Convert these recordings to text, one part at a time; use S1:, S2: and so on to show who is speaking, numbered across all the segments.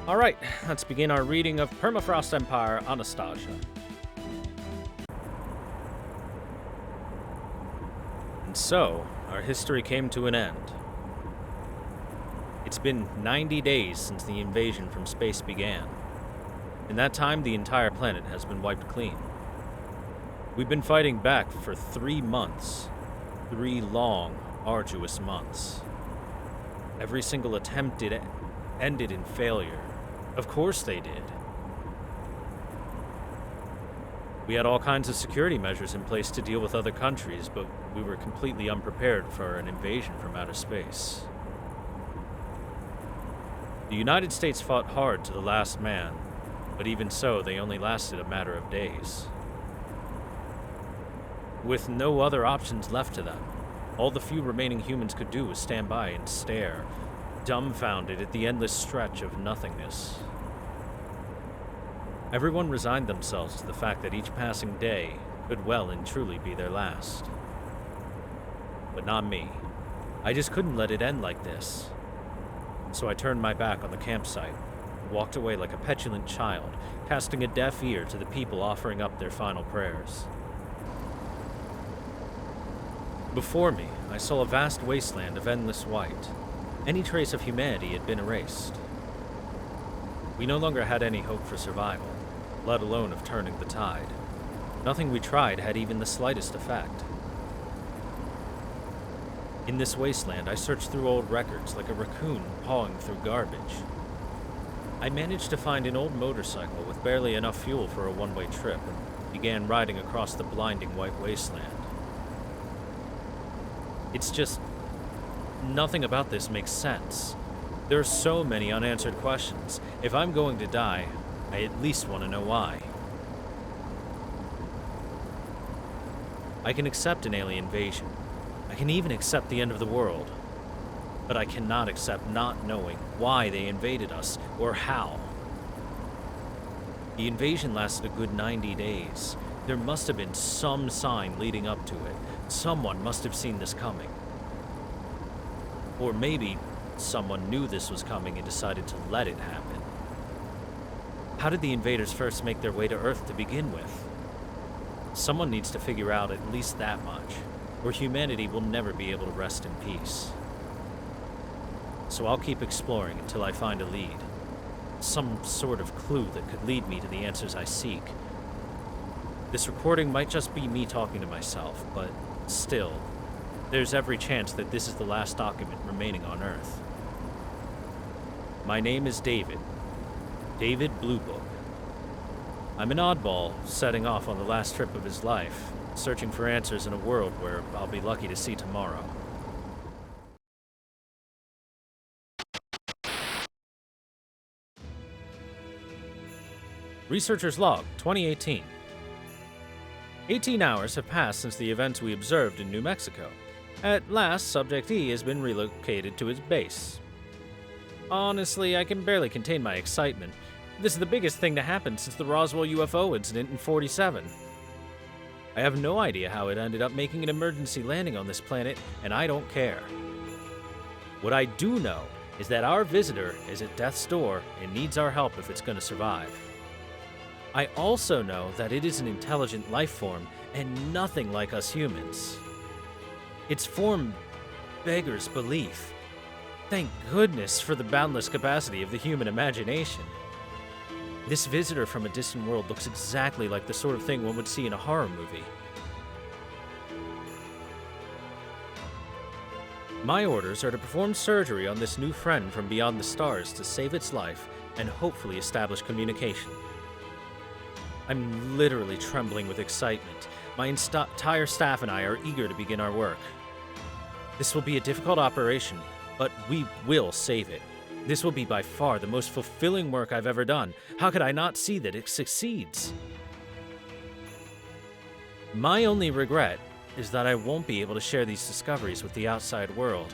S1: Alright, let's begin our reading of Permafrost Empire Anastasia. And so, our history came to an end. It's been 90 days since the invasion from space began. In that time, the entire planet has been wiped clean. We've been fighting back for 3 months. 3 long, arduous months. Every single attempt ended in failure. Of course they did. We had all kinds of security measures in place to deal with other countries, but we were completely unprepared for an invasion from outer space. The United States fought hard to the last man, but even so, they only lasted a matter of days. With no other options left to them, all the few remaining humans could do was stand by and stare, dumbfounded at the endless stretch of nothingness. Everyone resigned themselves to the fact that each passing day could well and truly be their last. But not me. I just couldn't let it end like this. So I turned my back on the campsite, walked away like a petulant child, casting a deaf ear to the people offering up their final prayers. Before me, I saw a vast wasteland of endless white. Any trace of humanity had been erased. We no longer had any hope for survival, let alone of turning the tide. Nothing we tried had even the slightest effect. In this wasteland, I searched through old records like a raccoon pawing through garbage. I managed to find an old motorcycle with barely enough fuel for a one-way trip and began riding across the blinding white wasteland. It's just, nothing about this makes sense. There are so many unanswered questions. If I'm going to die, I at least want to know why. I can accept an alien invasion. I can even accept the end of the world. But I cannot accept not knowing why they invaded us, or how. The invasion lasted a good 90 days. There must have been some sign leading up to it. Someone must have seen this coming. Or maybe someone knew this was coming and decided to let it happen. How did the invaders first make their way to Earth to begin with? Someone needs to figure out at least that much, or humanity will never be able to rest in peace. So I'll keep exploring until I find a lead. Some sort of clue that could lead me to the answers I seek. This recording might just be me talking to myself, but still, there's every chance that this is the last document remaining on Earth. My name is David. David Bluebook. I'm an oddball, setting off on the last trip of his life, searching for answers in a world where I'll be lucky to see tomorrow. Researcher's Log, 2018. 18 hours have passed since the events we observed in New Mexico. At last, Subject E has been relocated to his base. Honestly, I can barely contain my excitement. This is the biggest thing to happen since the Roswell UFO incident in '47. I have no idea how it ended up making an emergency landing on this planet, and I don't care. What I do know is that our visitor is at death's door and needs our help if it's going to survive. I also know that it is an intelligent life form and nothing like us humans. Its form beggars belief. Thank goodness for the boundless capacity of the human imagination. This visitor from a distant world looks exactly like the sort of thing one would see in a horror movie. My orders are to perform surgery on this new friend from beyond the stars to save its life and hopefully establish communication. I'm literally trembling with excitement. My entire staff and I are eager to begin our work. This will be a difficult operation, but we will save it. This will be by far the most fulfilling work I've ever done. How could I not see that it succeeds? My only regret is that I won't be able to share these discoveries with the outside world.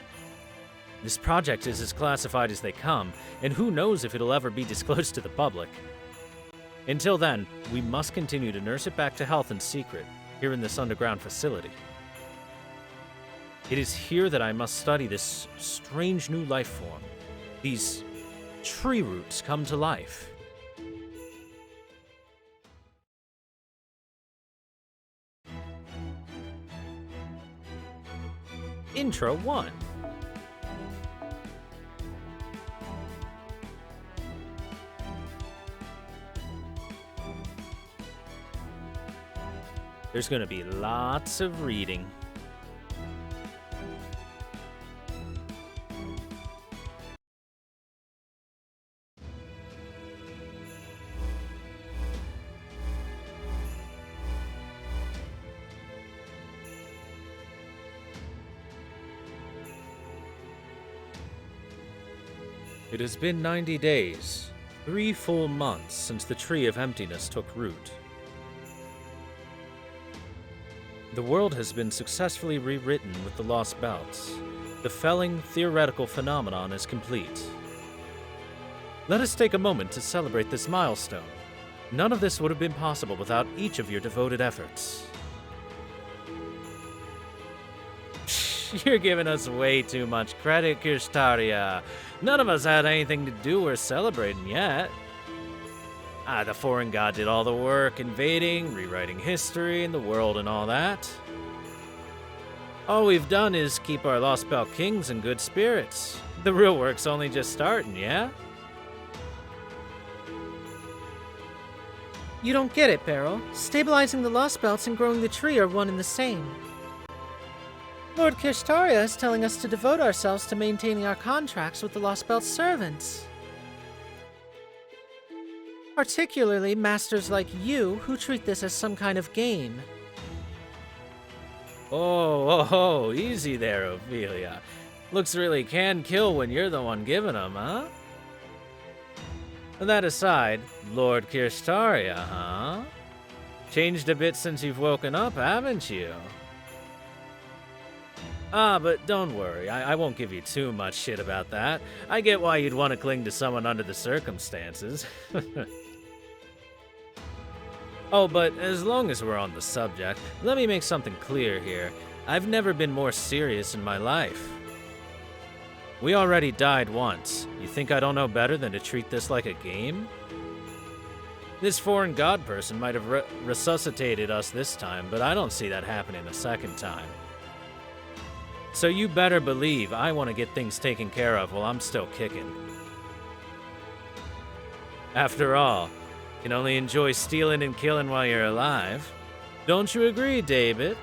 S1: This project is as classified as they come, and who knows if it'll ever be disclosed to the public. Until then, we must continue to nurse it back to health in secret, here in this underground facility. It is here that I must study this strange new life form, these tree roots come to life. Intro 1. There's going to be lots of reading. It has been 90 days, 3 full months since the Tree of Emptiness took root. The world has been successfully rewritten with the Lostbelt. The felling theoretical phenomenon is complete. Let us take a moment to celebrate this milestone. None of this would have been possible without each of your devoted efforts. You're giving us way too much credit, Kirstaria. None of us had anything to do or celebrating yet. The foreign god did all the work, invading, rewriting history and the world and all that. All we've done is keep our Lostbelt kings in good spirits. The real work's only just starting, yeah?
S2: You don't get it, Beryl. Stabilizing the Lostbelts and growing the tree are one and the same. Lord Kirstaria is telling us to devote ourselves to maintaining our contracts with the Lostbelt servants. Particularly masters like you, who treat this as some kind of game.
S1: Oh, easy there, Ophelia. Looks really can kill when you're the one giving them, huh? That aside, Lord Kirstaria, huh? Changed a bit since you've woken up, haven't you? But don't worry, I won't give you too much shit about that. I get why you'd want to cling to someone under the circumstances. Oh, but as long as we're on the subject, let me make something clear here. I've never been more serious in my life. We already died once. You think I don't know better than to treat this like a game? This foreign god person might have resuscitated us this time, but I don't see that happening a second time. So you better believe I want to get things taken care of while I'm still kicking. After all, you can only enjoy stealing and killing while you're alive. Don't you agree, David?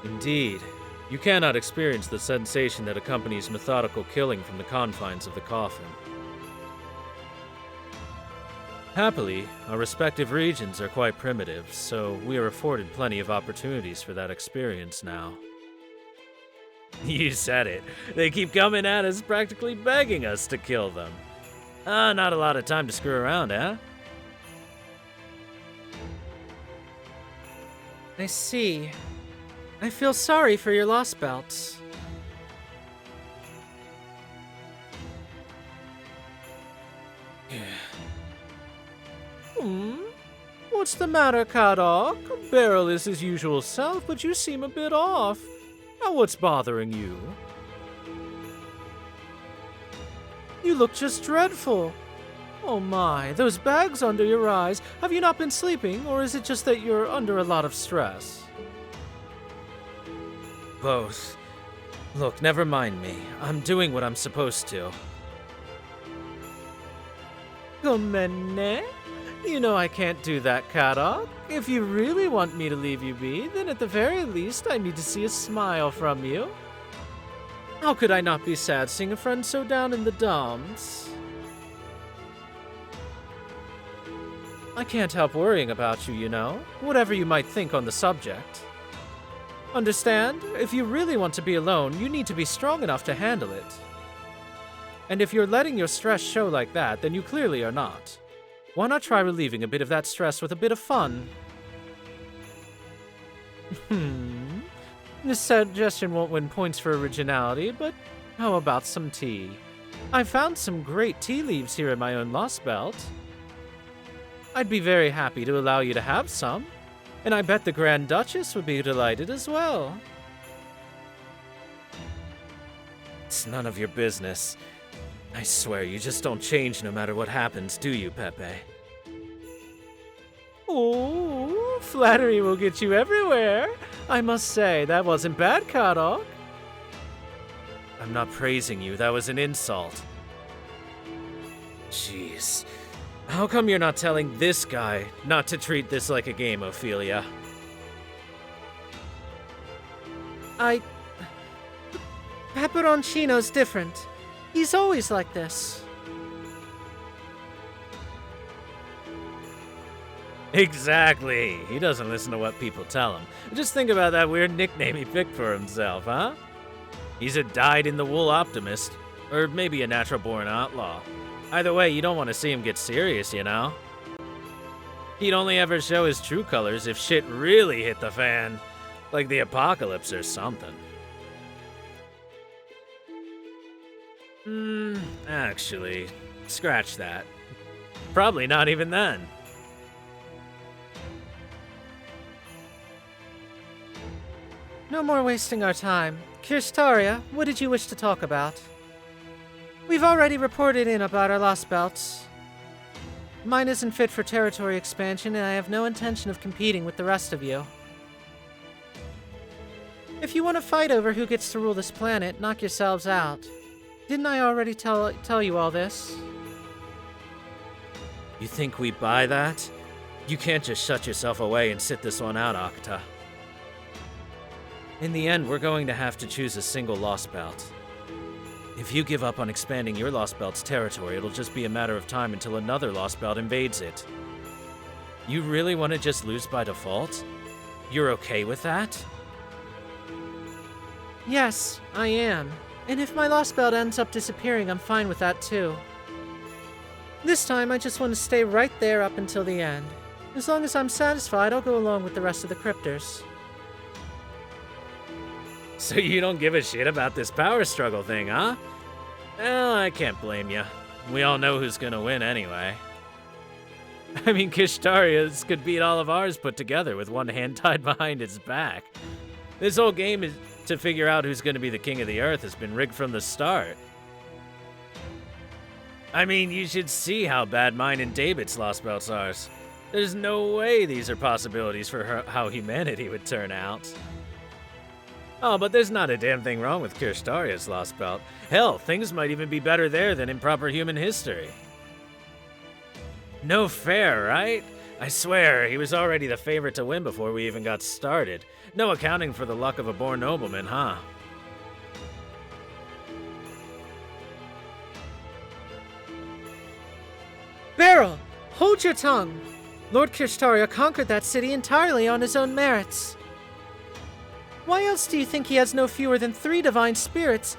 S1: Indeed, you cannot experience the sensation that accompanies methodical killing from the confines of the coffin. Happily, our respective regions are quite primitive, so we are afforded plenty of opportunities for that experience now. You said it. They keep coming at us, practically begging us to kill them. Not a lot of time to screw around, eh?
S2: I see. I feel sorry for your Lostbelts. What's the matter, Kadok? Beryl is his usual self, but you seem a bit off. Now what's bothering you? You look just dreadful. Oh my, those bags under your eyes. Have you not been sleeping, or is it just that you're under a lot of stress?
S1: Both. Look, never mind me. I'm doing what I'm supposed to.
S2: Gomenne? You know I can't do that, Kadok. If you really want me to leave you be, then at the very least I need to see a smile from you. How could I not be sad seeing a friend so down in the dumps? I can't help worrying about you, you know, whatever you might think on the subject. Understand? If you really want to be alone, you need to be strong enough to handle it. And if you're letting your stress show like that, then you clearly are not. Why not try relieving a bit of that stress with a bit of fun? This suggestion won't win points for originality, but how about some tea? I found some great tea leaves here in my own Lostbelt. I'd be very happy to allow you to have some, and I bet the Grand Duchess would be delighted as well. It's none of your business. I swear, you just don't change no matter what happens, do you, Pepe? Oh, flattery will get you everywhere. I must say, that wasn't bad, Kadok. I'm not praising you, that was an insult. Jeez. How come you're not telling this guy not to treat this like a game, Ophelia? Peperoncino's different. He's always like this. Exactly. He doesn't listen to what people tell him. Just think about that weird nickname he picked for himself, huh? He's a dyed-in-the-wool optimist. Or maybe a natural-born outlaw. Either way, you don't want to see him get serious, you know? He'd only ever show his true colors if shit really hit the fan. Like the apocalypse or something. Actually, scratch that. Probably not even then. No more wasting our time. Kirstaria, what did you wish to talk about? We've already reported in about our Lostbelts. Mine isn't fit for territory expansion, and I have no intention of competing with the rest of you. If you want to fight over who gets to rule this planet, knock yourselves out. Didn't I already tell you all this? You think we buy that? You can't just shut yourself away and sit this one out, Akta. In the end, we're going to have to choose a single Lostbelt. If you give up on expanding your Lostbelt's territory, it'll just be a matter of time until another Lostbelt invades it. You really want to just lose by default? You're okay with that? Yes, I am. And if my Lostbelt ends up disappearing, I'm fine with that too. This time, I just want to stay right there up until the end. As long as I'm satisfied, I'll go along with the rest of the Cryptors. So you don't give a shit about this power struggle thing, huh? Well, I can't blame you. We all know who's gonna win anyway. I mean, Kishtaria's could beat all of ours put together with one hand tied behind its back. This whole game is to figure out who's gonna be the king of the earth has been rigged from the start. I mean, you should see how bad mine and David's Lostbelts are. There's no way these are possibilities for how humanity would turn out. Oh, but there's not a damn thing wrong with Kirstaria's Lostbelt. Hell, things might even be better there than in proper human history. No fair, right? I swear, he was already the favorite to win before we even got started. No accounting for the luck of a born nobleman, huh? Beryl, hold your tongue! Lord Kirstaria conquered that city entirely on his own merits. Why else do you think he has no fewer than 3 divine spirits?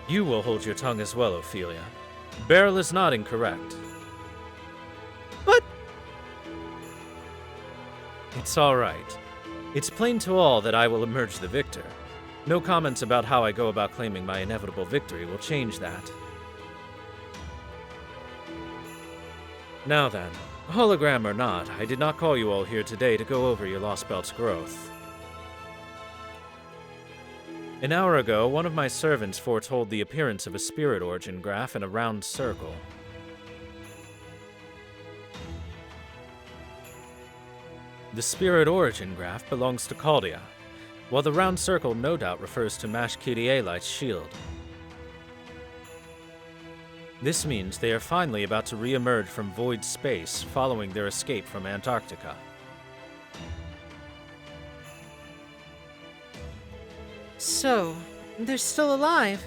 S2: You will hold your tongue as well, Ophelia. Beryl is not incorrect. But... It's all right. It's plain to all that I will emerge the victor. No comments about how I go about claiming my inevitable victory will change that. Now then, hologram or not, I did not call you all here today to go over your Lostbelt's growth. An hour ago, one of my servants foretold the appearance of a spirit origin graph in a round circle. The spirit origin graph belongs to Caldia, while the round circle no doubt refers to Mash Kyrielite's shield. This means they are finally about to re-emerge from void space following their escape from Antarctica. So, they're still alive,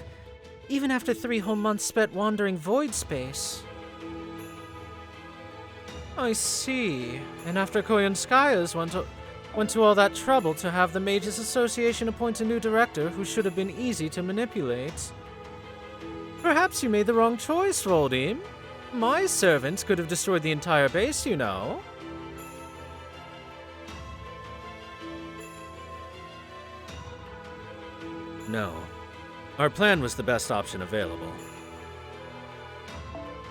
S2: even after 3 whole months spent wandering void space. I see. And after Koyanskaya's went to all that trouble to have the Mages Association appoint a new director who should have been easy to manipulate. Perhaps you made the wrong choice, Voldim. My servants could have destroyed the entire base, you know. No. Our plan was the best option available.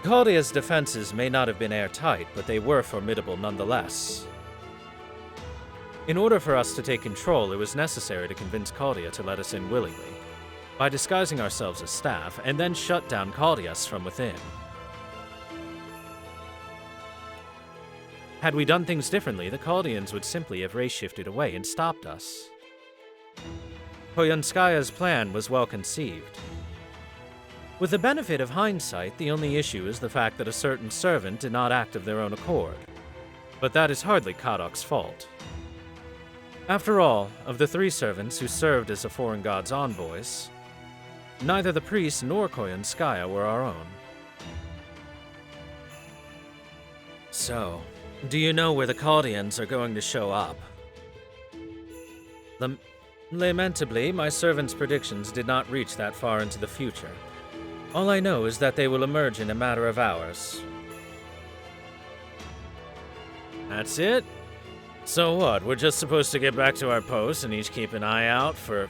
S2: Caldia's defenses may not have been airtight, but they were formidable nonetheless. In order for us to take control, it was necessary to convince Caldia to let us in willingly, by disguising ourselves as staff, and then shut down Caldias from within. Had we done things differently, the Caldians would simply have race-shifted away and stopped us. Koyunskaya's plan was well conceived. With the benefit of hindsight, the only issue is the fact that a certain servant did not act of their own accord. But that is hardly Kadok's fault. After all, of the 3 servants who served as the foreign god's envoys, neither the priest nor Koyunskaya were our own. So, do you know where the Caldians are going to show up? Lamentably, my servant's predictions did not reach that far into the future. All I know is that they will emerge in a matter of hours.
S1: That's it? So what, we're just supposed to get back to our posts and each keep an eye out for...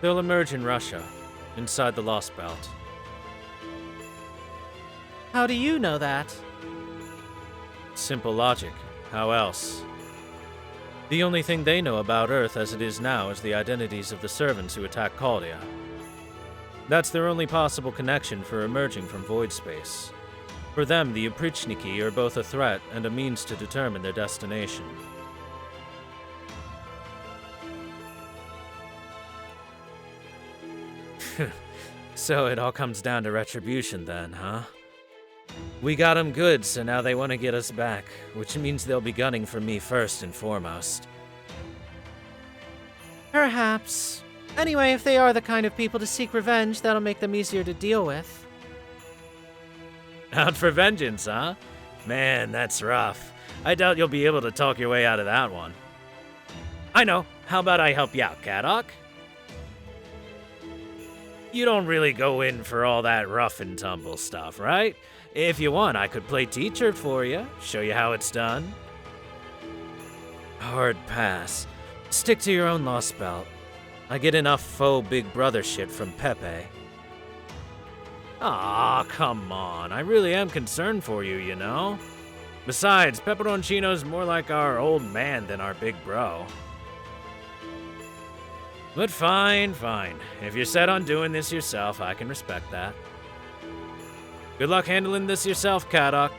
S2: They'll emerge in Russia, inside the Lostbelt.
S3: How do you know that?
S2: Simple logic. How else? The only thing they know about Earth as it is now is the identities of the servants who attacked Caldia. That's their only possible connection for emerging from void space. For them, the Uprichniki are both a threat and a means to determine their destination. So it all comes down to retribution then, huh? We got 'em good, so now they want to get us back, which means they'll be gunning for me first and foremost.
S3: Perhaps. Anyway, if they are the kind of people to seek revenge, that'll make them easier to deal with.
S1: Out for vengeance, huh? Man, that's rough. I doubt you'll be able to talk your way out of that one. I know. How about I help you out, Kadok? You don't really go in for all that rough and tumble stuff, right? If you want, I could play teacher for you, show you how it's done.
S2: Hard pass. Stick to your own Lostbelt. I get enough faux big brother shit from Pepe.
S1: Aw, come on. I really am concerned for you, you know? Besides, Pepperoncino's more like our old man than our big bro. But fine. If you're set on doing this yourself, I can respect that. Good luck handling this yourself, Kadok.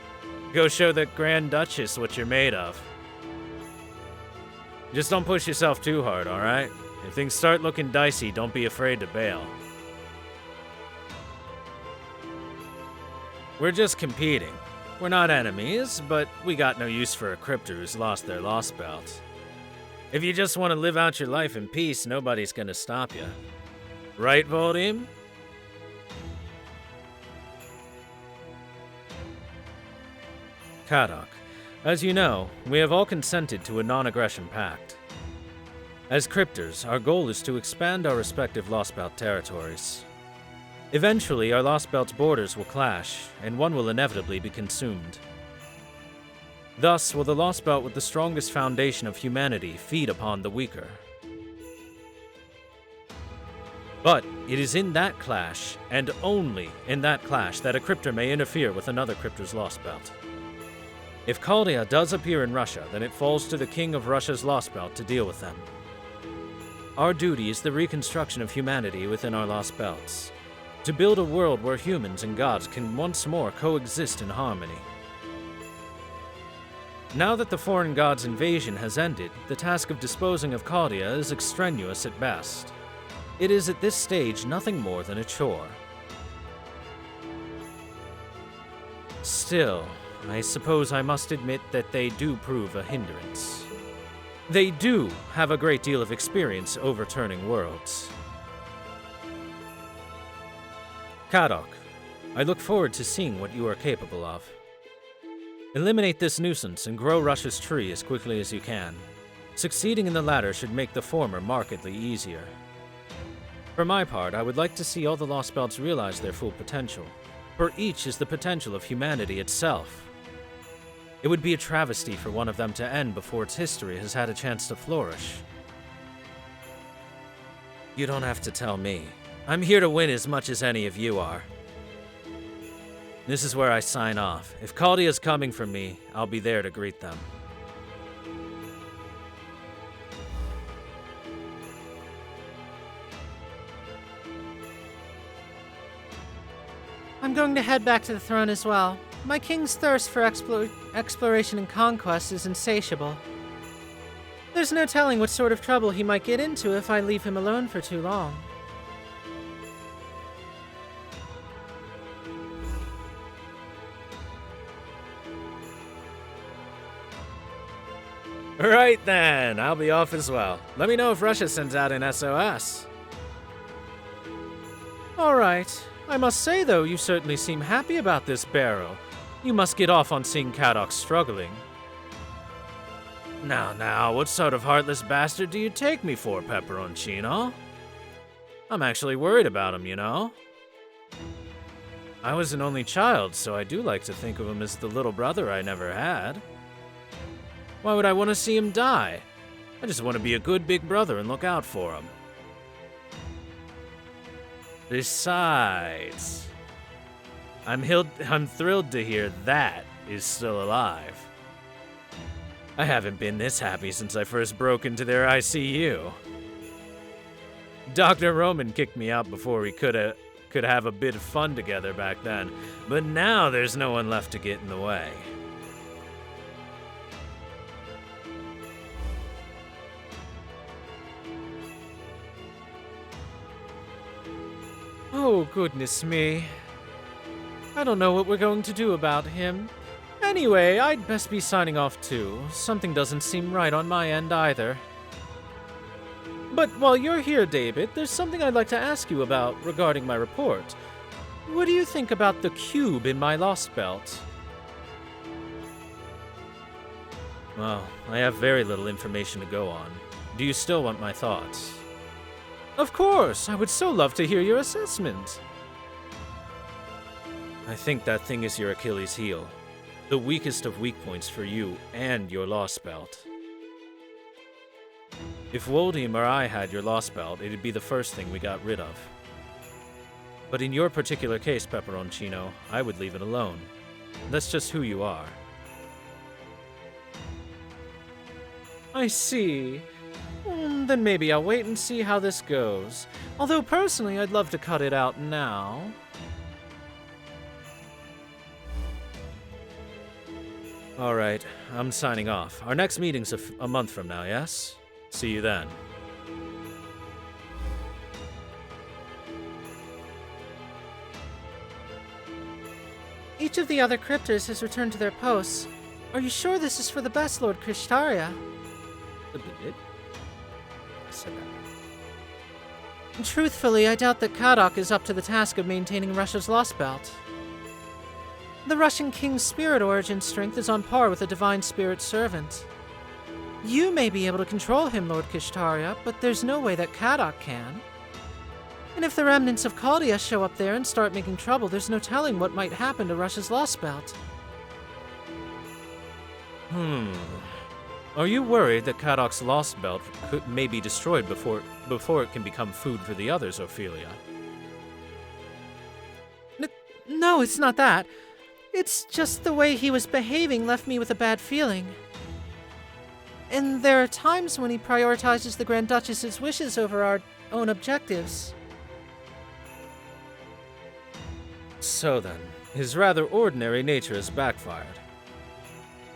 S1: Go show the Grand Duchess what you're made of. Just don't push yourself too hard, alright? If things start looking dicey, don't be afraid to bail. We're just competing. We're not enemies, but we got no use for a crypter who's lost their Lostbelt. If you just want to live out your life in peace, nobody's gonna stop you. Right, Voldim?
S2: Kadok, as you know, we have all consented to a non-aggression pact. As cryptors, our goal is to expand our respective Lostbelt territories. Eventually, our Lostbelt's borders will clash, and one will inevitably be consumed. Thus will the Lostbelt with the strongest foundation of humanity feed upon the weaker. But it is in that clash, and only in that clash, that a cryptor may interfere with another cryptor's Lostbelt. If Caldia does appear in Russia, then it falls to the king of Russia's Lostbelt to deal with them. Our duty is the reconstruction of humanity within our Lostbelts, to build a world where humans and gods can once more coexist in harmony. Now that the foreign god's invasion has ended, the task of disposing of Caldia is extraneous at best. It is at this stage nothing more than a chore. Still, I suppose I must admit that they do prove a hindrance. They do have a great deal of experience overturning worlds. Kadok, I look forward to seeing what you are capable of. Eliminate this nuisance and grow Russia's tree as quickly as you can. Succeeding in the latter should make the former markedly easier. For my part, I would like to see all the Lostbelts realize their full potential, for each is the potential of humanity itself. It would be a travesty for one of them to end before its history has had a chance to flourish. You don't have to tell me. I'm here to win as much as any of you are. This is where I sign off. If Caldia's coming for me, I'll be there to greet them.
S3: I'm going to head back to the throne as well. My king's thirst for exploration and conquest is insatiable. There's no telling what sort of trouble he might get into if I leave him alone for too long.
S2: Right then, I'll be off as well. Let me know if Russia sends out an SOS. Alright. I must say, though, you certainly seem happy about this barrel. You must get off on seeing Kadok struggling. Now, what sort of heartless bastard do you take me for, Pepperoncino? I'm actually worried about him, you know? I was an only child, so I do like to think of him as the little brother I never had. Why would I want to see him die? I just want to be a good big brother and look out for him. Besides, I'm thrilled to hear that is still alive. I haven't been this happy since I first broke into their ICU. Dr. Roman kicked me out before we could have a bit of fun together back then, but now there's no one left to get in the way. Oh, goodness me. I don't know what we're going to do about him. Anyway, I'd best be signing off too. Something doesn't seem right on my end either. But while you're here, David, there's something I'd like to ask you about regarding my report. What do you think about the cube in my Lostbelt? Well, I have very little information to go on. Do you still want my thoughts? Of course! I would so love to hear your assessment. I think that thing is your Achilles heel. The weakest of weak points for you and your Lostbelt. If Woldheim or I had your Lostbelt, it'd be the first thing we got rid of. But in your particular case, Pepperoncino, I would leave it alone. That's just who you are. I see. Then maybe I'll wait and see how this goes. Although personally, I'd love to cut it out now. Alright, I'm signing off. Our next meeting's a month from now, yes? See you then.
S3: Each of the other cryptors has returned to their posts. Are you sure this is for the best, Lord Krishtaria? Truthfully, I doubt that Kadok is up to the task of maintaining Russia's Lostbelt. The Russian king's spirit origin strength is on par with a divine spirit servant. You may be able to control him, Lord Kishtaria, but there's no way that Kadok can. And if the remnants of Chaldea show up there and start making trouble, there's no telling what might happen to Russia's Lostbelt.
S2: Are you worried that Kadok's Lostbelt may be destroyed before it can become food for the others, Ophelia?
S3: No, it's not that. It's just the way he was behaving left me with a bad feeling. And there are times when he prioritizes the Grand Duchess's wishes over our own objectives.
S2: So then, his rather ordinary nature has backfired.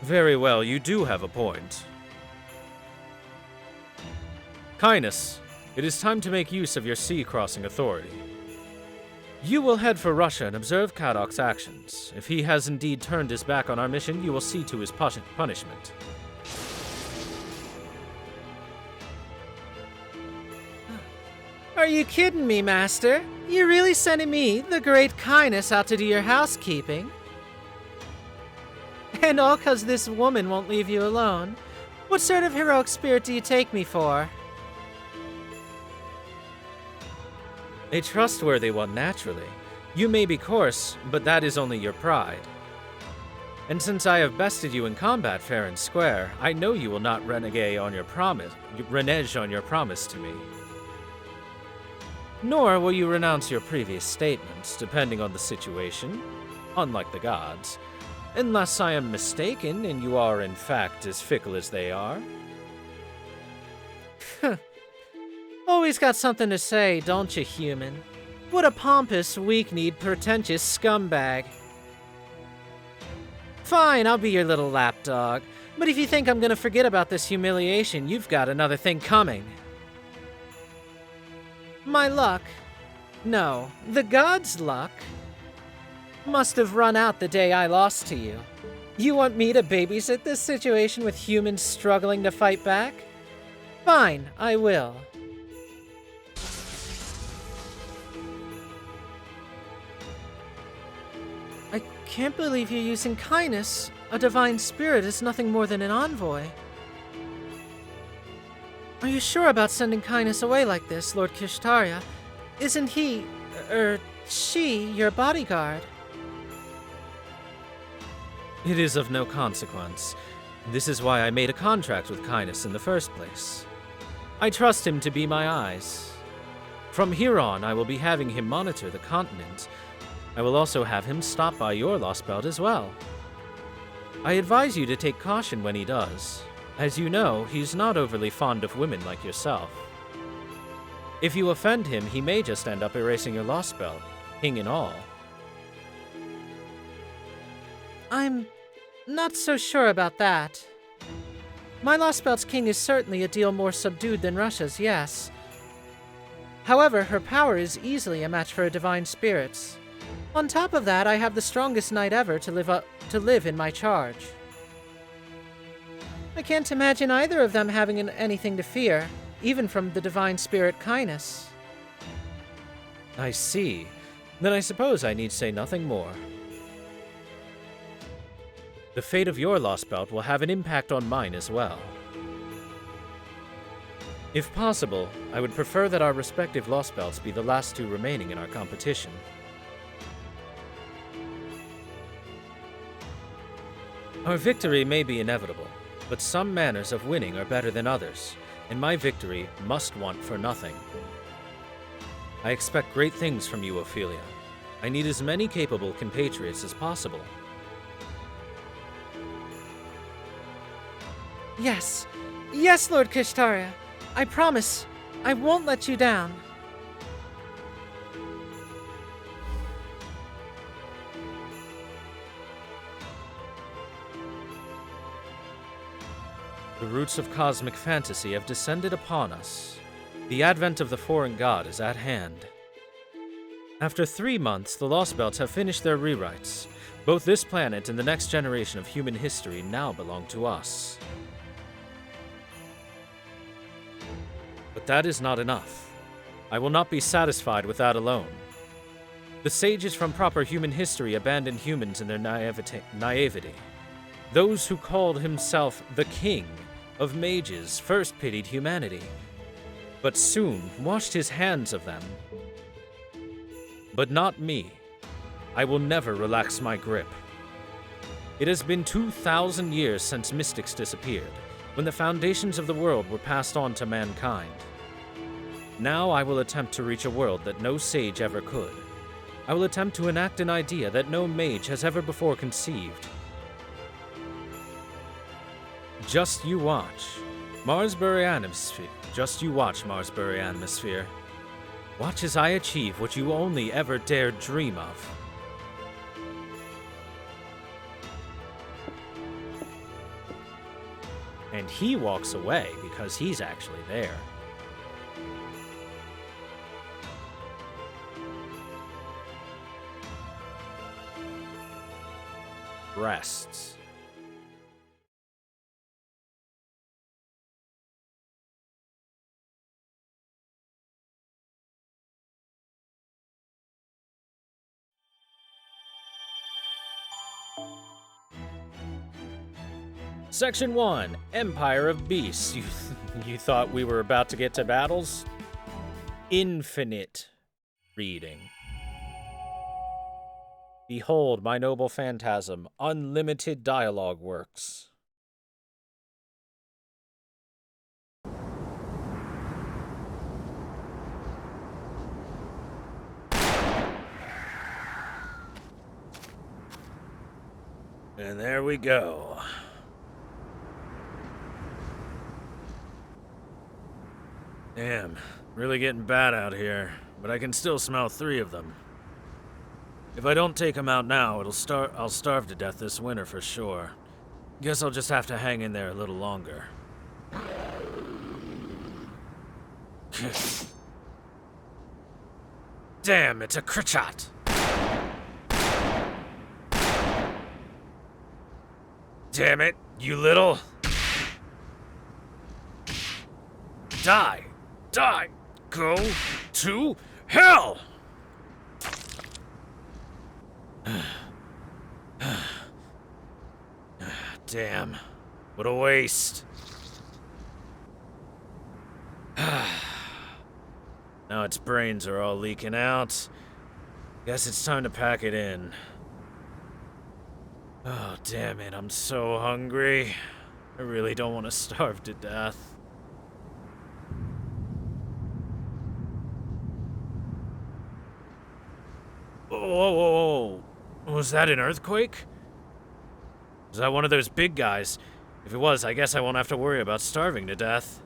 S2: Very well, you do have a point. Cainus, it is time to make use of your sea-crossing authority. You will head for Russia and observe Kadok's actions. If he has indeed turned his back on our mission, you will see to his punishment.
S3: Are you kidding me, Master? You're really sending me, the great Cainus, out to do your housekeeping? And all 'cause this woman won't leave you alone? What sort of heroic spirit do you take me for?
S2: A trustworthy one, naturally. You may be coarse, but that is only your pride. And since I have bested you in combat fair and square, I know you will not renege on your promise to me. Nor will you renounce your previous statements, depending on the situation, unlike the gods. Unless I am mistaken, and you are in fact as fickle as they are.
S3: Always got something to say, don't you, human?
S2: What a pompous, weak-kneed, pretentious scumbag. Fine, I'll be your little lapdog. But if you think I'm gonna forget about this humiliation, you've got another thing coming. My luck? No, the gods' luck must have run out the day I lost to you. You want me to babysit this situation with humans struggling to fight back? Fine, I will. I can't believe you're using kindness. A divine spirit is nothing more than an envoy. Are you sure about sending kindness away like this, Lord Kishtaria? Isn't he, she, your bodyguard? It is of no consequence. This is why I made a contract with Kindness in the first place. I trust him to be my eyes. From here on, I will be having him monitor the continent. I will also have him stop by your Lostbelt as well. I advise you to take caution when he does. As you know, he's not overly fond of women like yourself. If you offend him, he may just end up erasing your Lostbelt, king and all. I'm not so sure about that. My Lostbelt's king is certainly a deal more subdued than Russia's, yes. However, her power is easily a match for a divine spirit's. On top of that, I have the strongest knight ever to live in my charge. I can't imagine either of them having anything to fear, even from the divine spirit Kindness. I see. Then I suppose I need say nothing more. The fate of your Lostbelt will have an impact on mine as well. If possible, I would prefer that our respective Lostbelts be the last two remaining in our competition. Our victory may be inevitable, but some manners of winning are better than others, and my victory must want for nothing. I expect great things from you, Ophelia. I need as many capable compatriots as possible. Yes. Yes, Lord Kishtaria. I promise. I won't let you down. The roots of cosmic fantasy have descended upon us. The advent of the foreign god is at hand. After 3 months, the Lostbelts have finished their rewrites. Both this planet and the next generation of human history now belong to us. But that is not enough. I will not be satisfied with that alone. The sages from proper human history abandoned humans in their naivety. Those who called himself the King of Mages first pitied humanity, but soon washed his hands of them. But not me. I will never relax my grip. It has been 2,000 years since mystics disappeared, when the foundations of the world were passed on to mankind. Now I will attempt to reach a world that no sage ever could. I will attempt to enact an idea that no mage has ever before conceived. Just you watch. Marsbury Atmosphere. Just you watch, Marsbury Atmosphere. Watch as I achieve what you only ever dared dream of. And he walks away because he's actually there. Rests. Section 1, Empire of Beasts. You thought we were about to get to battles? Infinite reading. Behold, my noble phantasm, unlimited dialogue works. And there we go. Damn, really getting bad out here.
S1: but I can still smell 3 of them. If I don't take them out now, I'll starve to death this winter for sure. Guess I'll just have to hang in there a little longer. Damn, it's a Krichat! Damn it, you little... Die! Die! Go to hell! Damn, what a waste. Now its brains are all leaking out. Guess it's time to pack it in. Oh, damn it, I'm so hungry. I really don't want to starve to death. Whoa. Was that an earthquake? Was that one of those big guys? If it was, I guess I won't have to worry about starving to death.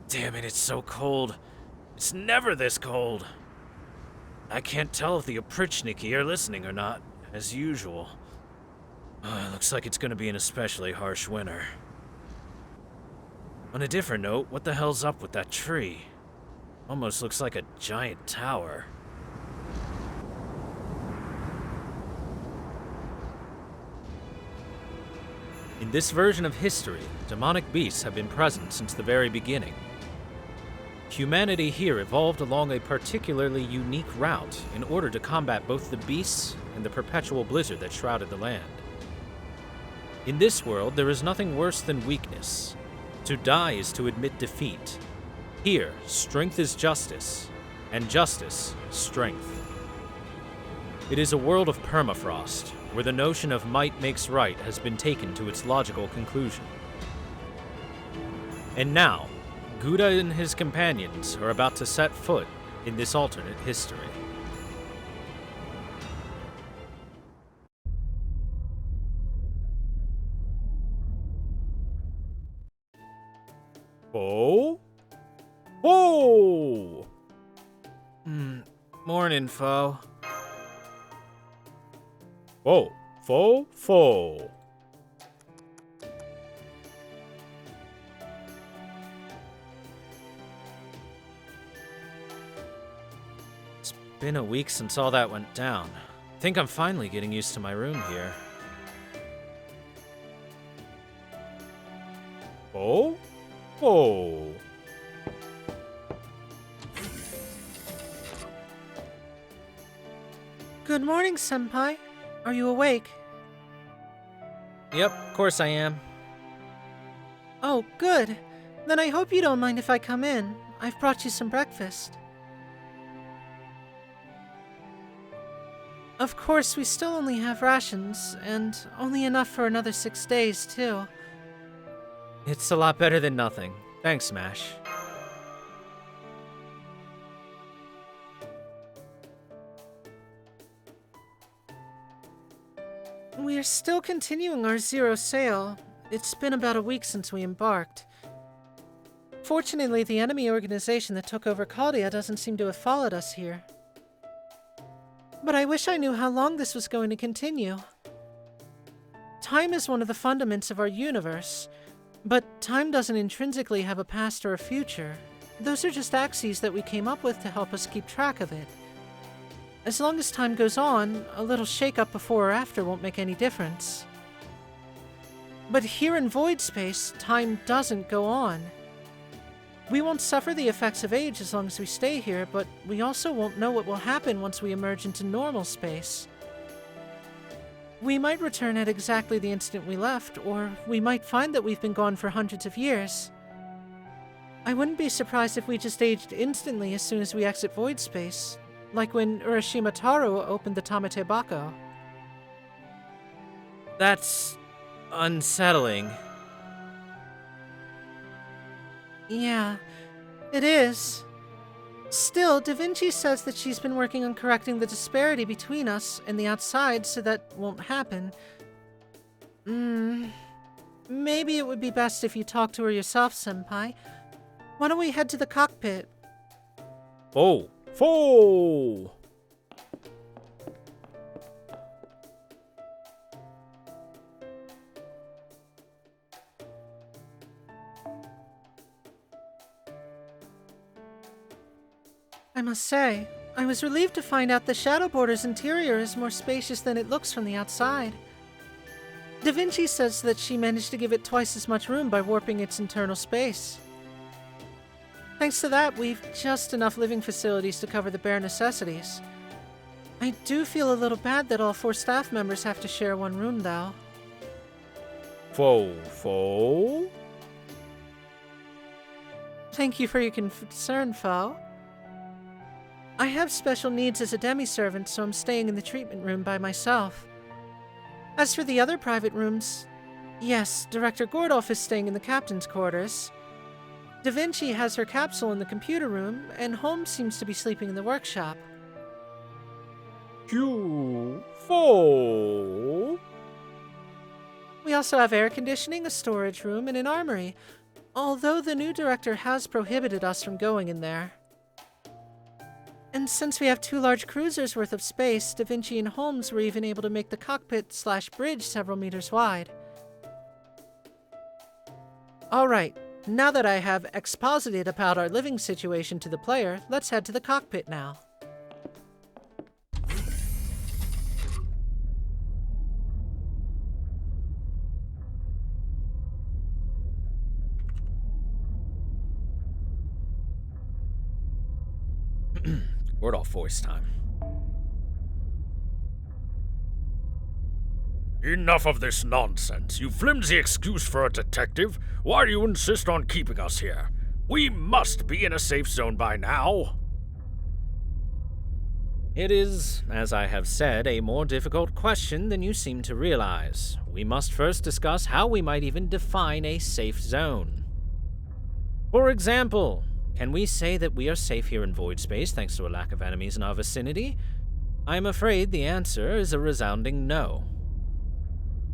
S1: Damn it, it's so cold. It's never this cold. I can't tell if the Oprichniki are listening or not, as usual. It looks like it's gonna be an especially harsh winter. On a different note, what the hell's up with that tree? Almost looks like a giant tower. In this version of history, demonic beasts have been present since the very beginning. Humanity here evolved along a particularly unique route in order to combat both the beasts and the perpetual blizzard that shrouded the land. In this world, there is nothing worse than weakness. To die is to admit defeat. Here, strength is justice, and justice, strength. It is a world of permafrost, where the notion of might makes right has been taken to its logical conclusion. And now, Gouda and his companions are about to set foot in this alternate history. Oh? Oh! Morning, foe. Whoa, foe. It's been a week since all that went down. I think I'm finally getting used to my room here. Oh? Oh.
S3: Good morning, Senpai. Are you awake?
S1: Yep, of course I am.
S3: Oh, good. Then I hope you don't mind if I come in. I've brought you some breakfast. Of course, we still only have rations, and only enough for another 6 days, too.
S1: It's a lot better than nothing. Thanks, Smash.
S3: We are still continuing our zero sale. It's been about a week since we embarked. Fortunately, the enemy organization that took over Caldia doesn't seem to have followed us here. But I wish I knew how long this was going to continue. Time is one of the fundaments of our universe, but time doesn't intrinsically have a past or a future. Those are just axes that we came up with to help us keep track of it. As long as time goes on, a little shake-up before or after won't make any difference. But here in void space, time doesn't go on. We won't suffer the effects of age as long as we stay here, but we also won't know what will happen once we emerge into normal space. We might return at exactly the instant we left, or we might find that we've been gone for hundreds of years. I wouldn't be surprised if we just aged instantly as soon as we exit void space, like when Urashima Taro opened the Tamete Bako.
S1: That's unsettling.
S3: Yeah, it is. Still, Da Vinci says that she's been working on correcting the disparity between us and the outside so that won't happen. Maybe it would be best if you talk to her yourself, Senpai. Why don't we head to the cockpit?
S1: Oh, foe!
S3: I must say, I was relieved to find out the Shadow Border's interior is more spacious than it looks from the outside. Da Vinci says that she managed to give it twice as much room by warping its internal space. Thanks to that, we've just enough living facilities to cover the bare necessities. I do feel a little bad that all 4 staff members have to share one room, though.
S1: Foe?
S3: Thank you for your concern, Foe. I have special needs as a demi-servant, so I'm staying in the treatment room by myself. As for the other private rooms, yes, Director Gordolf is staying in the captain's quarters. Da Vinci has her capsule in the computer room, and Holmes seems to be sleeping in the workshop.
S1: Foe?
S3: We also have air conditioning, a storage room, and an armory, although the new director has prohibited us from going in there. And since we have 2 large cruisers worth of space, Da Vinci and Holmes were even able to make the cockpit/bridge several meters wide. Alright, now that I have exposited about our living situation to the player, let's head to the cockpit now.
S1: Gordolf voice time.
S4: Enough of this nonsense, you flimsy excuse for a detective. Why do you insist on keeping us here? We must be in a safe zone by now.
S1: It is, as I have said, a more difficult question than you seem to realize. We must first discuss how we might even define a safe zone. For example, can we say that we are safe here in void space thanks to a lack of enemies in our vicinity? I am afraid the answer is a resounding no.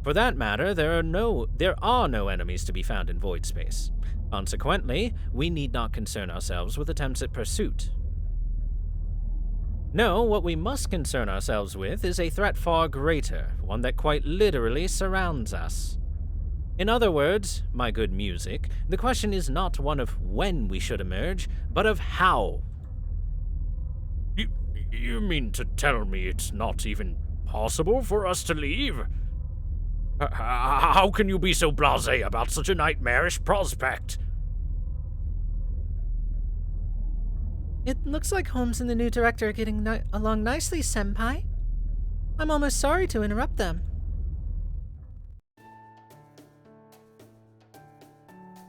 S1: For that matter, there are no enemies to be found in void space. Consequently, we need not concern ourselves with attempts at pursuit. No, what we must concern ourselves with is a threat far greater, one that quite literally surrounds us. In other words, my good music, the question is not one of when we should emerge, but of how.
S4: You mean to tell me it's not even possible for us to leave? How can you be so blasé about such a nightmarish prospect?
S3: It looks like Holmes and the new director are getting along nicely, Senpai. I'm almost sorry to interrupt them.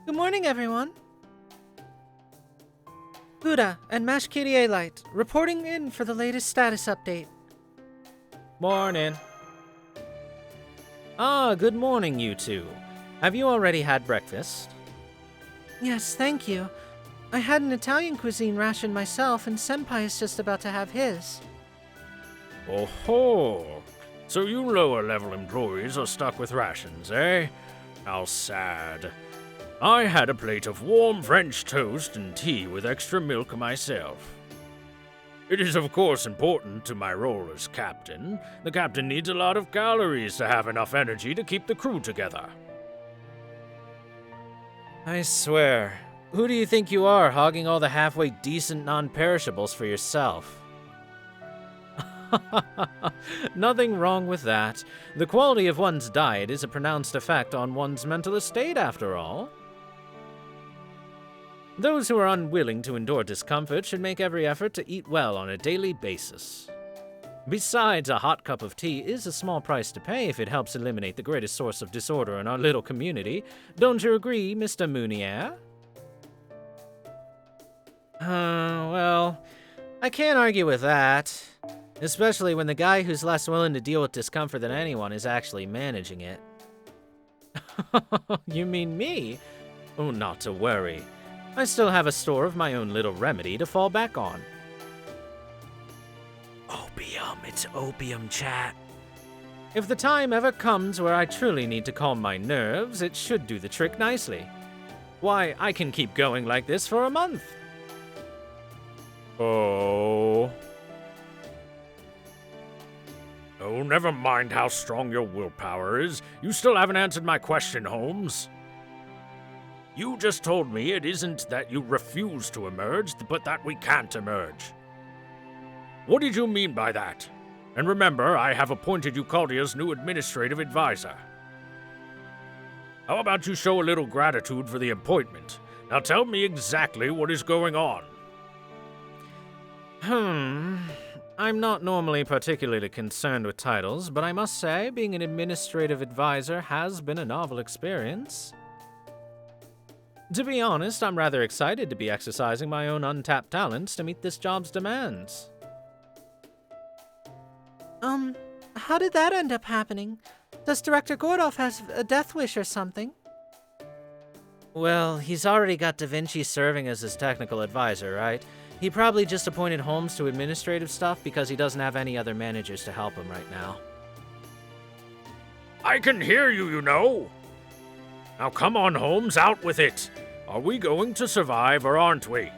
S3: Good morning, everyone. Buddha and Mash Kyrie Light, reporting in for the latest status update.
S1: Morning. Good morning, you two. Have you already had breakfast?
S3: Yes, thank you. I had an Italian cuisine ration myself, and Senpai is just about to have his.
S4: Oh ho! So you lower-level employees are stuck with rations, eh? How sad. I had a plate of warm French toast and tea with extra milk myself. It is of course important to my role as captain. The captain needs a lot of calories to have enough energy to keep the crew together.
S1: I swear, who do you think you are, hogging all the halfway decent non-perishables for yourself? Nothing wrong with that. The quality of one's diet is a pronounced effect on one's mental estate, after all. Those who are unwilling to endure discomfort should make every effort to eat well on a daily basis. Besides, a hot cup of tea is a small price to pay if it helps eliminate the greatest source of disorder in our little community. Don't you agree, Mr. Mounier? Well, I can't argue with that. Especially when the guy who's less willing to deal with discomfort than anyone is actually managing it. You mean me? Oh, not to worry. I still have a store of my own little remedy to fall back on. Opium, it's opium, chat. If the time ever comes where I truly need to calm my nerves, it should do the trick nicely. Why, I can keep going like this for a month.
S4: Oh. Oh, never mind how strong your willpower is. You still haven't answered my question, Holmes. You just told me it isn't that you refuse to emerge, but that we can't emerge. What did you mean by that? And remember, I have appointed you Caldia's new administrative advisor. How about you show a little gratitude for the appointment? Now tell me exactly what is going on.
S2: I'm not normally particularly concerned with titles, but I must say, being an administrative advisor has been a novel experience. To be honest, I'm rather excited to be exercising my own untapped talents to meet this job's demands.
S3: How did that end up happening? Does Director Gordolf have a death wish or something?
S2: Well, he's already got Da Vinci serving as his technical advisor, right? He probably just appointed Holmes to administrative stuff because he doesn't have any other managers to help him right now.
S4: I can hear you, you know. Now come on, Holmes, out with it. Are we going to survive or aren't we?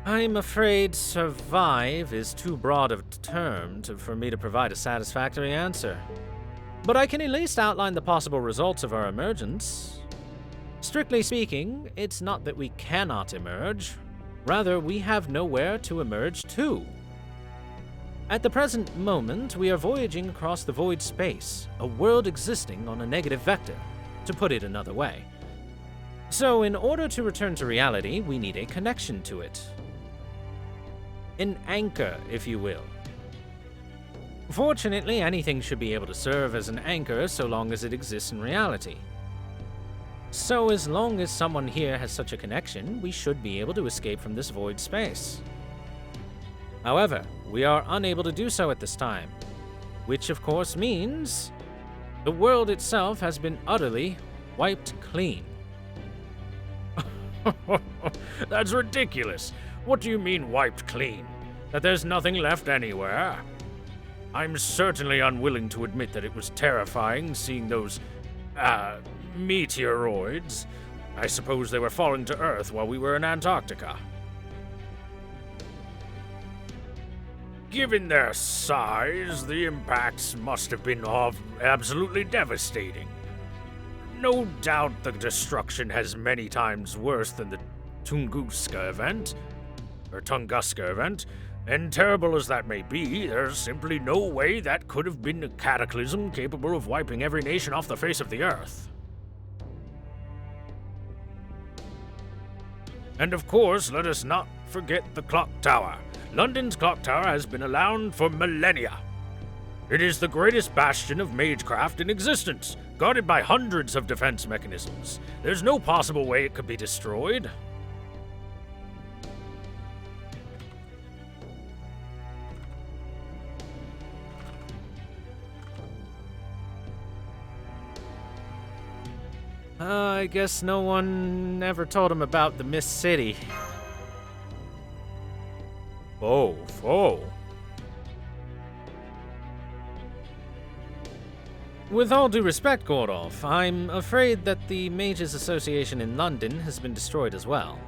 S2: I'm afraid survive is too broad a term for me to provide a satisfactory answer. But I can at least outline the possible results of our emergence. Strictly speaking, it's not that we cannot emerge. Rather, we have nowhere to emerge to. At the present moment, we are voyaging across the void space, a world existing on a negative vector, to put it another way. So, in order to return to reality, we need a connection to it. An anchor, if you will. Fortunately, anything should be able to serve as an anchor so long as it exists in reality. So as long as someone here has such a connection, we should be able to escape from this void space. However, we are unable to do so at this time, which of course means the world itself has been utterly wiped clean.
S4: That's ridiculous. What do you mean wiped clean? That there's nothing left anywhere? I'm certainly unwilling to admit that it was terrifying seeing those, meteoroids. I suppose they were falling to Earth while we were in Antarctica. Given their size, the impacts must have been absolutely devastating. No doubt the destruction has many times worse than the Tunguska event, and terrible as that may be, there's simply no way that could have been a cataclysm capable of wiping every nation off the face of the Earth. And of course, let us not forget the clock tower. London's clock tower has been around for millennia. It is the greatest bastion of magecraft in existence, guarded by hundreds of defense mechanisms. There's no possible way it could be destroyed.
S2: I guess no one ever told him about the Mist City.
S4: Oh.
S2: With all due respect, Gordolf, I'm afraid that the Mages Association in London has been destroyed as well.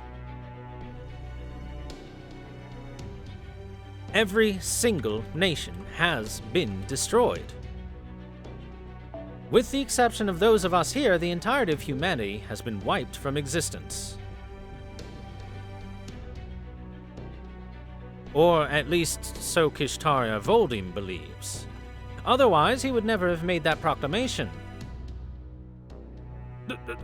S2: Every single nation has been destroyed. With the exception of those of us here, the entirety of humanity has been wiped from existence. Or at least so Kishtaria Voldim believes. Otherwise, he would never have made that proclamation.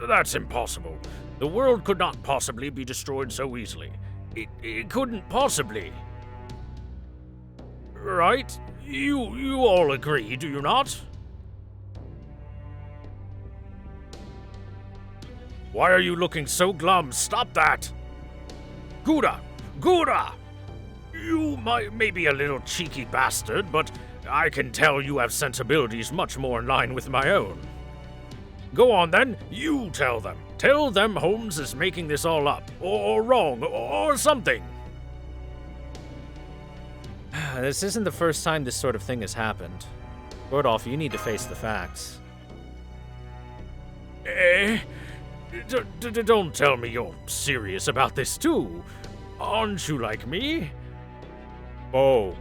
S4: That's impossible. The world could not possibly be destroyed so easily. It couldn't possibly. Right? You all agree, do you not? Why are you looking so glum? Stop that! Gouda! You may be a little cheeky bastard, but I can tell you have sensibilities much more in line with my own. Go on then, you tell them. Tell them Holmes is making this all up, or wrong, or something.
S2: This isn't the first time this sort of thing has happened. Gordolf, you need to face the facts.
S4: Don't tell me you're serious about this too. Aren't you like me? Oh.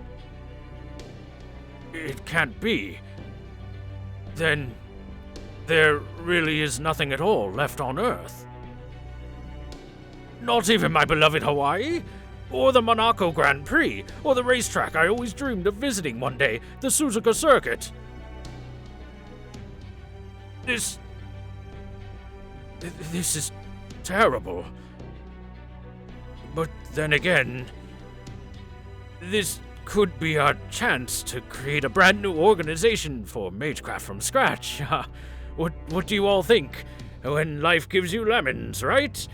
S4: It can't be. Then there really is nothing at all left on Earth. Not even my beloved Hawaii? Or the Monaco Grand Prix? Or the racetrack I always dreamed of visiting one day, the Suzuka Circuit? This is terrible. But then again, this could be our chance to create a brand new organization for Magecraft from scratch. What do you all think? When life gives you lemons, right?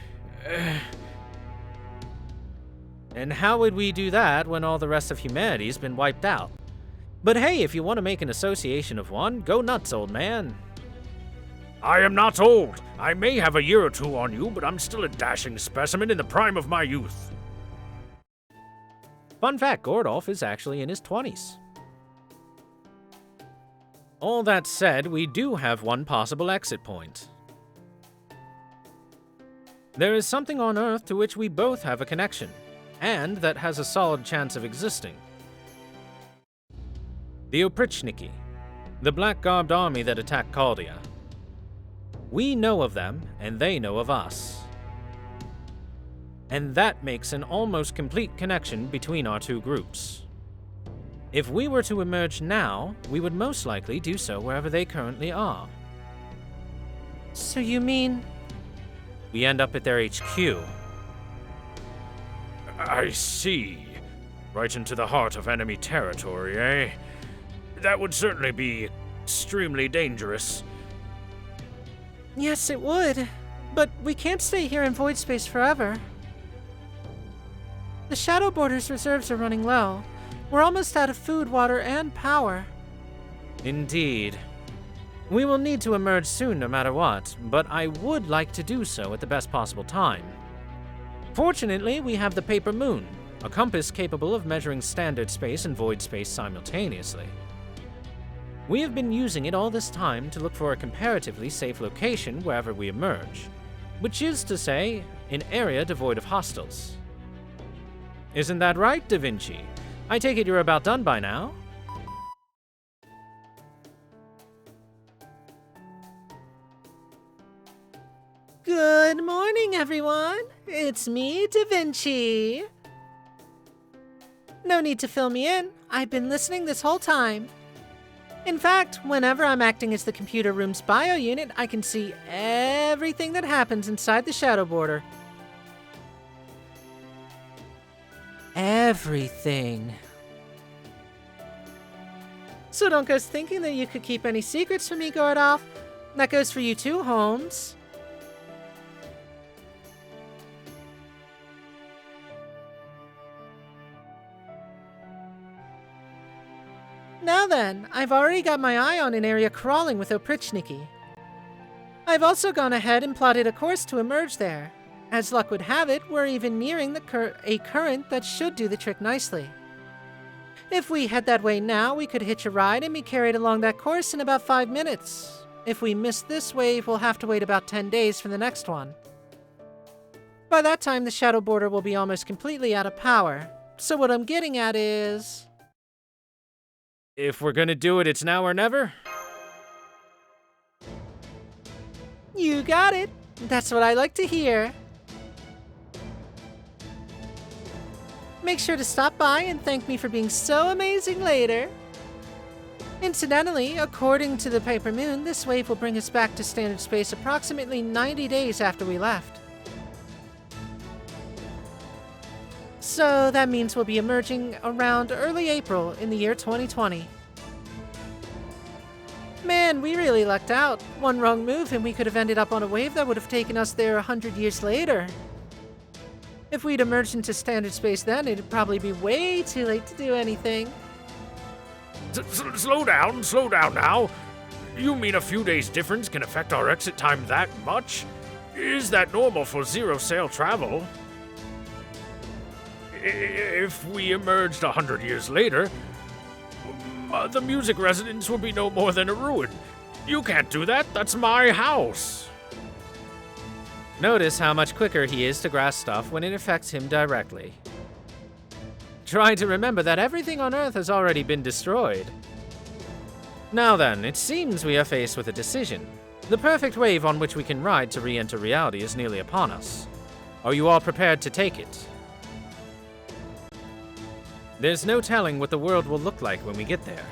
S2: And how would we do that when all the rest of humanity's been wiped out? But hey, if you want to make an association of one, go nuts, old man.
S4: I am not old. I may have a year or two on you, but I'm still a dashing specimen in the prime of my youth.
S2: Fun fact, Gordolf is actually in his 20s. All that said, we do have one possible exit point. There is something on Earth to which we both have a connection, and that has a solid chance of existing. The Oprichniki, the black-garbed army that attacked Caldia. We know of them, and they know of us. And that makes an almost complete connection between our two groups. If we were to emerge now, we would most likely do so wherever they currently are.
S3: So you mean...
S2: We end up at their HQ.
S4: I see. Right into the heart of enemy territory, eh? That would certainly be extremely dangerous.
S3: Yes, it would. But we can't stay here in void space forever. The Shadow Border's reserves are running low. We're almost out of food, water, and power.
S2: Indeed. We will need to emerge soon no matter what, but I would like to do so at the best possible time. Fortunately, we have the Paper Moon, a compass capable of measuring standard space and void space simultaneously. We have been using it all this time to look for a comparatively safe location wherever we emerge, which is to say, an area devoid of hostiles. Isn't that right, Da Vinci? I take it you're about done by now?
S3: Good morning, everyone. It's me, Da Vinci. No need to fill me in. I've been listening this whole time. In fact, whenever I'm acting as the computer room's bio unit, I can see everything that happens inside the Shadow Border. Everything. So don't go thinking that you could keep any secrets from me, Gordolf. That goes for you too, Holmes. Now then, I've already got my eye on an area crawling with Oprichniki. I've also gone ahead and plotted a course to emerge there. As luck would have it, we're even nearing a current that should do the trick nicely. If we head that way now, we could hitch a ride and be carried along that course in about 5 minutes. If we miss this wave, we'll have to wait about 10 days for the next one. By that time, the Shadow Border will be almost completely out of power. So what I'm getting at is...
S2: If we're gonna do it, it's now or never?
S3: You got it. That's what I like to hear. Make sure to stop by and thank me for being so amazing later. Incidentally, according to the Paper Moon, this wave will bring us back to standard space approximately 90 days after we left. So that means we'll be emerging around early April in the year 2020. Man, we really lucked out. One wrong move and we could have ended up on a wave that would have taken us there 100 years later. If we'd emerged into standard space then, it'd probably be way too late to do anything.
S4: Slow down now. You mean a few days difference can affect our exit time that much? Is that normal for zero-sail travel? If we emerged 100 years later, the music residence would be no more than a ruin. You can't do that. That's my house.
S2: Notice how much quicker he is to grasp stuff when it affects him directly. Try to remember that everything on Earth has already been destroyed. Now then, it seems we are faced with a decision. The perfect wave on which we can ride to re-enter reality is nearly upon us. Are you all prepared to take it? There's no telling what the world will look like when we get there.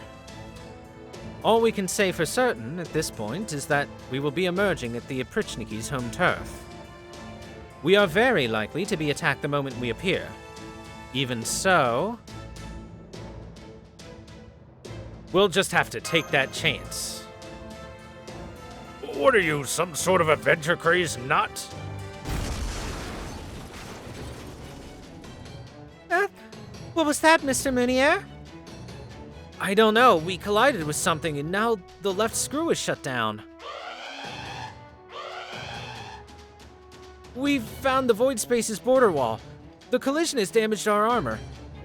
S2: All we can say for certain at this point is that we will be emerging at the Oprichniki's home turf. We are very likely to be attacked the moment we appear. Even so, we'll just have to take that chance.
S4: What are you, some sort of adventure-crazed nut?
S3: What was that, Mr. Moonier?
S2: I don't know, we collided with something and now the left screw is shut down. We've found the void space's border wall. The collision has damaged our armor.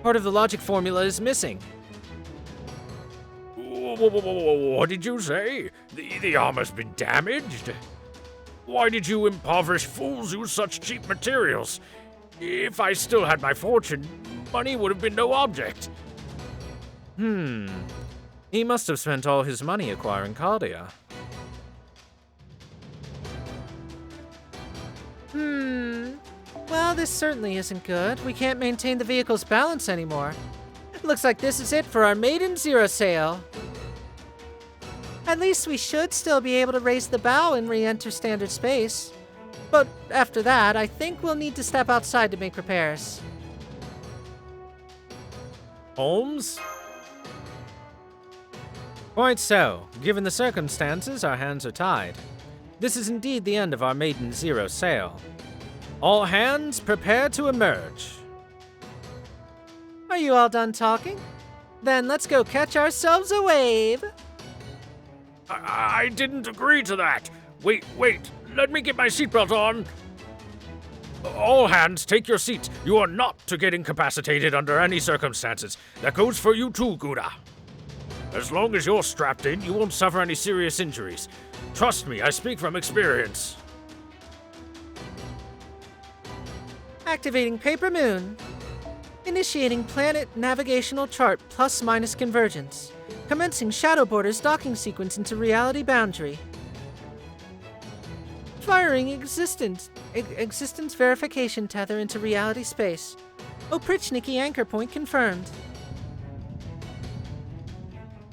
S2: Part of the logic formula is missing.
S4: What did you say? The armor's been damaged? Why did you impoverished fools use such cheap materials? If I still had my fortune, money would have been no object.
S2: He must have spent all his money acquiring Caldia.
S3: Well, this certainly isn't good. We can't maintain the vehicle's balance anymore. Looks like this is it for our maiden zero sail. At least we should still be able to raise the bow and re-enter standard space. But after that, I think we'll need to step outside to make repairs.
S2: Holmes? Quite so. Given the circumstances, our hands are tied. This is indeed the end of our maiden zero sail. All hands, prepare to emerge.
S3: Are you all done talking? Then let's go catch ourselves a wave.
S4: I didn't agree to that. Wait, let me get my seatbelt on. All hands, take your seats. You are not to get incapacitated under any circumstances. That goes for you too, Gouda. As long as you're strapped in, you won't suffer any serious injuries. Trust me, I speak from experience.
S3: Activating Paper Moon. Initiating Planet Navigational Chart ± Convergence. Commencing Shadow Border's docking sequence into Reality Boundary. Firing Existence Verification Tether into Reality Space. Oprichniki Anchor Point confirmed.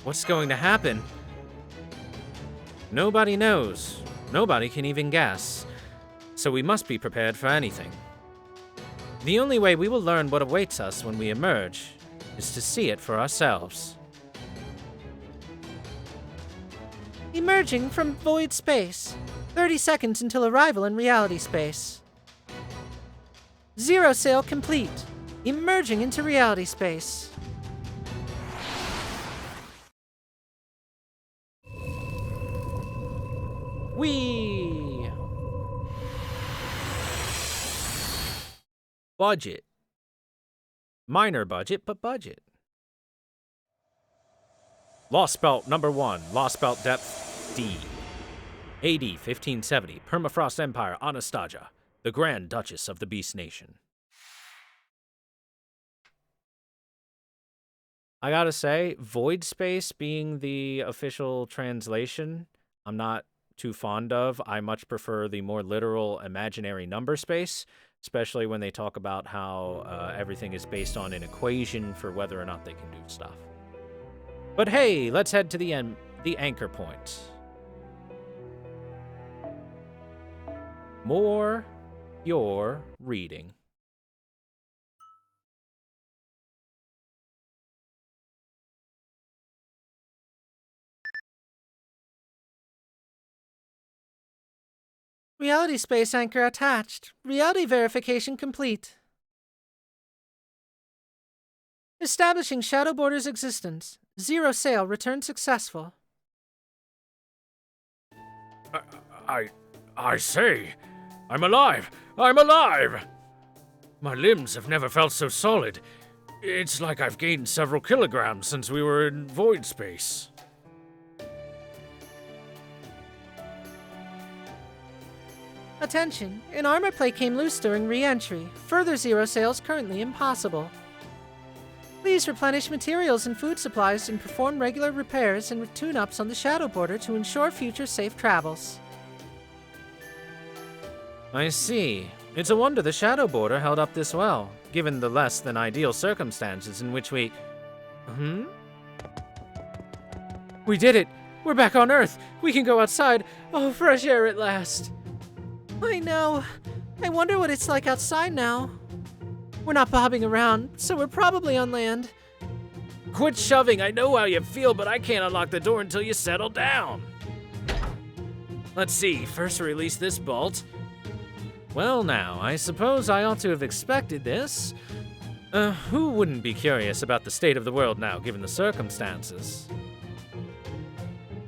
S2: What's going to happen? Nobody knows. Nobody can even guess. So we must be prepared for anything. The only way we will learn what awaits us when we emerge is to see it for ourselves.
S3: Emerging from void space. 30 seconds until arrival in reality space. Zero sail complete. Emerging into reality space.
S2: Whee! Budget. Minor budget, but budget. Lostbelt number 1, Lostbelt depth D. AD 1570, Permafrost Empire, Anastasia, the Grand Duchess of the Beast Nation. I gotta say, void space being the official translation, I'm not too fond of. I much prefer the more literal imaginary number space, especially when they talk about how everything is based on an equation for whether or not they can do stuff. But hey, let's head to the anchor point. More your reading.
S3: Reality space anchor attached. Reality verification complete. Establishing Shadow Border's existence. Zero sail return successful.
S4: I say, I'm alive! I'm alive! My limbs have never felt so solid. It's like I've gained several kilograms since we were in void space.
S3: Attention! An armor plate came loose during re-entry. Further zero sales currently impossible. Please replenish materials and food supplies and perform regular repairs and tune-ups on the shadow border to ensure future safe travels.
S2: I see. It's a wonder the shadow border held up this well, given the less than ideal circumstances in which we... We did it! We're back on Earth! We can go outside! Oh, fresh air at last!
S3: I know. I wonder what it's like outside now. We're not bobbing around, so we're probably on land.
S4: Quit shoving, I know how you feel, but I can't unlock the door until you settle down.
S2: Let's see, first release this bolt. Well now, I suppose I ought to have expected this. Who wouldn't be curious about the state of the world now, given the circumstances?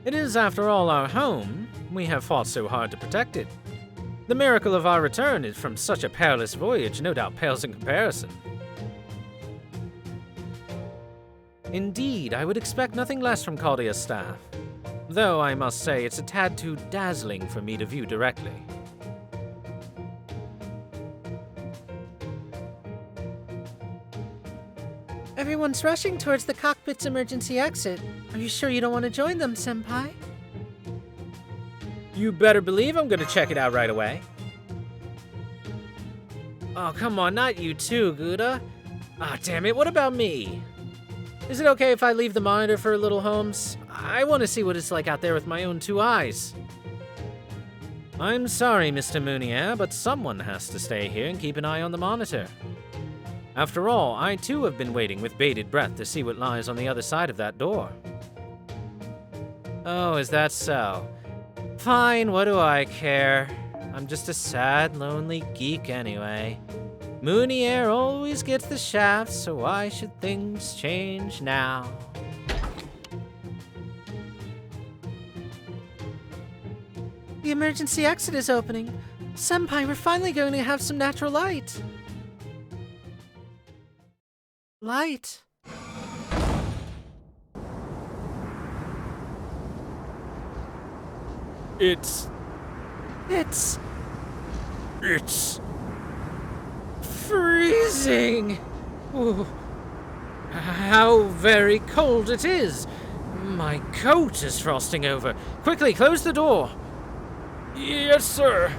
S2: It is, after all, our home. We have fought so hard to protect it. The miracle of our return is from such a perilous voyage no doubt pales in comparison. Indeed, I would expect nothing less from Caldea's staff. Though I must say it's a tad too dazzling for me to view directly.
S3: Everyone's rushing towards the cockpit's emergency exit. Are you sure you don't want to join them, Senpai?
S2: You better believe I'm gonna check it out right away. Oh, come on, not you too, Gouda. Ah, damn it, what about me? Is it okay if I leave the monitor for a little, Holmes? I want to see what it's like out there with my own two eyes. I'm sorry, Mr. Mounier, but someone has to stay here and keep an eye on the monitor. After all, I too have been waiting with bated breath to see what lies on the other side of that door. Oh, is that so? Fine, what do I care? I'm just a sad, lonely geek anyway. Mounier always gets the shaft, so why should things change now?
S3: The emergency exit is opening. Senpai, we're finally going to have some natural light. Light.
S4: It's
S2: freezing! Ooh. How very cold it is! My coat is frosting over. Quickly, close the door!
S4: Yes, sir.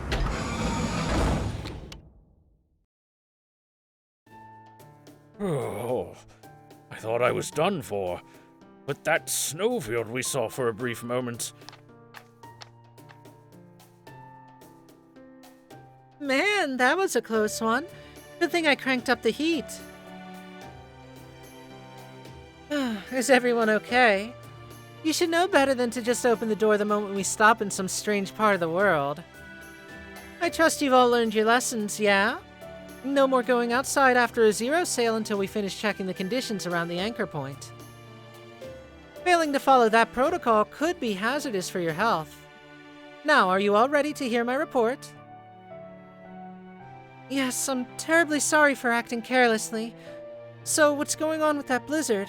S4: Oh, I thought I was done for. But that snowfield we saw for a brief moment.
S3: Man, that was a close one. Good thing I cranked up the heat. Is everyone okay? You should know better than to just open the door the moment we stop in some strange part of the world. I trust you've all learned your lessons, yeah? No more going outside after a zero sail until we finish checking the conditions around the anchor point. Failing to follow that protocol could be hazardous for your health. Now, are you all ready to hear my report? Yes, I'm terribly sorry for acting carelessly. So, what's going on with that blizzard?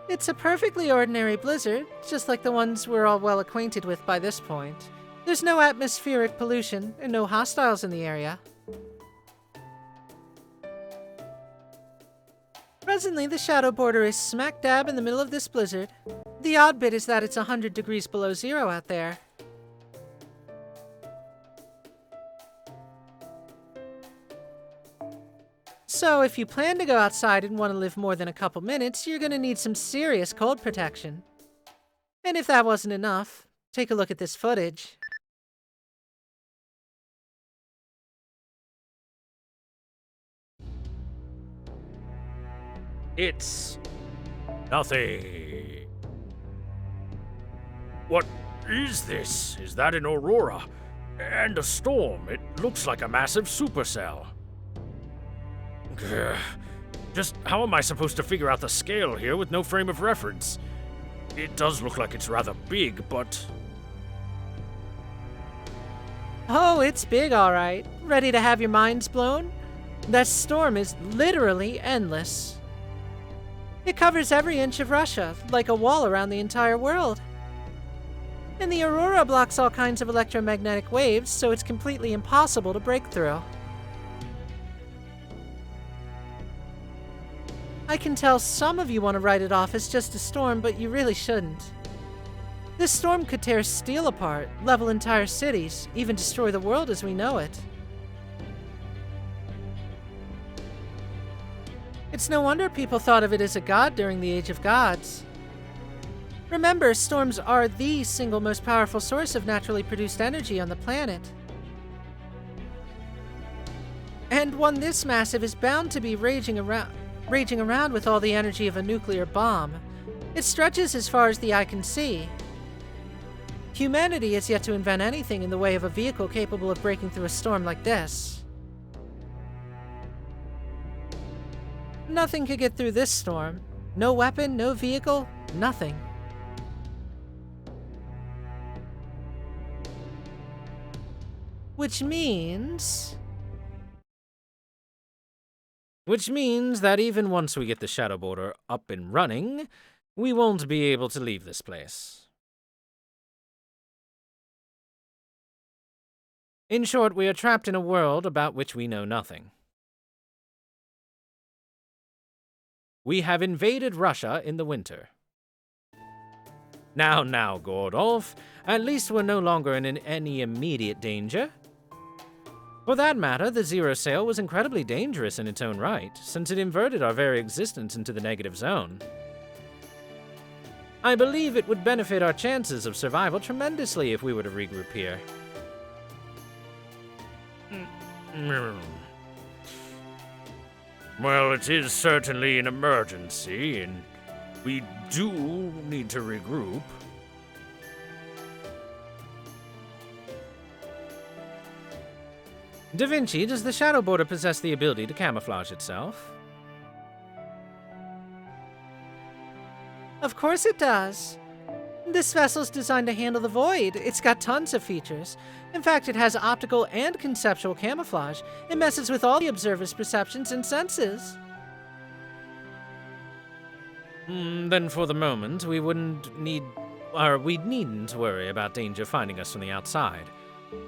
S3: It's a perfectly ordinary blizzard, just like the ones we're all well acquainted with by this point. There's no atmospheric pollution, and no hostiles in the area. Presently, the shadow border is smack dab in the middle of this blizzard. The odd bit is that it's 100 degrees below zero out there. So, if you plan to go outside and want to live more than a couple minutes, you're gonna need some serious cold protection. And if that wasn't enough, take a look at this footage.
S4: It's nothing. What is this? Is that an aurora? And a storm. It looks like a massive supercell. Grr. Just how am I supposed to figure out the scale here with no frame of reference? It does look like it's rather big, but...
S3: Oh, it's big, all right. Ready to have your minds blown? That storm is literally endless. It covers every inch of Russia, like a wall around the entire world. And the aurora blocks all kinds of electromagnetic waves, so it's completely impossible to break through. I can tell some of you want to write it off as just a storm, but you really shouldn't. This storm could tear steel apart, level entire cities, even destroy the world as we know it. It's no wonder people thought of it as a god during the Age of Gods. Remember, storms are the single most powerful source of naturally produced energy on the planet. And one this massive is bound to be raging around with all the energy of a nuclear bomb. It stretches as far as the eye can see. Humanity has yet to invent anything in the way of a vehicle capable of breaking through a storm like this. Nothing could get through this storm. No weapon, no vehicle, nothing. Which means
S2: that even once we get the Shadow Border up and running, we won't be able to leave this place. In short, we are trapped in a world about which we know nothing. We have invaded Russia in the winter. Now, Gordolf, at least we're no longer in any immediate danger. For that matter, the Zero Sail was incredibly dangerous in its own right, since it inverted our very existence into the negative zone. I believe it would benefit our chances of survival tremendously if we were to regroup here.
S4: Well, it is certainly an emergency, and we do need to regroup.
S2: Da Vinci, does the Shadow Border possess the ability to camouflage itself?
S3: of course it does. This vessel's designed to handle the void. It's got tons of features. In fact, it has optical and conceptual camouflage. It messes with all the observer's perceptions and senses.
S2: Then for the moment, we needn't worry about danger finding us from the outside.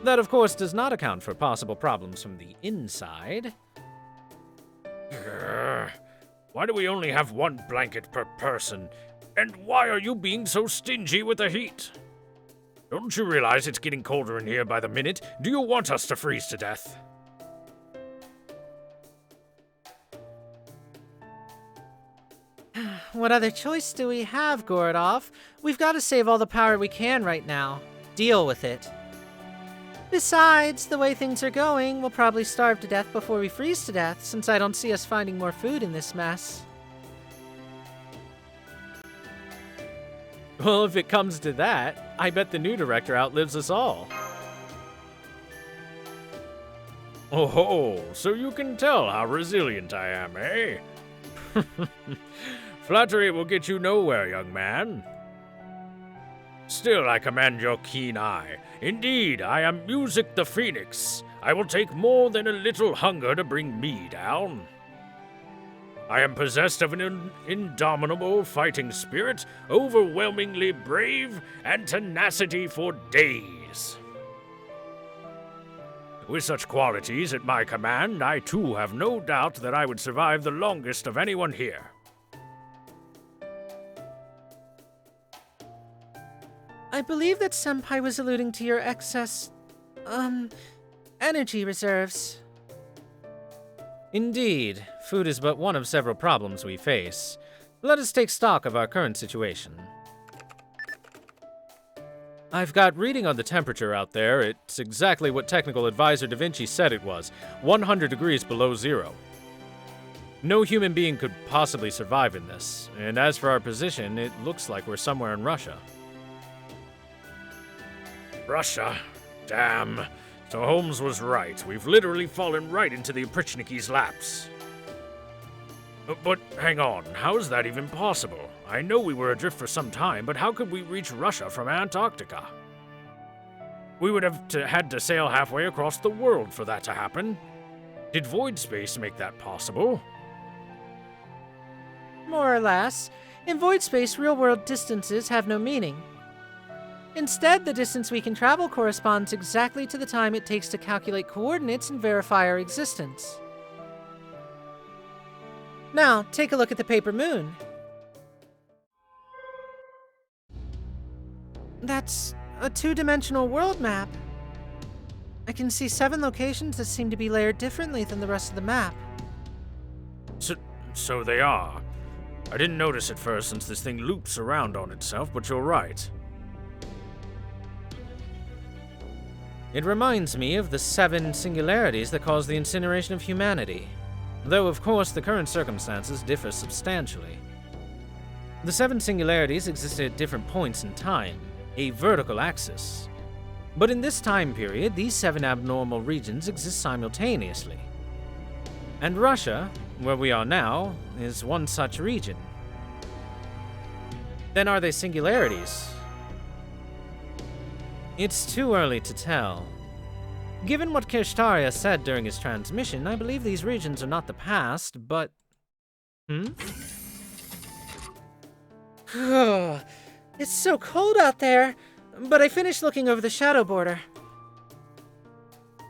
S2: That, of course, does not account for possible problems from the inside.
S4: Why do we only have one blanket per person? And why are you being so stingy with the heat? Don't you realize it's getting colder in here by the minute? Do you want us to freeze to death?
S3: What other choice do we have, Gorodov? We've got to save all the power we can right now. Deal with it. Besides, the way things are going, we'll probably starve to death before we freeze to death, since I don't see us finding more food in this mess.
S2: Well, if it comes to that, I bet the new director outlives us all.
S4: Oh, so you can tell how resilient I am, eh? Flattery will get you nowhere, young man. Still, I command your keen eye. Indeed, I am Music the Phoenix. I will take more than a little hunger to bring me down. I am possessed of an indomitable fighting spirit, overwhelmingly brave, and tenacity for days. With such qualities at my command, I too have no doubt that I would survive the longest of anyone here.
S3: I believe that Senpai was alluding to your excess, energy reserves.
S2: Indeed, food is but one of several problems we face. Let us take stock of our current situation. I've got reading on the temperature out there. It's exactly what Technical Advisor Da Vinci said it was, 100 degrees below zero. No human being could possibly survive in this, and as for our position, it looks like we're somewhere in Russia.
S4: Russia? Damn. So Holmes was right. We've literally fallen right into the Oprichniki's laps. But hang on, how is that even possible? I know we were adrift for some time, but how could we reach Russia from Antarctica? We would have had to sail halfway across the world for that to happen. Did void space make that possible?
S3: More or less. In void space, real-world distances have no meaning. Instead, the distance we can travel corresponds exactly to the time it takes to calculate coordinates and verify our existence. Now, take a look at the paper moon. That's a two-dimensional world map. I can see 7 locations that seem to be layered differently than the rest of the map.
S4: So they are. I didn't notice at first since this thing loops around on itself, but you're right.
S2: It reminds me of the 7 singularities that caused the incineration of humanity, though of course the current circumstances differ substantially. The 7 singularities existed at different points in time, a vertical axis. But in this time period, these 7 abnormal regions exist simultaneously. And Russia, where we are now, is one such region. Then are they singularities? It's too early to tell. Given what Kirshtaria said during his transmission, I believe these regions are not the past, but...
S3: It's so cold out there, but I finished looking over the shadow border.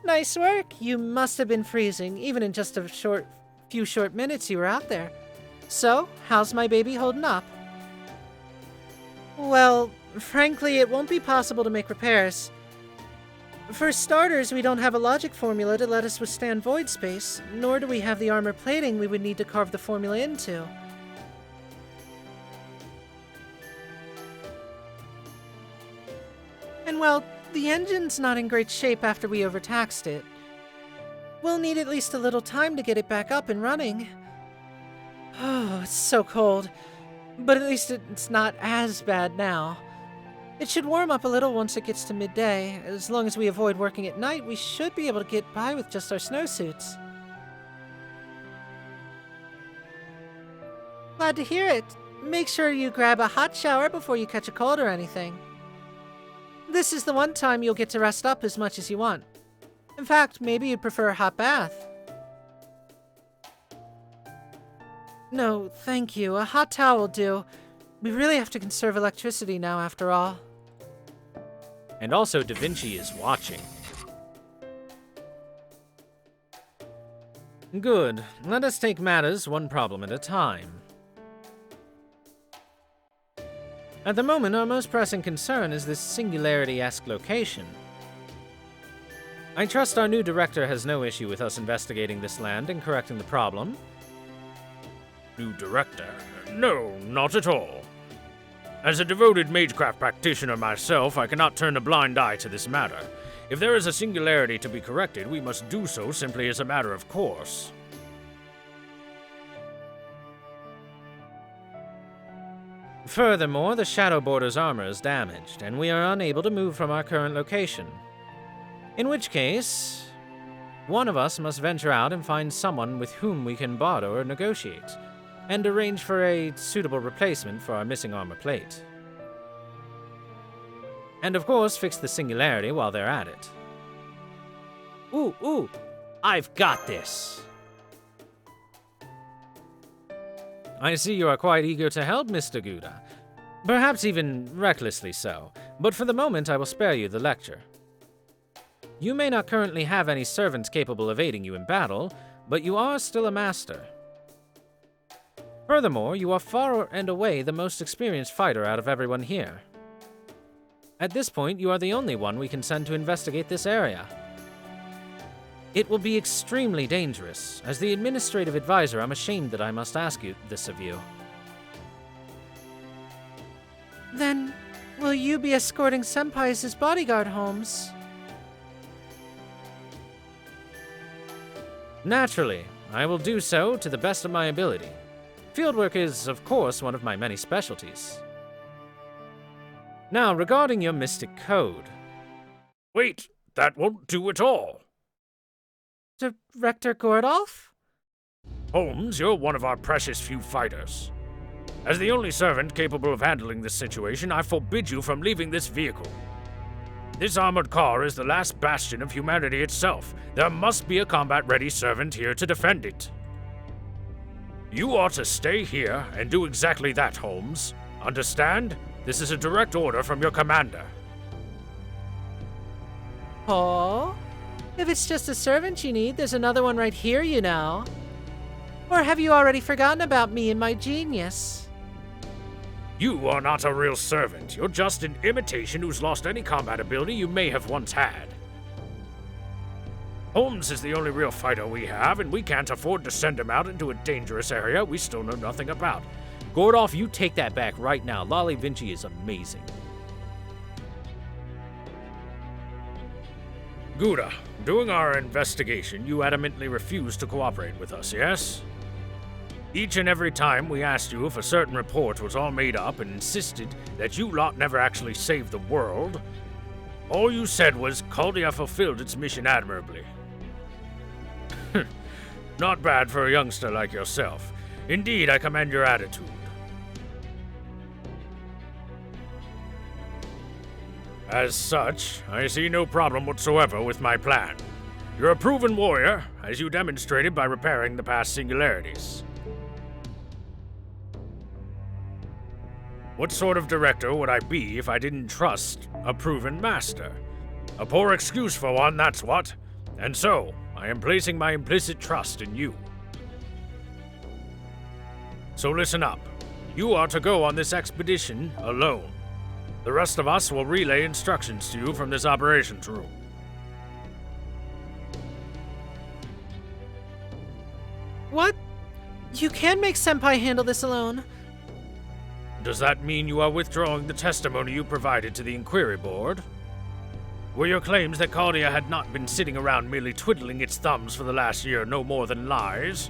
S3: Nice work. You must have been freezing, even in just a few short minutes you were out there. So, how's my baby holding up? Well, frankly, it won't be possible to make repairs. For starters, we don't have a logic formula to let us withstand void space, nor do we have the armor plating we would need to carve the formula into. And well, the engine's not in great shape after we overtaxed it. We'll need at least a little time to get it back up and running. Oh, it's so cold. But at least it's not as bad now. It should warm up a little once it gets to midday. As long as we avoid working at night, we should be able to get by with just our snowsuits. Glad to hear it. Make sure you grab a hot shower before you catch a cold or anything. This is the one time you'll get to rest up as much as you want. In fact, maybe you'd prefer a hot bath. No, thank you. A hot towel will do. We really have to conserve electricity now, after all.
S2: And also, Da Vinci is watching. Good. Let us take matters one problem at a time. At the moment, our most pressing concern is this singularity-esque location. I trust our new director has no issue with us investigating this land and correcting the problem.
S4: New director? No, not at all. As a devoted magecraft practitioner myself, I cannot turn a blind eye to this matter. If there is a singularity to be corrected, we must do so simply as a matter of course.
S2: Furthermore, the Shadow Border's armor is damaged, and we are unable to move from our current location. In which case, one of us must venture out and find someone with whom we can barter or negotiate, and arrange for a suitable replacement for our missing armor plate. And of course, fix the singularity while they're at it.
S1: Ooh, I've got this.
S2: I see you are quite eager to help, Mr. Gouda. Perhaps even recklessly so, but for the moment I will spare you the lecture. You may not currently have any servants capable of aiding you in battle, but you are still a master. Furthermore, you are far and away the most experienced fighter out of everyone here. At this point, you are the only one we can send to investigate this area. It will be extremely dangerous. As the administrative advisor, I'm ashamed that I must ask you this of you.
S3: Then, will you be escorting senpai as his bodyguard, Holmes?
S2: Naturally, I will do so to the best of my ability. Fieldwork is, of course, one of my many specialties. Now, regarding your mystic code.
S4: Wait, that won't do at all.
S3: Director Gordolf?
S4: Holmes, you're one of our precious few fighters. As the only servant capable of handling this situation, I forbid you from leaving this vehicle. This armored car is the last bastion of humanity itself. There must be a combat-ready servant here to defend it. You ought to stay here and do exactly that, Holmes. Understand? This is a direct order from your commander.
S3: Oh? If it's just a servant you need, there's another one right here, you know. Or have you already forgotten about me and my genius?
S4: You are not a real servant. You're just an imitation who's lost any combat ability you may have once had. Holmes is the only real fighter we have, and we can't afford to send him out into a dangerous area we still know nothing about.
S1: Gordoff, you take that back right now. Lolly Vinci is amazing.
S4: Gouda, during our investigation, you adamantly refused to cooperate with us, yes? Each and every time we asked you if a certain report was all made up and insisted that you lot never actually saved the world, all you said was Caldia fulfilled its mission admirably. Not bad for a youngster like yourself. Indeed, I commend your attitude. As such, I see no problem whatsoever with my plan. You're a proven warrior, as you demonstrated by repairing the past singularities. What sort of director would I be if I didn't trust a proven master? A poor excuse for one, that's what. And so, I am placing my implicit trust in you. So listen up. You are to go on this expedition alone. The rest of us will relay instructions to you from this operations room.
S3: What? You can make Senpai handle this alone.
S4: Does that mean you are withdrawing the testimony you provided to the inquiry board? Were your claims that Caldia had not been sitting around merely twiddling its thumbs for the last year no more than lies?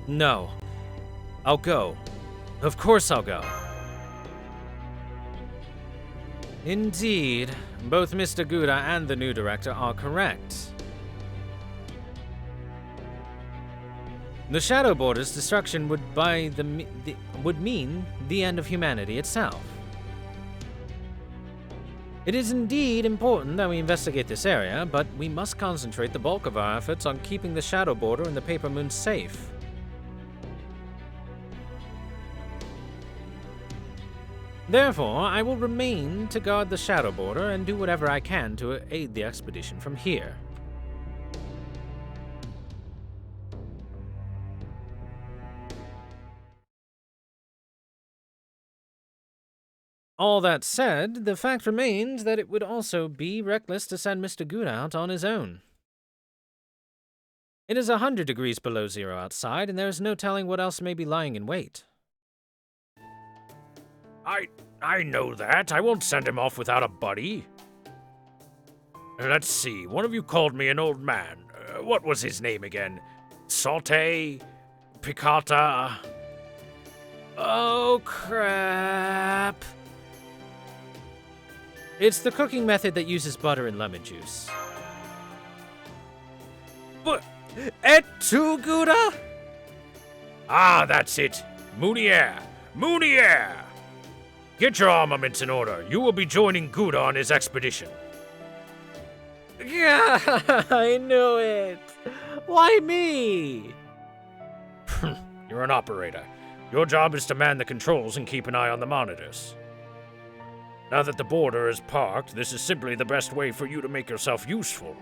S1: No. I'll go. Of course I'll go.
S2: Indeed, both Mr. Gouda and the new director are correct. The Shadow Border's destruction would mean the end of humanity itself. It is indeed important that we investigate this area, but we must concentrate the bulk of our efforts on keeping the Shadow Border and the Paper Moon safe. Therefore, I will remain to guard the Shadow Border and do whatever I can to aid the expedition from here. All that said, the fact remains that it would also be reckless to send Mr. Gouda out on his own. It is 100 degrees below zero outside, and there is no telling what else may be lying in wait.
S4: I know that. I won't send him off without a buddy. Let's see. One of you called me an old man. What was his name again? Saute? Picata?
S2: Oh, crap. It's the cooking method that uses butter and lemon juice.
S4: But...
S2: Et tu, Gouda?
S4: Ah, that's it. Mounier! Mounier! Get your armaments in order. You will be joining Gouda on his expedition.
S2: Yeah, I knew it. Why me?
S4: You're an operator. Your job is to man the controls and keep an eye on the monitors. Now that the border is parked, this is simply the best way for you to make yourself useful.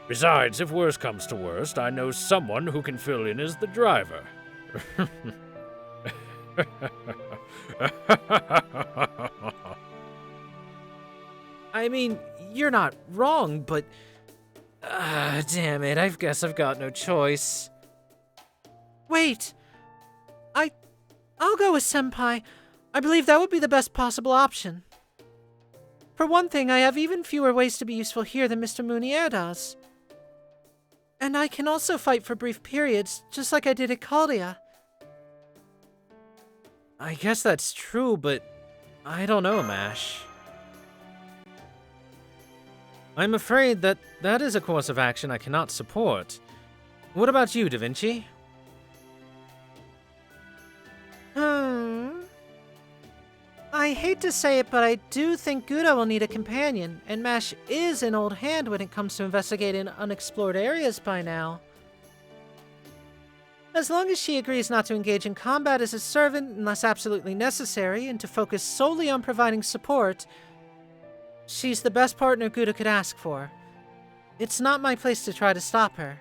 S4: Besides, if worse comes to worst, I know someone who can fill in as the driver.
S2: I mean, you're not wrong, but... damn it, I guess I've got no choice.
S3: Wait. I'll go with Senpai. I believe that would be the best possible option. For one thing, I have even fewer ways to be useful here than Mr. Mounier does. And I can also fight for brief periods, just like I did at Caldia.
S2: I guess that's true, but I don't know, Mash. I'm afraid that is a course of action I cannot support. What about you, Da Vinci?
S3: I I hate to say it, but I do think Gouda will need a companion, and Mash is an old hand when it comes to investigating unexplored areas by now. As long as she agrees not to engage in combat as a servant unless absolutely necessary and to focus solely on providing support, she's the best partner Gouda could ask for. It's not my place to try to stop her.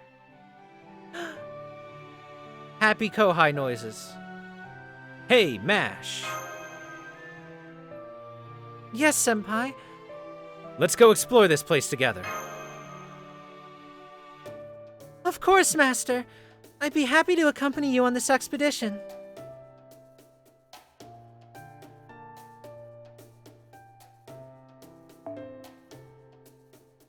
S2: Happy Kohai noises. Hey, Mash.
S3: Yes, Senpai.
S2: Let's go explore this place together.
S3: Of course, Master. I'd be happy to accompany you on this expedition.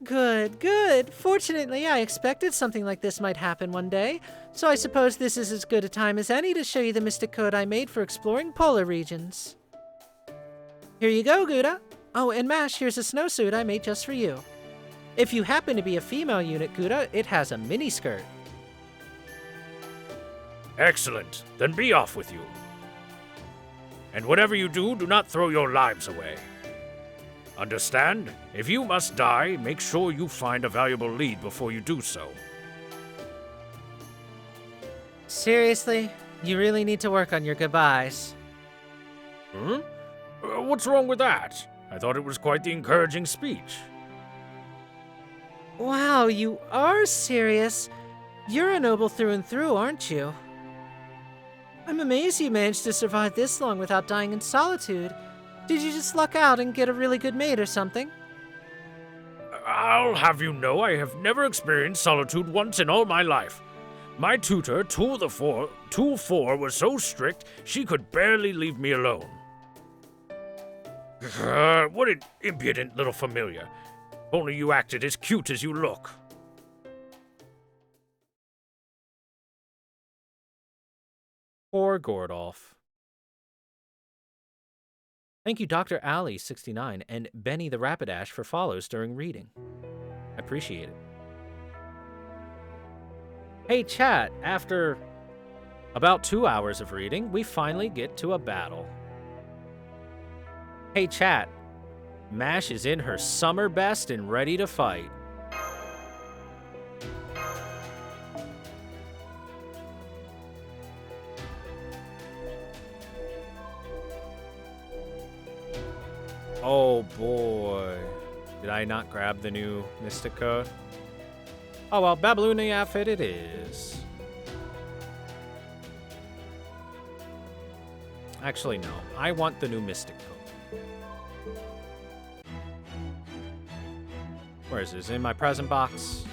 S3: Good, good. Fortunately, I expected something like this might happen one day, so I suppose this is as good a time as any to show you the mystic code I made for exploring polar regions. Here you go, Gouda. Oh, and Mash, here's a snowsuit I made just for you. If you happen to be a female unit, Gouda, it has a miniskirt.
S4: Excellent. Then be off with you. And whatever you do, do not throw your lives away. Understand? If you must die, make sure you find a valuable lead before you do so.
S3: Seriously? You really need to work on your goodbyes.
S4: Hmm? What's wrong with that? I thought it was quite the encouraging speech.
S3: Wow, you are serious. You're a noble through and through, aren't you? I'm amazed you managed to survive this long without dying in solitude. Did you just luck out and get a really good mate or something?
S4: I'll have you know I have never experienced solitude once in all my life. My tutor, Tool 4, was so strict she could barely leave me alone. What an impudent little familiar. If only you acted as cute as you look.
S2: Poor Gordolf. Thank you, Dr. Ali69 and Benny the Rapidash for follows during reading. I appreciate it. Hey, chat, after about 2 hours of reading, we finally get to a battle. Hey, chat, Mash is in her summer best and ready to fight. Oh boy. Did I not grab the new Mystic Code? Oh well, Babylonian outfit it is. Actually, no. I want the new Mystic Code. Where is it? Is it in my present box?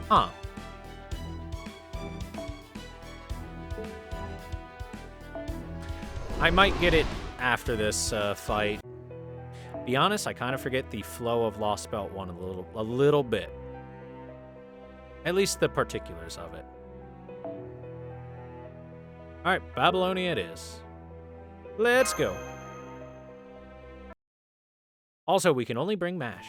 S2: Huh. I might get it after this fight. Be honest, I kind of forget the flow of Lostbelt 1 a little bit. At least the particulars of it. Alright, Babylonia it is. Let's go. Also, we can only bring Mash.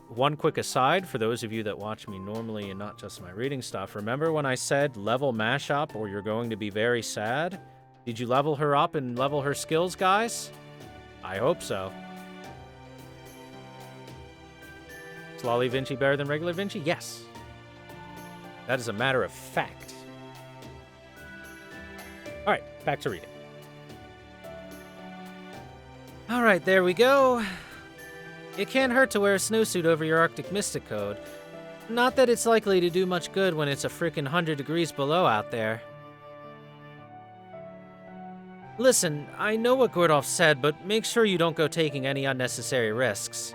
S2: One quick aside for those of you that watch me normally and not just my reading stuff. Remember when I said level Mash up or you're going to be very sad? Did you level her up and level her skills, guys? I hope so. Is Lolly Vinci better than regular Vinci? Yes. That is a matter of fact. Alright, back to reading.
S3: Alright, there we go. It can't hurt to wear a snowsuit over your Arctic Mystic Code. Not that it's likely to do much good when it's a frickin' 100 degrees below out there. Listen, I know what Gordolf said, but make sure you don't go taking any unnecessary risks.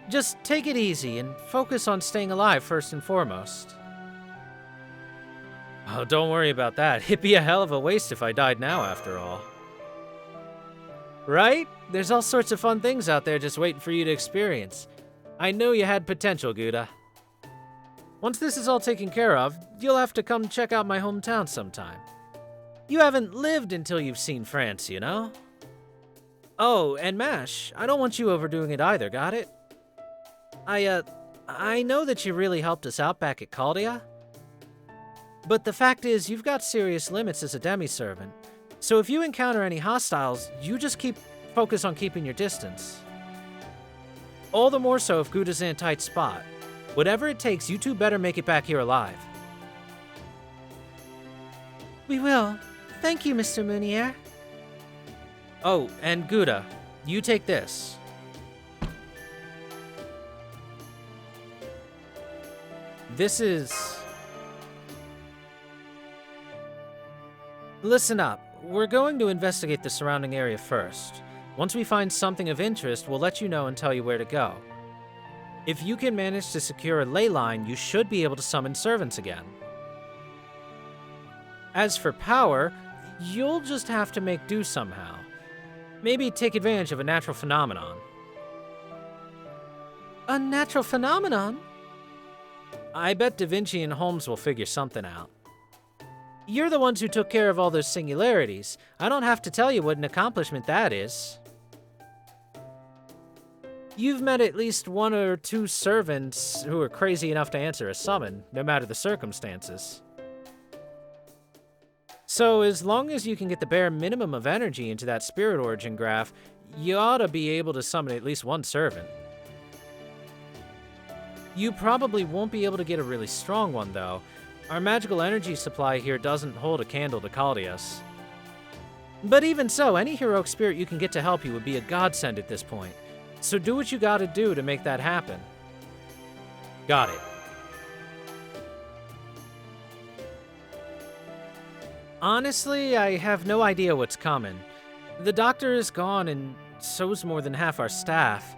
S3: Just take it easy and focus on staying alive first and foremost. Oh, don't worry about that. It'd be a hell of a waste if I died now, after all. Right? There's all sorts of fun things out there just waiting for you to experience. I know you had potential, Gouda. Once this is all taken care of, you'll have to come check out my hometown sometime. You haven't lived until you've seen France, you know? Oh, and Mash, I don't want you overdoing it either, got it?
S2: I know that you really helped us out back at Caldia. But the fact is, you've got serious limits as a demi-servant. So if you encounter any hostiles, you just focus on keeping your distance. All the more so if Gouda's in a tight spot. Whatever it takes, you two better make it back here alive.
S3: We will. Thank you, Mr. Mounier.
S2: Oh, and Gouda, you take this. This is... Listen up. We're going to investigate the surrounding area first. Once we find something of interest, we'll let you know and tell you where to go. If you can manage to secure a ley line, you should be able to summon servants again. As for power, you'll just have to make do somehow. Maybe take advantage of a natural phenomenon.
S3: A natural phenomenon?
S2: I bet Da Vinci and Holmes will figure something out. You're the ones who took care of all those singularities. I don't have to tell you what an accomplishment that is. You've met at least one or two servants who are crazy enough to answer a summon, no matter the circumstances. So as long as you can get the bare minimum of energy into that spirit origin graph, you ought to be able to summon at least one servant. You probably won't be able to get a really strong one, though. Our magical energy supply here doesn't hold a candle to Caldius. But even so, any heroic spirit you can get to help you would be a godsend at this point. So do what you gotta do to make that happen. Got it. Honestly, I have no idea what's coming. The doctor is gone, and so's more than half our staff.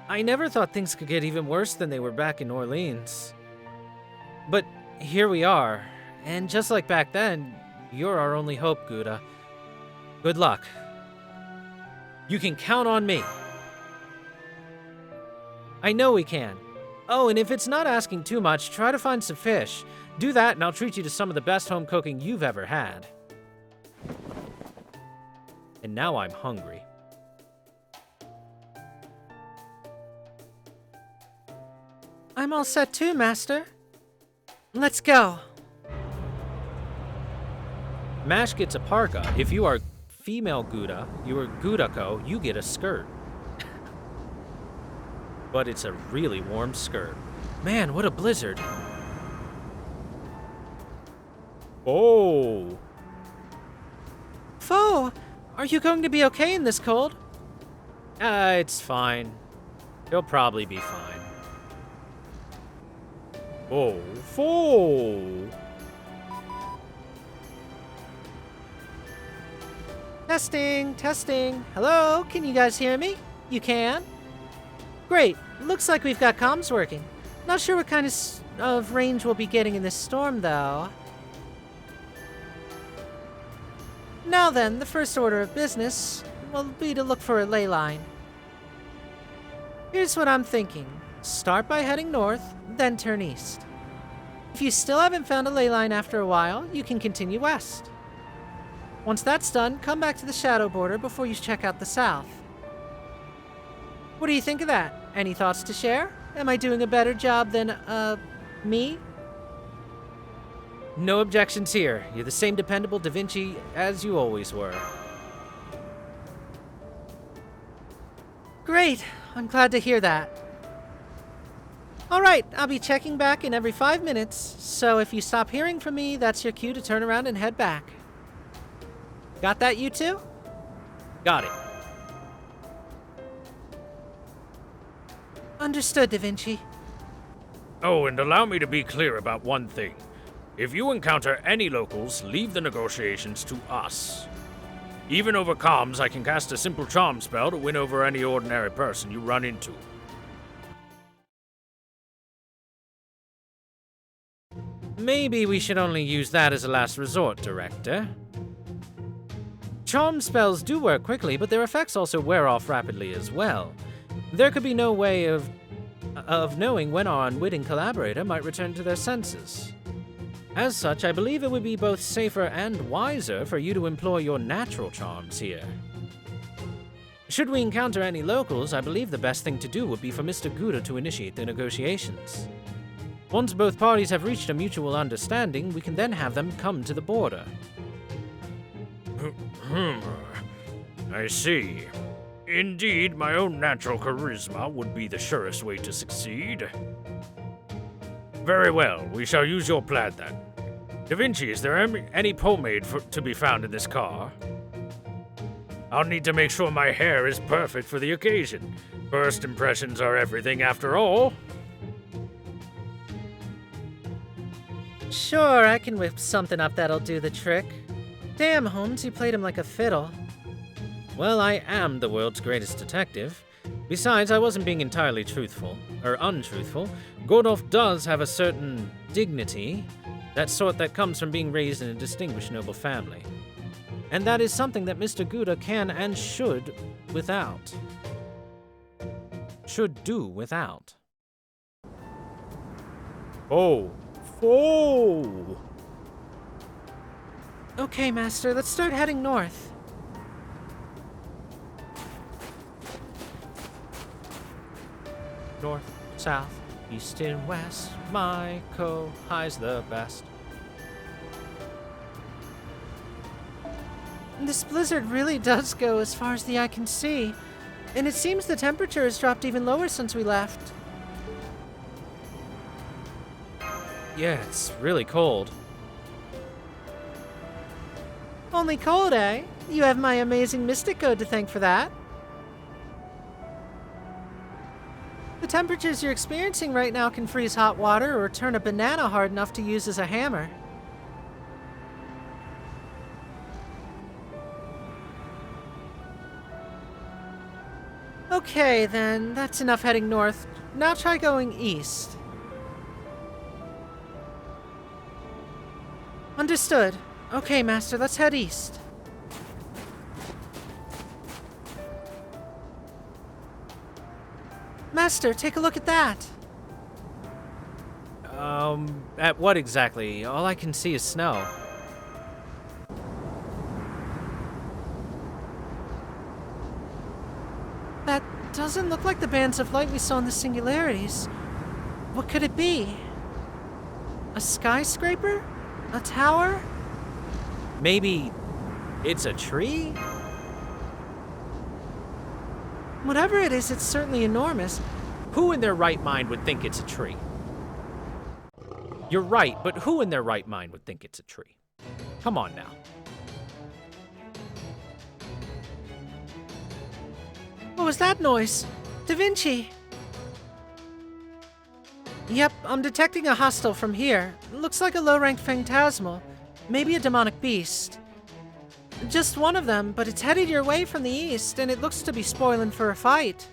S2: I never thought things could get even worse than they were back in Orleans. But here we are, and just like back then, you're our only hope, Gouda. Good luck. You can count on me. I know we can. Oh, and if it's not asking too much, try to find some fish. Do that, and I'll treat you to some of the best home cooking you've ever had. And now I'm hungry.
S3: I'm all set too, Master. Let's go.
S2: Mash gets a parka. If you are female Gouda, you are Goudako, you get a skirt. But it's a really warm skirt. Man, what a blizzard. Oh.
S3: Foe, are you going to be okay in this cold?
S2: It's fine. He'll probably be fine. Oh, Foe.
S3: Testing, testing. Hello, can you guys hear me? You can? Great, looks like we've got comms working. Not sure what kind of range we'll be getting in this storm, though. Now then, the first order of business will be to look for a ley line. Here's what I'm thinking. Start by heading north, then turn east. If you still haven't found a ley line after a while, you can continue west. Once that's done, come back to the shadow border before you check out the south. What do you think of that? Any thoughts to share? Am I doing a better job than, me?
S2: No objections here. You're the same dependable Da Vinci as you always were.
S3: Great. I'm glad to hear that. Alright, I'll be checking back in every 5 minutes, so if you stop hearing from me, that's your cue to turn around and head back. Got that, you two?
S2: Got it.
S3: Understood, Da Vinci.
S4: Oh, and allow me to be clear about one thing. If you encounter any locals, leave the negotiations to us. Even over comms, I can cast a simple charm spell to win over any ordinary person you run into.
S2: Maybe we should only use that as a last resort, Director. Charm spells do work quickly, but their effects also wear off rapidly as well. There could be no way of knowing when our unwitting collaborator might return to their senses. As such, I believe it would be both safer and wiser for you to employ your natural charms here. Should we encounter any locals, I believe the best thing to do would be for Mr. Gouda to initiate the negotiations. Once both parties have reached a mutual understanding, we can then have them come to the border.
S4: I see. Indeed, my own natural charisma would be the surest way to succeed. Very well, we shall use your plan then. Da Vinci, is there any pomade to be found in this car? I'll need to make sure my hair is perfect for the occasion. First impressions are everything after all.
S3: Sure, I can whip something up that'll do the trick. Damn, Holmes, you played him like a fiddle.
S2: Well, I am the world's greatest detective. Besides, I wasn't being entirely truthful, or untruthful. Gordolf does have a certain dignity, that sort that comes from being raised in a distinguished noble family. And that is something that Mr. Gouda can and should do without.
S4: Oh.
S3: Okay, Master, let's start heading north.
S2: North, south, east and west, my high's the best.
S3: This blizzard really does go as far as the eye can see, and it seems the temperature has dropped even lower since we left.
S2: Yeah, it's really cold.
S3: Only cold, eh? You have my amazing mystic code to thank for that. The temperatures you're experiencing right now can freeze hot water or turn a banana hard enough to use as a hammer. Okay, then, that's enough heading north. Now try going east. Understood. Okay, Master, let's head east. Master, take a look at that.
S2: At what exactly? All I can see is snow.
S3: That doesn't look like the bands of light we saw in the singularities. What could it be? A skyscraper? A tower?
S2: Maybe it's a tree?
S3: Whatever it is, it's certainly enormous.
S2: Who in their right mind would think it's a tree? You're right, but who in their right mind would think it's a tree? Come on now.
S3: What was that noise? Da Vinci! Yep, I'm detecting a hostile from here. Looks like a low-ranked phantasmal. Maybe a demonic beast. Just one of them, but it's headed your way from the east, and it looks to be spoiling for a fight.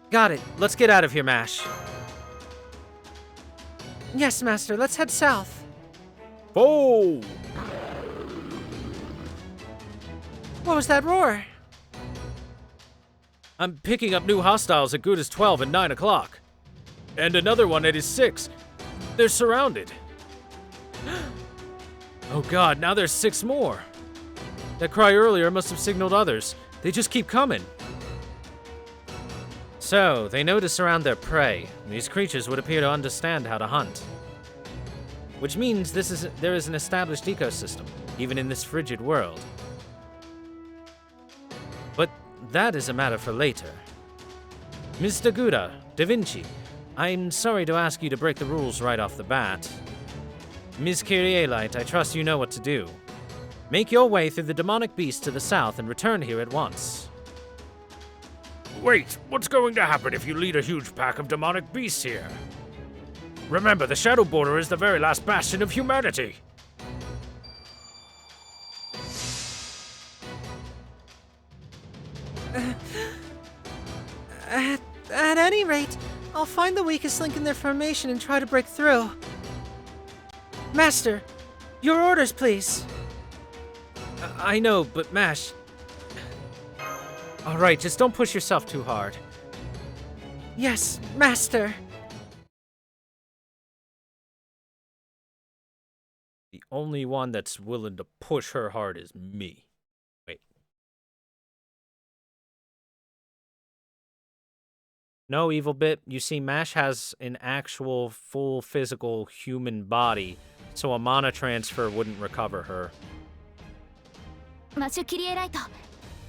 S2: Got it. Let's get out of here, Mash.
S3: Yes, Master, let's head south.
S4: Oh!
S3: What was that roar?
S2: I'm picking up new hostiles at Gouda's 12 and 9 o'clock. And another one at his 6. They're surrounded. Oh god, now there's 6 more. That cry earlier must have signaled others. They just keep coming. So, they know to surround their prey. These creatures would appear to understand how to hunt. Which means there is an established ecosystem, even in this frigid world. But that is a matter for later. Mr. Gouda, Da Vinci, I'm sorry to ask you to break the rules right off the bat. Ms. Kyrielite, I trust you know what to do. Make your way through the demonic beast to the south and return here at once.
S4: Wait, what's going to happen if you lead a huge pack of demonic beasts here? Remember, the Shadow Border is the very last bastion of humanity.
S3: At any rate, I'll find the weakest link in their formation and try to break through. Master, your orders, please.
S2: I know, but Mash... Alright, just don't push yourself too hard.
S3: Yes, Master.
S2: The only one that's willing to push her hard is me. No, Evil Bit. You see, Mash has an actual full physical human body, so a mana transfer wouldn't recover her.
S5: マッシュキリエライト、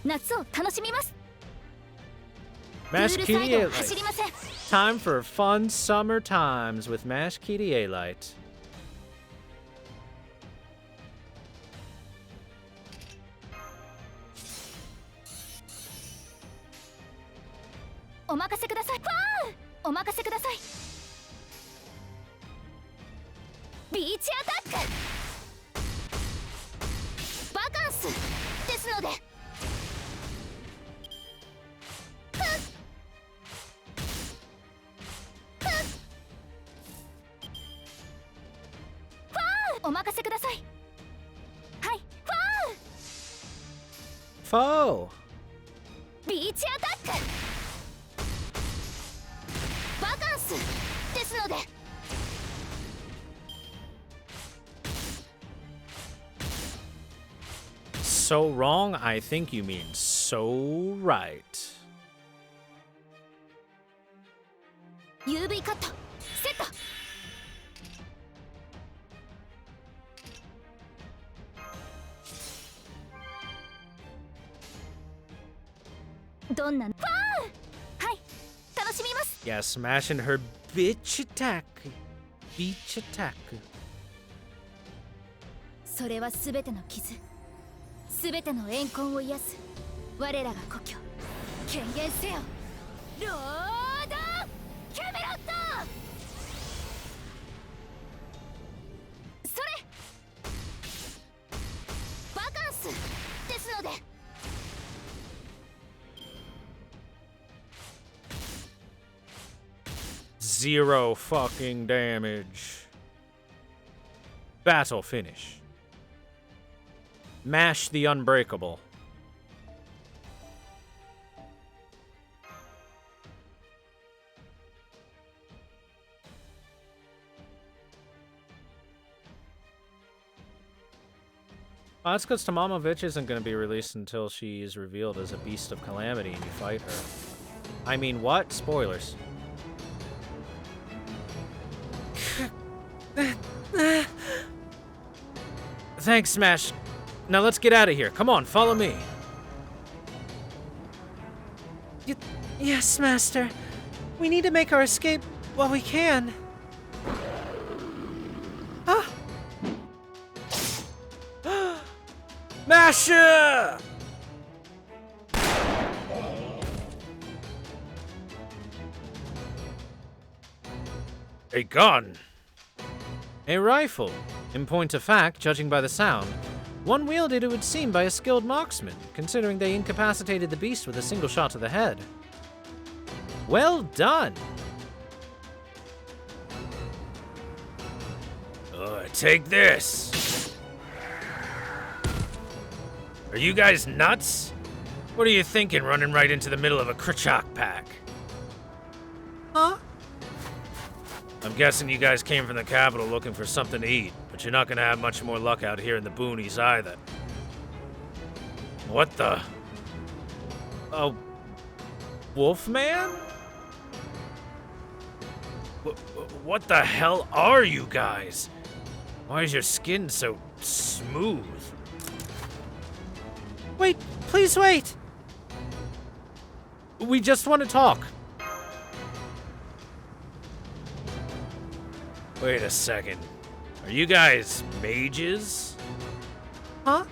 S5: 夏を楽しみます。
S2: Mash
S5: プールサイド
S2: Kirie
S5: を走りません。
S2: Time for fun summer times with Mash Kirie Light.
S5: お任せください。ファーお任せください。ビーチアタック。バカンスですので。お任せください。はい、ファ
S2: Foe!
S5: ービーチアタック。バカンスですので。
S2: So wrong, I think you mean so right.
S5: UV カットセット。どんなファーはい楽しみます。
S2: Yeah, smashing her bitch attack. Beach attack.
S5: それはすべての傷、すべての怨恨を癒す我らが故郷。権限せよロードキャメロット。それバカンスですので。
S2: Zero fucking damage. Battle finish. Mash the Unbreakable. Well, that's because Tamamovich isn't going to be released until she is revealed as a Beast of Calamity and you fight her. I mean, what? Spoilers. Thanks, Smash. Now let's get out of here. Come on, follow me.
S3: Yes, Master. We need to make our escape while we can. Ah!
S2: Masha!
S4: A gun.
S2: A rifle. In point of fact, judging by the sound, one wielded it would seem by a skilled marksman, considering they incapacitated the beast with a single shot to the head. Well done!
S4: Take this. Are you guys nuts? What are you thinking running right into the middle of a Krachok pack?
S3: Huh?
S4: I'm guessing you guys came from the capital looking for something to eat, but you're not gonna have much more luck out here in the boonies either. What the?
S2: Oh, Wolfman?
S4: What the hell are you guys? Why is your skin so smooth?
S3: Wait, please wait.
S2: We just want to talk.
S4: Wait a second. Are you guys mages?
S3: Huh?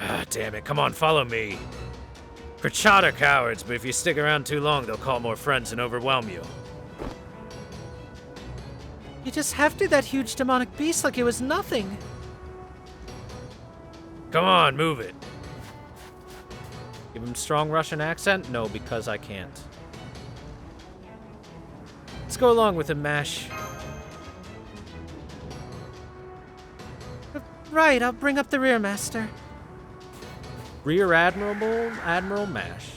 S4: Ah, damn it. Come on, follow me. Krachot are cowards, but if you stick around too long, they'll call more friends and overwhelm you.
S3: You just hefted that huge demonic beast like it was nothing.
S4: Come on, move it.
S2: Give him strong Russian accent? No, because I can't. Let's go along with him, Mash.
S3: Right, I'll bring up the rear, Master.
S2: Rear Admiral Mash.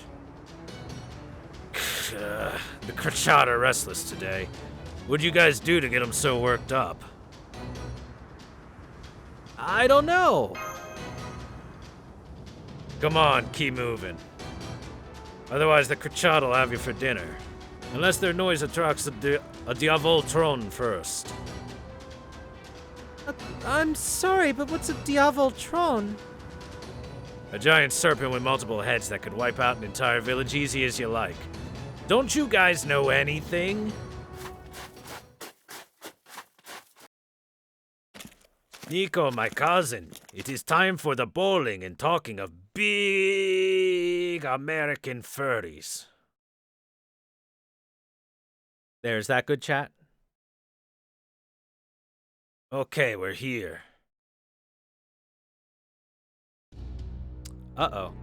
S4: The Krachot are restless today. What'd you guys do to get them so worked up?
S2: I don't know.
S4: Come on, keep moving. Otherwise, the Krchat will have you for dinner. Unless their noise attracts a Diavoltron first.
S3: I'm sorry, but what's a Diavoltron?
S4: A giant serpent with multiple heads that could wipe out an entire village easy as you like. Don't you guys know anything? Nico, my cousin, it is time for the bowling and talking of big American furries.
S2: There's that good chat.
S4: Okay, we're here.
S2: Uh-oh.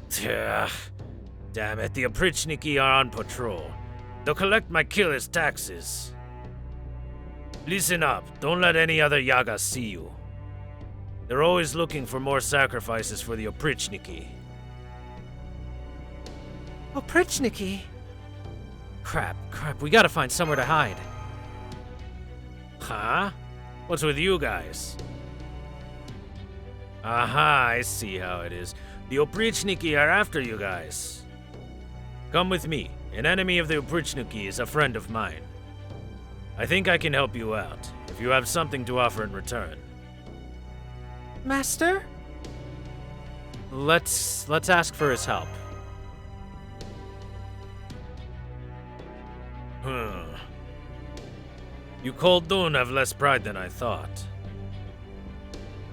S4: Damn it, the Oprichniki are on patrol. They'll collect my kill as taxes. Listen up, don't let any other Yaga see you. They're always looking for more sacrifices for the Oprichniki.
S3: Oprichniki?
S2: Crap, we gotta find somewhere to hide.
S4: Huh? What's with you guys? Aha, I see how it is. The Oprichniki are after you guys. Come with me. An enemy of the Oprichniki is a friend of mine. I think I can help you out, if you have something to offer in return.
S3: Master?
S2: Let's ask for his help.
S4: You Koldun have less pride than I thought.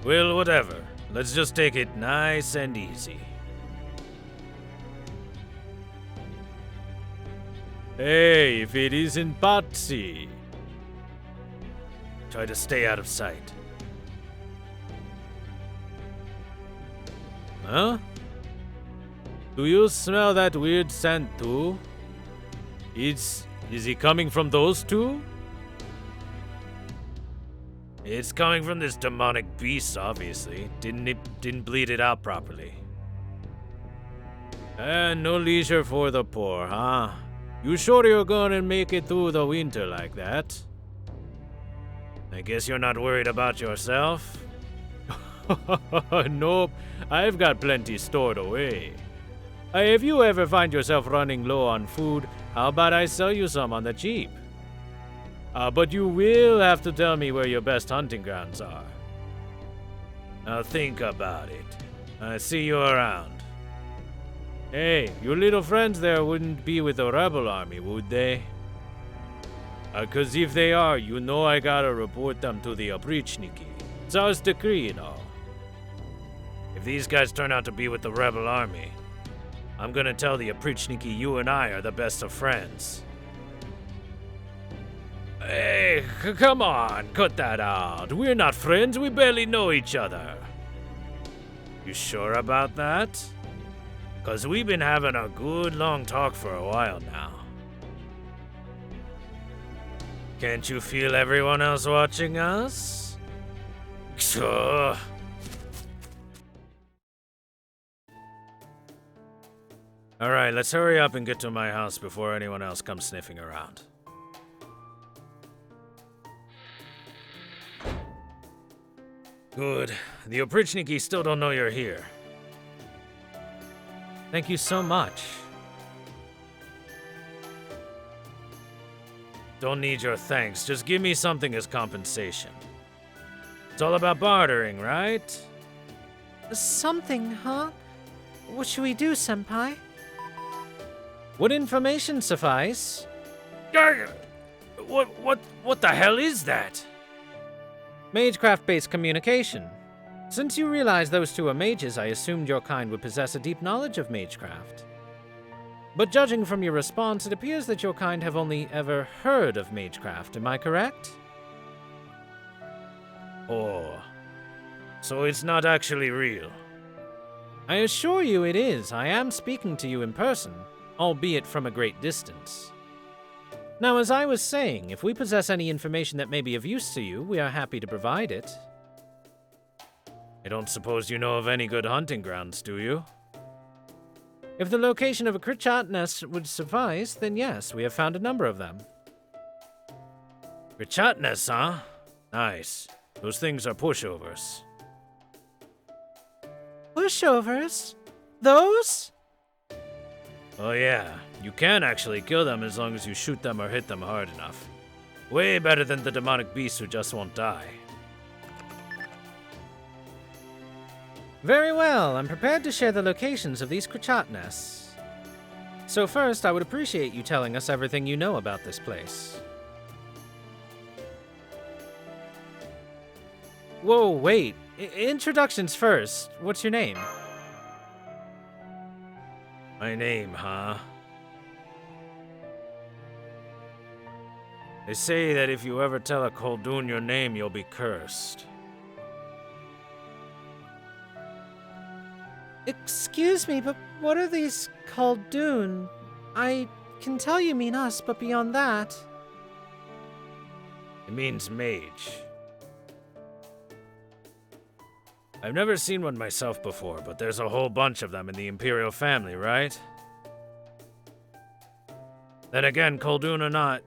S4: Well, whatever. Let's just take it nice and easy.
S1: Hey, if it isn't Patsy.
S4: Try to stay out of sight.
S1: Huh? Do you smell that weird scent too? Is he coming from those two?
S4: It's coming from this demonic beast, obviously. Didn't bleed it out properly.
S1: And no leisure for the poor, huh? You sure you're gonna make it through the winter like that?
S4: I guess you're not worried about yourself?
S1: Nope, I've got plenty stored away. If you ever find yourself running low on food, how about I sell you some on the cheap? But you will have to tell me where your best hunting grounds are.
S4: Now think about it. See you around.
S1: Hey, your little friends there wouldn't be with the rebel army, would they? 'Cause if they are, you know I gotta report them to the Oprichniki. It's our decree, you know.
S4: If these guys turn out to be with the rebel army, I'm gonna tell the Oprichniki you and I are the best of friends.
S1: Hey, come on, cut that out. We're not friends, we barely know each other.
S4: You sure about that? 'Cause we've been having a good long talk for a while now. Can't you feel everyone else watching us? Sure. Alright, let's hurry up and get to my house before anyone else comes sniffing around. Good. The Oprichniki still don't know you're here.
S2: Thank you so much.
S4: Don't need your thanks, just give me something as compensation. It's all about bartering, right?
S3: Something, huh? What should we do, Senpai?
S2: Would information suffice?
S4: What the hell is that?
S2: Magecraft-based communication. Since you realized those two are mages, I assumed your kind would possess a deep knowledge of magecraft. But judging from your response, it appears that your kind have only ever heard of magecraft, am I correct?
S4: Oh, so it's not actually real.
S2: I assure you it is. I am speaking to you in person, albeit from a great distance. Now, as I was saying, if we possess any information that may be of use to you, we are happy to provide it.
S4: I don't suppose you know of any good hunting grounds, do you?
S2: If the location of a Krchat nest would suffice, then yes, we have found a number of them.
S4: Krchat nests, huh? Nice. Those things are pushovers.
S3: Pushovers? Those?
S4: Oh yeah, you can actually kill them as long as you shoot them or hit them hard enough. Way better than the demonic beasts who just won't die.
S2: Very well, I'm prepared to share the locations of these Krachat nests. So first, I would appreciate you telling us everything you know about this place. Whoa, wait. Introductions first. What's your name?
S4: My name, huh? They say that if you ever tell a Khaldun your name, you'll be cursed.
S3: Excuse me, but what are these Khaldun? I can tell you mean us, but beyond that...
S4: It means mage. I've never seen one myself before, but there's a whole bunch of them in the Imperial family, right? Then again, Khaldun or not,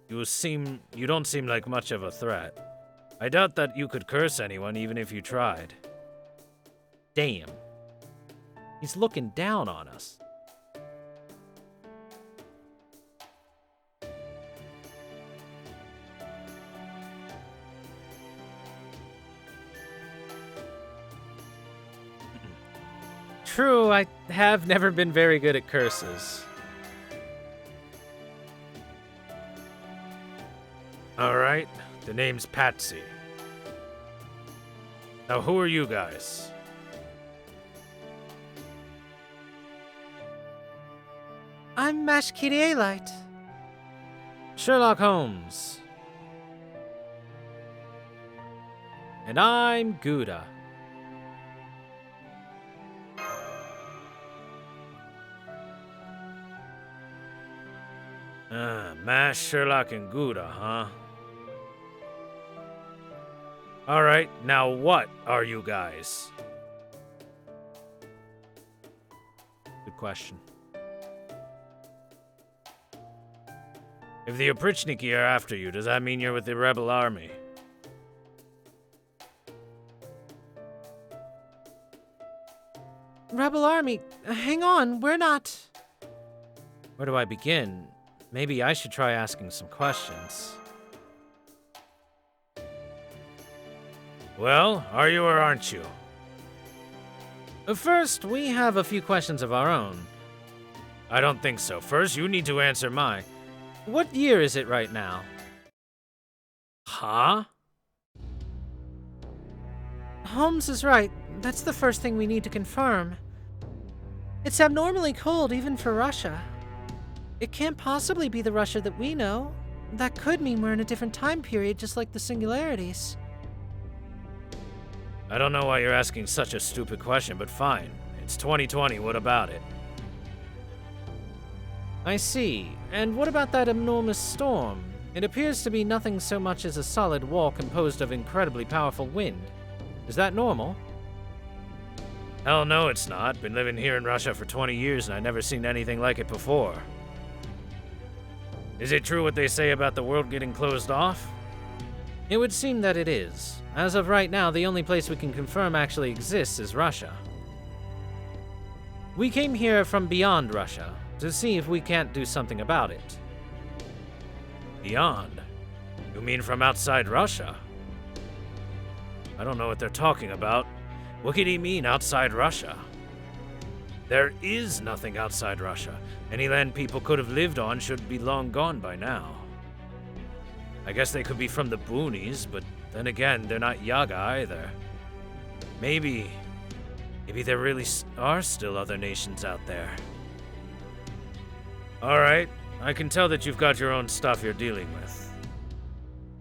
S4: you don't seem like much of a threat. I doubt that you could curse anyone even if you tried.
S2: Damn. He's looking down on us. True, I have never been very good at curses.
S4: Alright, the name's Patsy. Now who are you guys?
S3: I'm Mashkirielite.
S2: Sherlock Holmes. And I'm Gouda.
S4: Mash, Sherlock, and Gouda, huh? Alright, now what are you guys?
S2: Good question.
S4: If the Oprichniki are after you, does that mean you're with the rebel army?
S3: Rebel Army, hang on, we're not...
S2: Where do I begin? Maybe I should try asking some questions.
S4: Well, are you or aren't you?
S2: First, we have a few questions of our own.
S4: I don't think so. First, you need to answer mine.
S2: What year is it right now?
S4: Huh?
S3: Holmes is right. That's the first thing we need to confirm. It's abnormally cold even for Russia. It can't possibly be the Russia that we know. That could mean we're in a different time period, just like the singularities.
S4: I don't know why you're asking such a stupid question, but fine. It's 2020, what about it?
S2: I see. And what about that enormous storm? It appears to be nothing so much as a solid wall composed of incredibly powerful wind. Is that normal?
S4: Hell no, it's not. Been living here in Russia for 20 years and I've never seen anything like it before. Is it true what they say about the world getting closed off?
S2: It would seem that it is. As of right now, the only place we can confirm actually exists is Russia. We came here from beyond Russia to see if we can't do something about it.
S4: Beyond? You mean from outside Russia? I don't know what they're talking about. What could he mean, outside Russia? There is nothing outside Russia. Any land people could have lived on should be long gone by now. I guess they could be from the boonies, but then again, they're not Yaga either. Maybe there really are still other nations out there. Alright, I can tell that you've got your own stuff you're dealing with.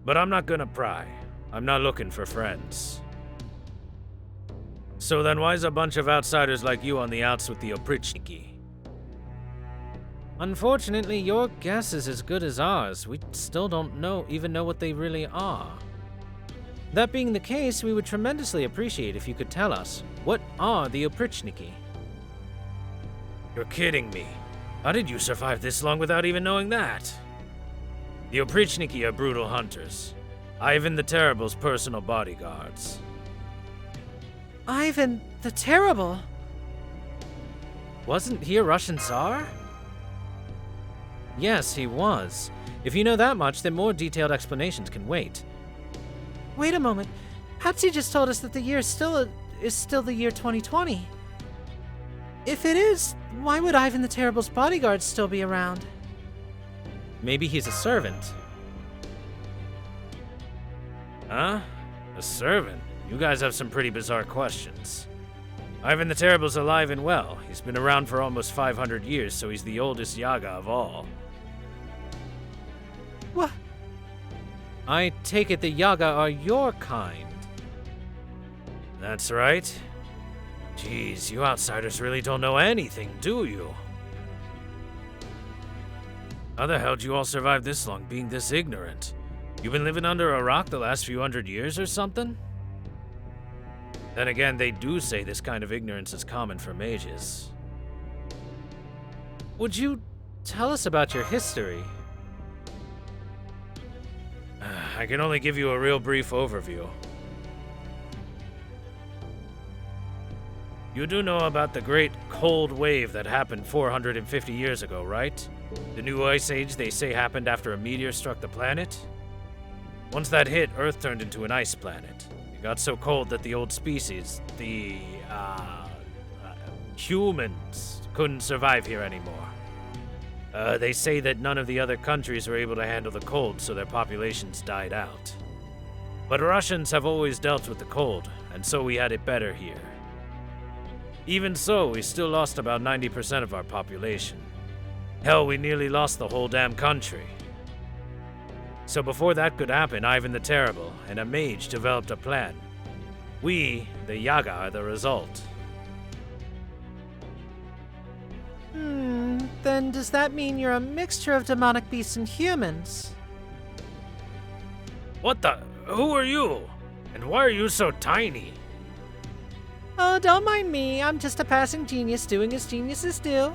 S4: But I'm not gonna pry. I'm not looking for friends. So then why's a bunch of outsiders like you on the outs with the Oprichniki?
S2: Unfortunately, your guess is as good as ours. We still don't even know what they really are. That being the case, we would tremendously appreciate if you could tell us, what are the Oprichniki?
S4: You're kidding me. How did you survive this long without even knowing that? The Oprichniki are brutal hunters. Ivan the Terrible's personal bodyguards.
S3: Ivan the Terrible?
S2: Wasn't he a Russian Tsar? Yes, he was. If you know that much, then more detailed explanations can wait.
S3: Wait a moment. Patsy just told us that the year is still the year 2020. If it is, why would Ivan the Terrible's bodyguards still be around?
S2: Maybe he's a servant.
S4: Huh? A servant? You guys have some pretty bizarre questions. Ivan the Terrible's alive and well. He's been around for almost 500 years, so he's the oldest Yaga of all.
S3: What?
S2: I take it the Yaga are your kind.
S4: That's right. Jeez, you outsiders really don't know anything, do you? How the hell did you all survive this long being this ignorant? You've been living under a rock the last few hundred years or something? Then again, they do say this kind of ignorance is common for mages.
S2: Would you tell us about your history?
S4: I can only give you a real brief overview. You do know about the great cold wave that happened 450 years ago, right? The new ice age they say happened after a meteor struck the planet? Once that hit, Earth turned into an ice planet. It got so cold that the old species, the humans, couldn't survive here anymore. They say that none of the other countries were able to handle the cold, so their populations died out. But Russians have always dealt with the cold, and so we had it better here. Even so, we still lost about 90% of our population. Hell, we nearly lost the whole damn country. So before that could happen, Ivan the Terrible and a mage developed a plan. We, the Yaga, are the result.
S3: Then does that mean you're a mixture of demonic beasts and humans?
S4: What the? Who are you? And why are you so tiny?
S3: Oh, don't mind me. I'm just a passing genius doing as geniuses do.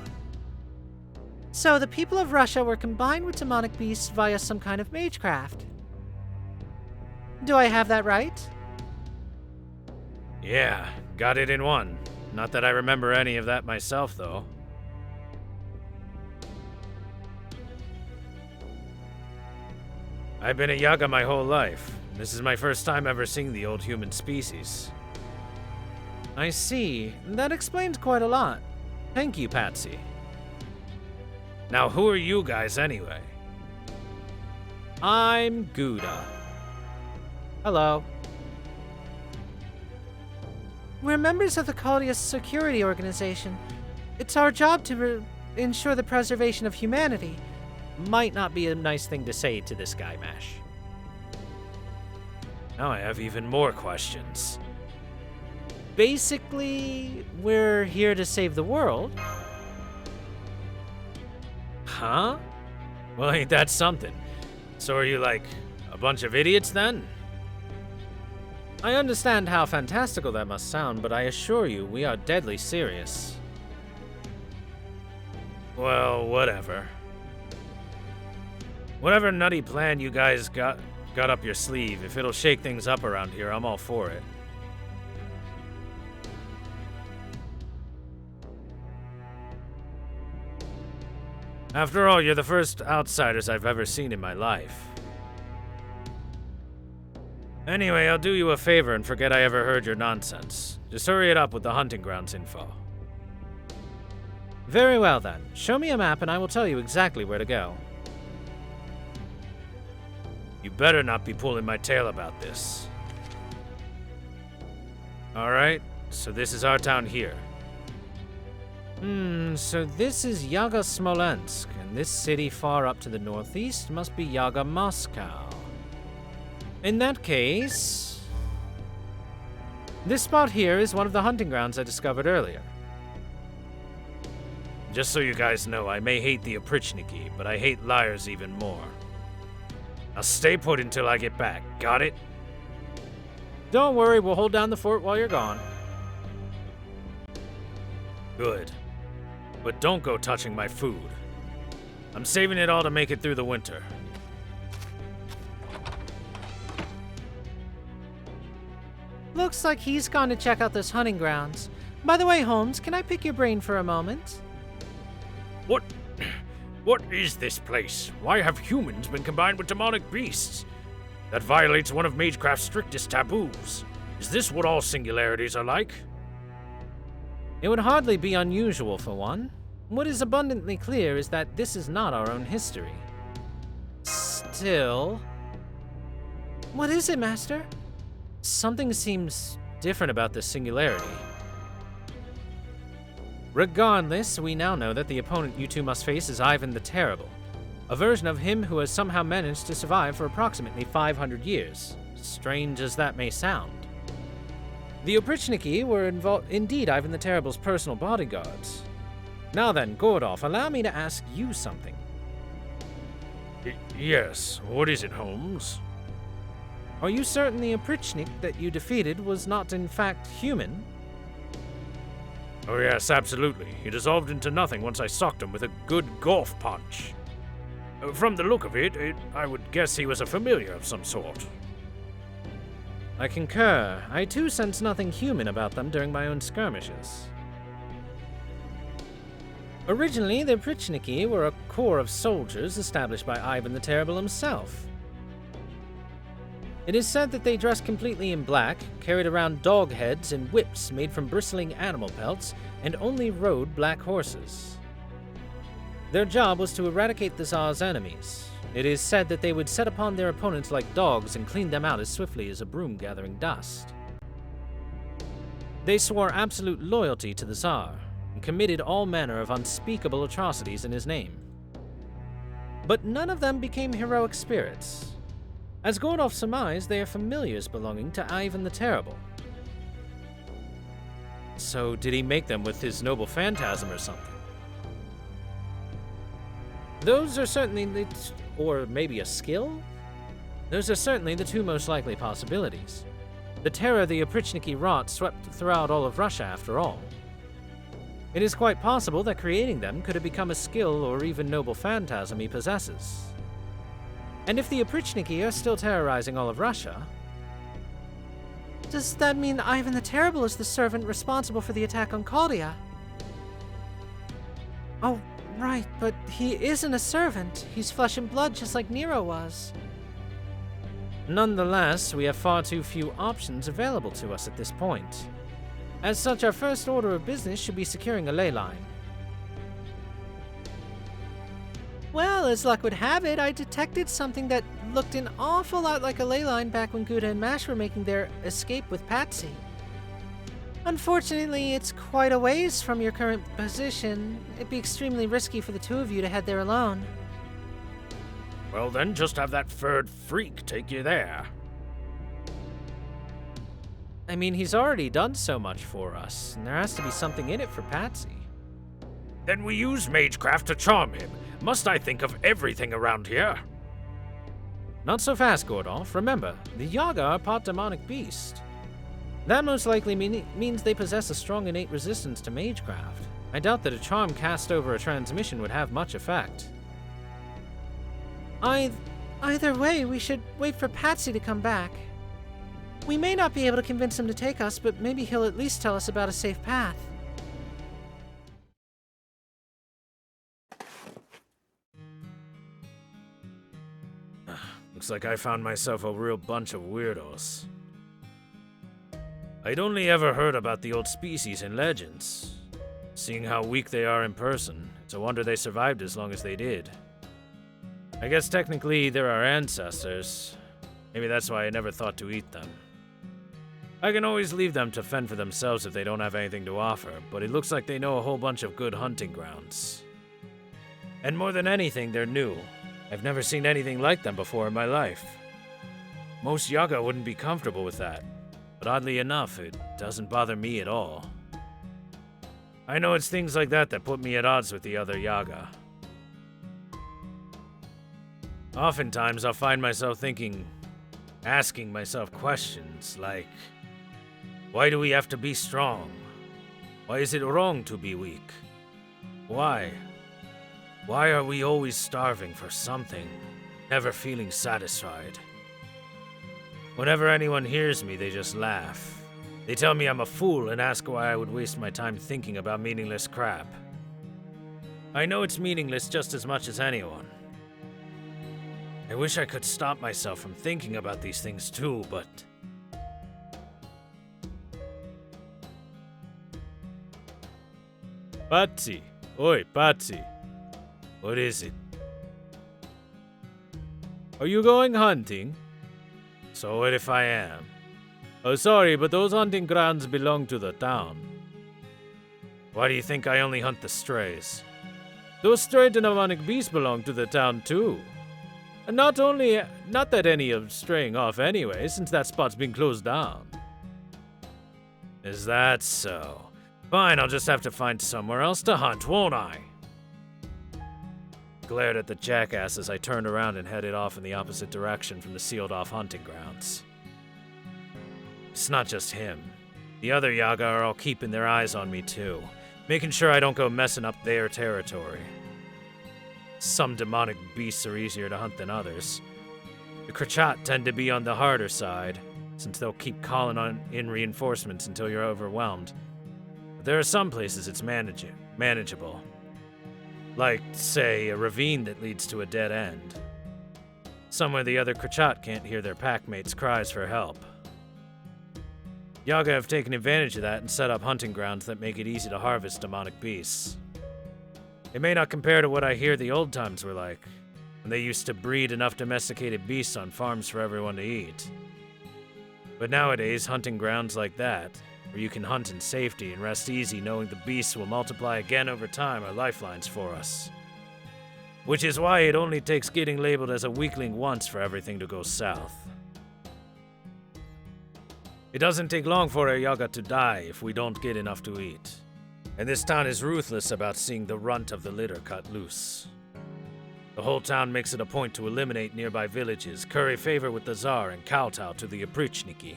S3: So the people of Russia were combined with demonic beasts via some kind of magecraft. Do I have that right?
S4: Yeah, got it in one. Not that I remember any of that myself, though. I've been a Yaga my whole life. This is my first time ever seeing the old human species.
S2: I see. That explains quite a lot. Thank you, Patsy.
S4: Now, who are you guys anyway?
S2: I'm Gouda. Hello.
S3: We're members of the Caldius Security Organization. It's our job to ensure the preservation of humanity.
S2: Might not be a nice thing to say to this guy, Mash.
S4: Now I have even more questions.
S2: Basically, we're here to save the world.
S4: Huh? Well, ain't that something? So are you like a bunch of idiots then?
S2: I understand how fantastical that must sound, but I assure you, we are deadly serious.
S4: Well, whatever. Whatever nutty plan you guys got up your sleeve, if it'll shake things up around here, I'm all for it. After all, you're the first outsiders I've ever seen in my life. Anyway, I'll do you a favor and forget I ever heard your nonsense. Just hurry it up with the hunting grounds info.
S2: Very well then. Show me a map and I will tell you exactly where to go.
S4: You better not be pulling my tail about this. Alright, so this is our town here.
S2: So this is Yaga Smolensk, and this city far up to the northeast must be Yaga Moscow. In that case, this spot here is one of the hunting grounds I discovered earlier.
S4: Just so you guys know, I may hate the Oprichniki, but I hate liars even more. Now stay put until I get back, got it?
S2: Don't worry, we'll hold down the fort while you're gone.
S4: Good. But don't go touching my food. I'm saving it all to make it through the winter.
S3: Looks like he's gone to check out those hunting grounds. By the way, Holmes, can I pick your brain for a moment?
S4: What? What is this place? Why have humans been combined with demonic beasts? That violates one of Magecraft's strictest taboos. Is this what all singularities are like?
S2: It would hardly be unusual for one. What is abundantly clear is that this is not our own history. Still...
S3: What is it, Master?
S2: something seems different about this singularity. Regardless, we now know that the opponent you two must face is Ivan the Terrible, a version of him who has somehow managed to survive for approximately 500 years, strange as that may sound. The Oprichniki were indeed Ivan the Terrible's personal bodyguards. Now then, Gordolf, allow me to ask you something.
S4: Yes, what is it, Holmes?
S2: Are you certain the Oprichnik that you defeated was not in fact human?
S4: Oh yes, absolutely. He dissolved into nothing once I socked him with a good golf punch. From the look of it, I would guess he was a familiar of some sort.
S2: I concur. I too sense nothing human about them during my own skirmishes. Originally, the Oprichniki were a corps of soldiers established by Ivan the Terrible himself. It is said that they dressed completely in black, carried around dog heads and whips made from bristling animal pelts, and only rode black horses. Their job was to eradicate the Tsar's enemies. It is said that they would set upon their opponents like dogs and clean them out as swiftly as a broom gathering dust. They swore absolute loyalty to the Tsar, and committed all manner of unspeakable atrocities in his name. But none of them became heroic spirits. As Gordolf surmised, they are familiars belonging to Ivan the Terrible. So did he make them with his noble phantasm or something? Those are certainly or maybe a skill? Those are certainly the two most likely possibilities. The terror the Oprichniki wrought swept throughout all of Russia after all. It is quite possible that creating them could have become a skill or even noble phantasm he possesses. And if the Oprichniki are still terrorizing all of Russia...
S3: Does that mean Ivan the Terrible is the servant responsible for the attack on Chaldea? Oh, right, but he isn't a servant. He's flesh and blood just like Nero was.
S2: Nonetheless, we have far too few options available to us at this point. As such, our first order of business should be securing a ley line.
S3: Well, as luck would have it, I detected something that looked an awful lot like a ley line back when Gouda and Mash were making their escape with Patsy. Unfortunately, it's quite a ways from your current position. It'd be extremely risky for the two of you to head there alone.
S4: Well then, just have that furred freak take you there.
S2: I mean, he's already done so much for us, and there has to be something in it for Patsy.
S4: Then we use Magecraft to charm him. Must I think of everything around here?
S2: Not so fast, Gordolf. Remember, the Yaga are part demonic beast. That most likely means they possess a strong innate resistance to Magecraft. I doubt that a charm cast over a transmission would have much effect.
S3: Either way, we should wait for Patsy to come back. We may not be able to convince him to take us, but maybe he'll at least tell us about a safe path.
S4: Looks like I found myself a real bunch of weirdos. I'd only ever heard about the old species in legends. Seeing how weak they are in person, it's a wonder they survived as long as they did. I guess technically they're our ancestors. Maybe that's why I never thought to eat them. I can always leave them to fend for themselves if they don't have anything to offer, but it looks like they know a whole bunch of good hunting grounds. And more than anything, they're new. I've never seen anything like them before in my life. Most Yaga wouldn't be comfortable with that, but oddly enough, it doesn't bother me at all. I know it's things like that that put me at odds with the other Yaga. Oftentimes, I'll find myself asking myself questions like, why do we have to be strong? Why is it wrong to be weak? Why? Why are we always starving for something, never feeling satisfied? Whenever anyone hears me, they just laugh. They tell me I'm a fool and ask why I would waste my time thinking about meaningless crap. I know it's meaningless just as much as anyone. I wish I could stop myself from thinking about these things too, but... Patsy! Oi, Patsy! What is it? Are you going hunting? So what if I am? Oh, sorry, but those hunting grounds belong to the town. Why do you think I only hunt the strays? Those stray demonic beasts belong to the town too. And not that any are straying off anyway, since that spot's been closed down. Is that so? Fine, I'll just have to find somewhere else to hunt, won't I? Glared at the jackass as I turned around and headed off in the opposite direction from the sealed-off hunting grounds. It's not just him. The other Yaga are all keeping their eyes on me too, making sure I don't go messing up their territory. Some demonic beasts are easier to hunt than others. The Krachat tend to be on the harder side, since they'll keep calling in reinforcements until you're overwhelmed. But there are some places it's manageable. Like, say, a ravine that leads to a dead end. Somewhere the other Krachat can't hear their packmates' cries for help. Yaga have taken advantage of that and set up hunting grounds that make it easy to harvest demonic beasts. It may not compare to what I hear the old times were like, when they used to breed enough domesticated beasts on farms for everyone to eat. But nowadays, hunting grounds like that, where you can hunt in safety and rest easy knowing the beasts will multiply again over time, are lifelines for us. Which is why it only takes getting labeled as a weakling once for everything to go south. It doesn't take long for a Yaga to die if we don't get enough to eat. And this town is ruthless about seeing the runt of the litter cut loose. The whole town makes it a point to eliminate nearby villages, curry favor with the Tsar, and kowtow to the Oprichniki.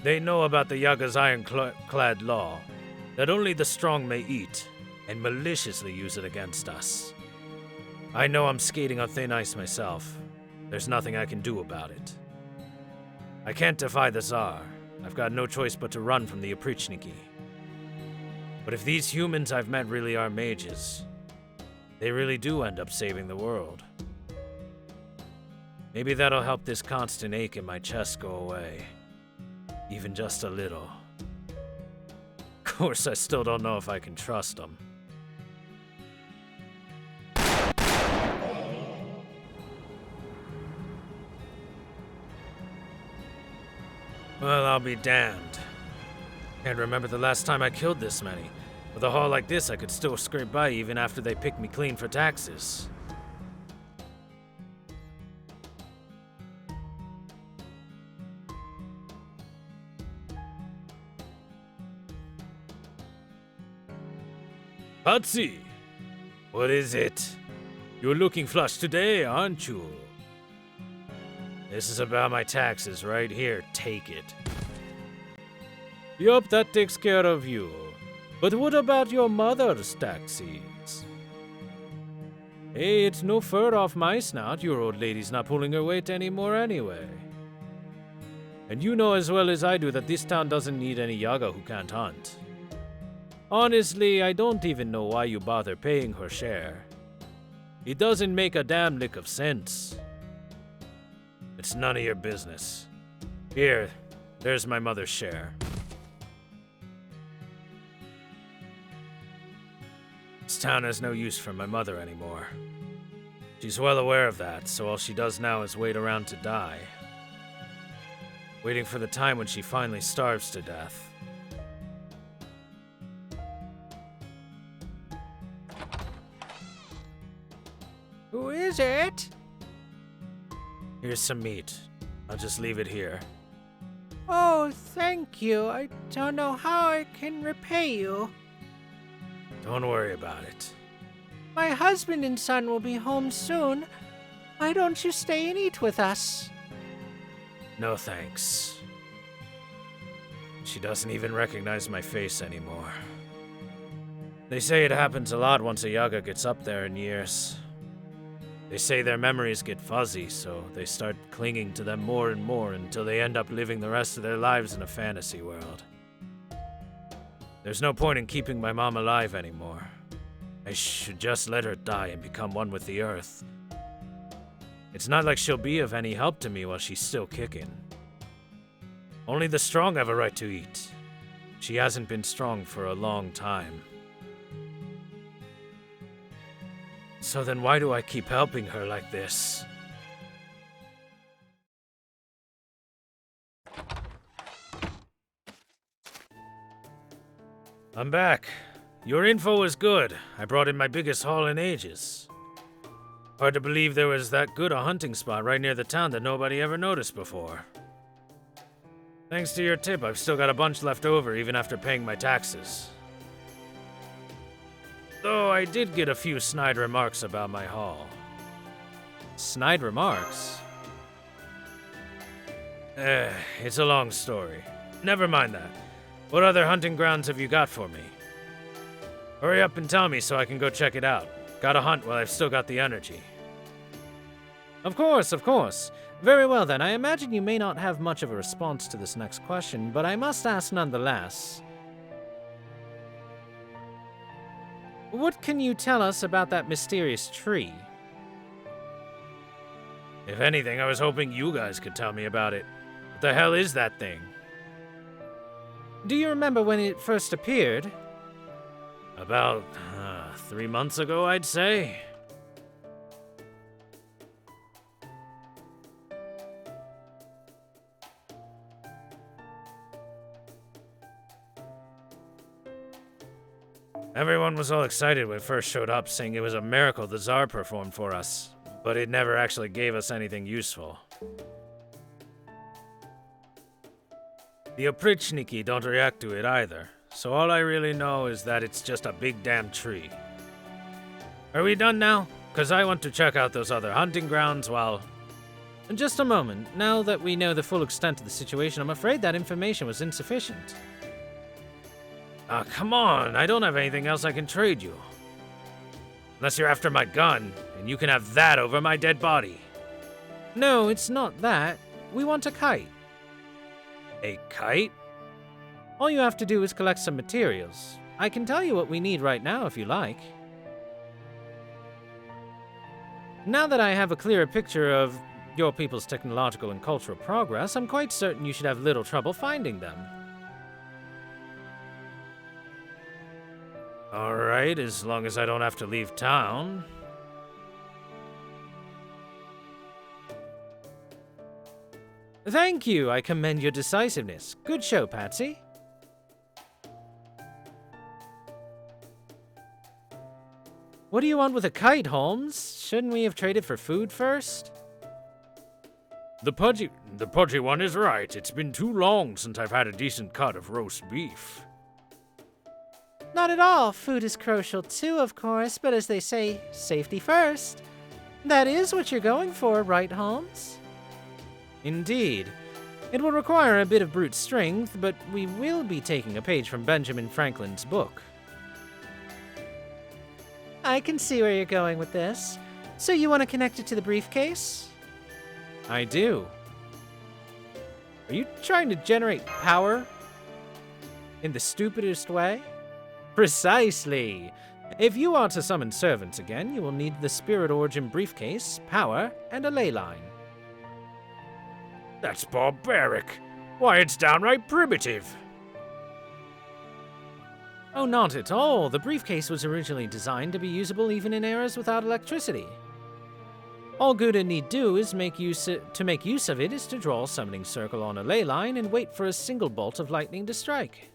S4: They know about the Yaga's ironclad law, that only the strong may eat, and maliciously use it against us. I know I'm skating on thin ice myself. There's nothing I can do about it. I can't defy the Tsar. I've got no choice but to run from the Oprichniki. But if these humans I've met really are mages, they really do end up saving the world. Maybe that'll help this constant ache in my chest go away. Even just a little. Of course, I still don't know if I can trust them. Well, I'll be damned. Can't remember the last time I killed this many. With a haul like this, I could still scrape by even after they pick me clean for taxes. Patsy! What is it? You're looking flush today, aren't you? This is about my taxes right here. Take it. Yup, that takes care of you. But what about your mother's taxes? Hey, it's no fur off my snout. Your old lady's not pulling her weight anymore anyway. And you know as well as I do that this town doesn't need any Yaga who can't hunt. Honestly, I don't even know why you bother paying her share. It doesn't make a damn lick of sense. It's none of your business. Here, there's my mother's share. This town has no use for my mother anymore. She's well aware of that, so all she does now is wait around to die. Waiting for the time when she finally starves to death.
S3: Who is it?
S4: Here's some meat. I'll just leave it here.
S3: Oh, thank you. I don't know how I can repay you.
S4: Don't worry about it.
S3: My husband and son will be home soon. Why don't you stay and eat with us?
S4: No thanks. She doesn't even recognize my face anymore. They say it happens a lot once a Yaga gets up there in years.
S1: They say their memories get fuzzy, so they start clinging to them more and more until they end up living the rest of their lives in a fantasy world. There's no point in keeping my mom alive anymore. I should just let her die and become one with the earth. It's not like she'll be of any help to me while she's still kicking. Only the strong have a right to eat. She hasn't been strong for a long time. So then why do I keep helping her like this? I'm back. Your info was good. I brought in my biggest haul in ages. Hard to believe there was that good a hunting spot right near the town that nobody ever noticed before. Thanks to your tip, I've still got a bunch left over even after paying my taxes. Though I did get a few snide remarks about my haul.
S2: Snide remarks?
S1: It's a long story. Never mind that. What other hunting grounds have you got for me? Hurry up and tell me so I can go check it out. Gotta hunt while I've still got the energy.
S2: Of course, of course. Very well then, I imagine you may not have much of a response to this next question, but I must ask nonetheless. What can you tell us about that mysterious tree?
S1: If anything, I was hoping you guys could tell me about it. What the hell is that thing?
S2: Do you remember when it first appeared?
S1: About 3 months ago, I'd say. Everyone was all excited when it first showed up, saying it was a miracle the Tsar performed for us, but it never actually gave us anything useful. The Oprichniki don't react to it either, so all I really know is that it's just a big damn tree. Are we done now? 'Cause I want to check out those other hunting grounds while...
S2: In just a moment. Now that we know the full extent of the situation, I'm afraid that information was insufficient.
S1: Come on, I don't have anything else I can trade you. Unless you're after my gun, and you can have that over my dead body.
S2: No, it's not that. We want a kite.
S1: A kite?
S2: All you have to do is collect some materials. I can tell you what we need right now if you like. Now that I have a clearer picture of your people's technological and cultural progress, I'm quite certain you should have little trouble finding them.
S1: Alright, as long as I don't have to leave town.
S2: Thank you, I commend your decisiveness. Good show, Patsy. What do you want with a kite, Holmes? Shouldn't we have traded for food first?
S4: The pudgy one is right. It's been too long since I've had a decent cut of roast beef.
S3: Not at all. Food is crucial too, of course, but as they say, safety first. That is what you're going for, right, Holmes?
S2: Indeed. It will require a bit of brute strength, but we will be taking a page from Benjamin Franklin's book.
S3: I can see where you're going with this. So you want to connect it to the briefcase?
S2: I do. Are you trying to generate power? In the stupidest way? Precisely. If you are to summon servants again, you will need the Spirit Origin briefcase, power, and a ley line.
S4: That's barbaric. Why, it's downright primitive.
S2: Oh, not at all. The briefcase was originally designed to be usable even in eras without electricity. All Gouda need do is make use of it is to draw a summoning circle on a ley line and wait for a single bolt of lightning to strike.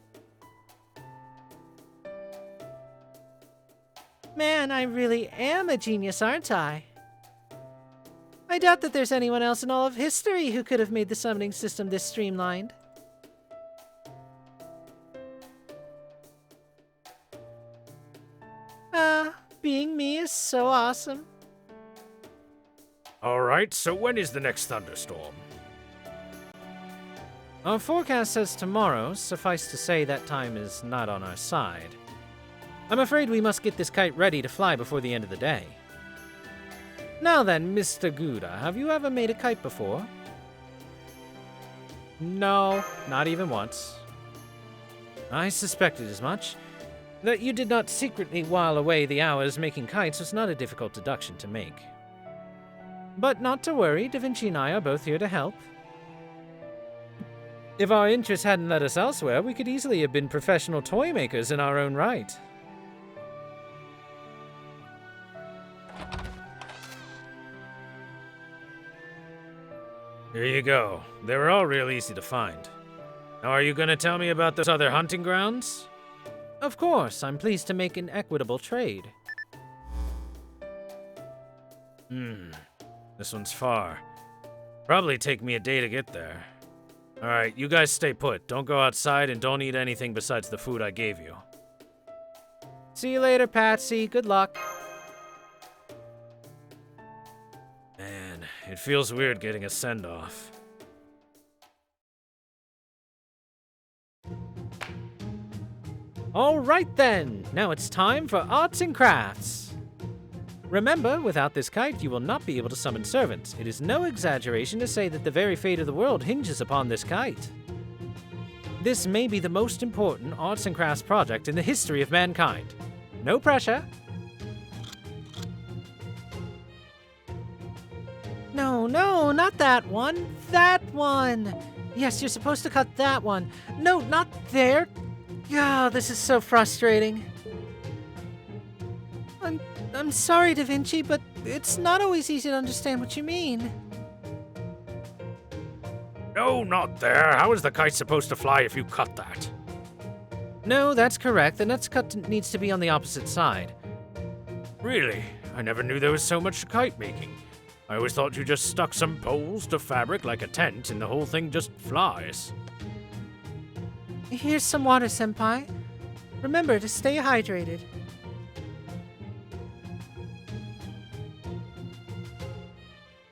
S3: Man, I really am a genius, aren't I? I doubt that there's anyone else in all of history who could have made the summoning system this streamlined. Being me is so awesome.
S4: Alright, so when is the next thunderstorm?
S2: Our forecast says tomorrow. Suffice to say that time is not on our side. I'm afraid we must get this kite ready to fly before the end of the day. Now then, Mr. Gouda, have you ever made a kite before? No, not even once. I suspected as much. That you did not secretly while away the hours making kites was not a difficult deduction to make. But not to worry, Da Vinci and I are both here to help. If our interests hadn't led us elsewhere, we could easily have been professional toy makers in our own right.
S4: Here you go. They were all real easy to find. Now, are you gonna tell me about those other hunting grounds?
S2: Of course, I'm pleased to make an equitable trade.
S4: This one's far. Probably take me a day to get there. Alright, you guys stay put. Don't go outside and don't eat anything besides the food I gave you.
S2: See you later, Patsy. Good luck.
S4: Man, it feels weird getting a send-off.
S2: All right then, now it's time for arts and crafts. Remember, without this kite, you will not be able to summon servants. It is no exaggeration to say that the very fate of the world hinges upon this kite. This may be the most important arts and crafts project in the history of mankind. No pressure. No, not that one. That one. Yes, you're supposed to cut that one. No, not there. God, this is so frustrating. I'm sorry, Da Vinci, but it's not always easy to understand what you mean.
S4: No, not there. How is the kite supposed to fly if you cut that?
S2: No, that's correct. The next cut needs to be on the opposite side.
S4: Really? I never knew there was so much to kite making. I always thought you just stuck some poles to fabric like a tent and the whole thing just flies.
S3: Here's some water, Senpai. Remember to stay hydrated.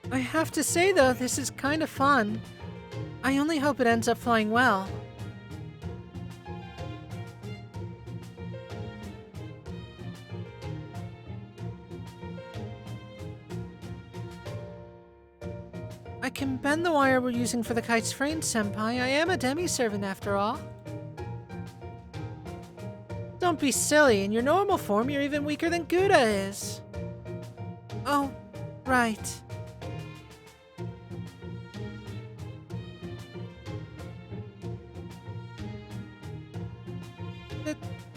S3: I have to say, though, this is kind of fun. I only hope it ends up flying well. I can bend the wire we're using for the kite's frame, Senpai. I am a demi-servant after all. Don't be silly. In your normal form, you're even weaker than Gouda is. Oh, right.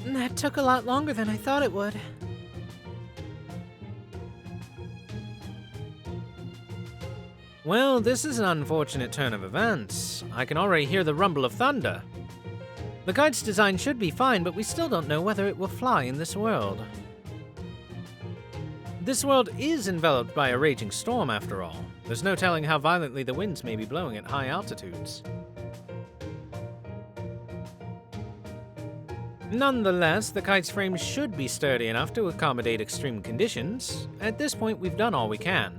S3: That took a lot longer than I thought it would.
S2: Well, this is an unfortunate turn of events. I can already hear the rumble of thunder. The kite's design should be fine, but we still don't know whether it will fly in this world. This world is enveloped by a raging storm, after all. There's no telling how violently the winds may be blowing at high altitudes. Nonetheless, the kite's frame should be sturdy enough to accommodate extreme conditions. At this point, we've done all we can.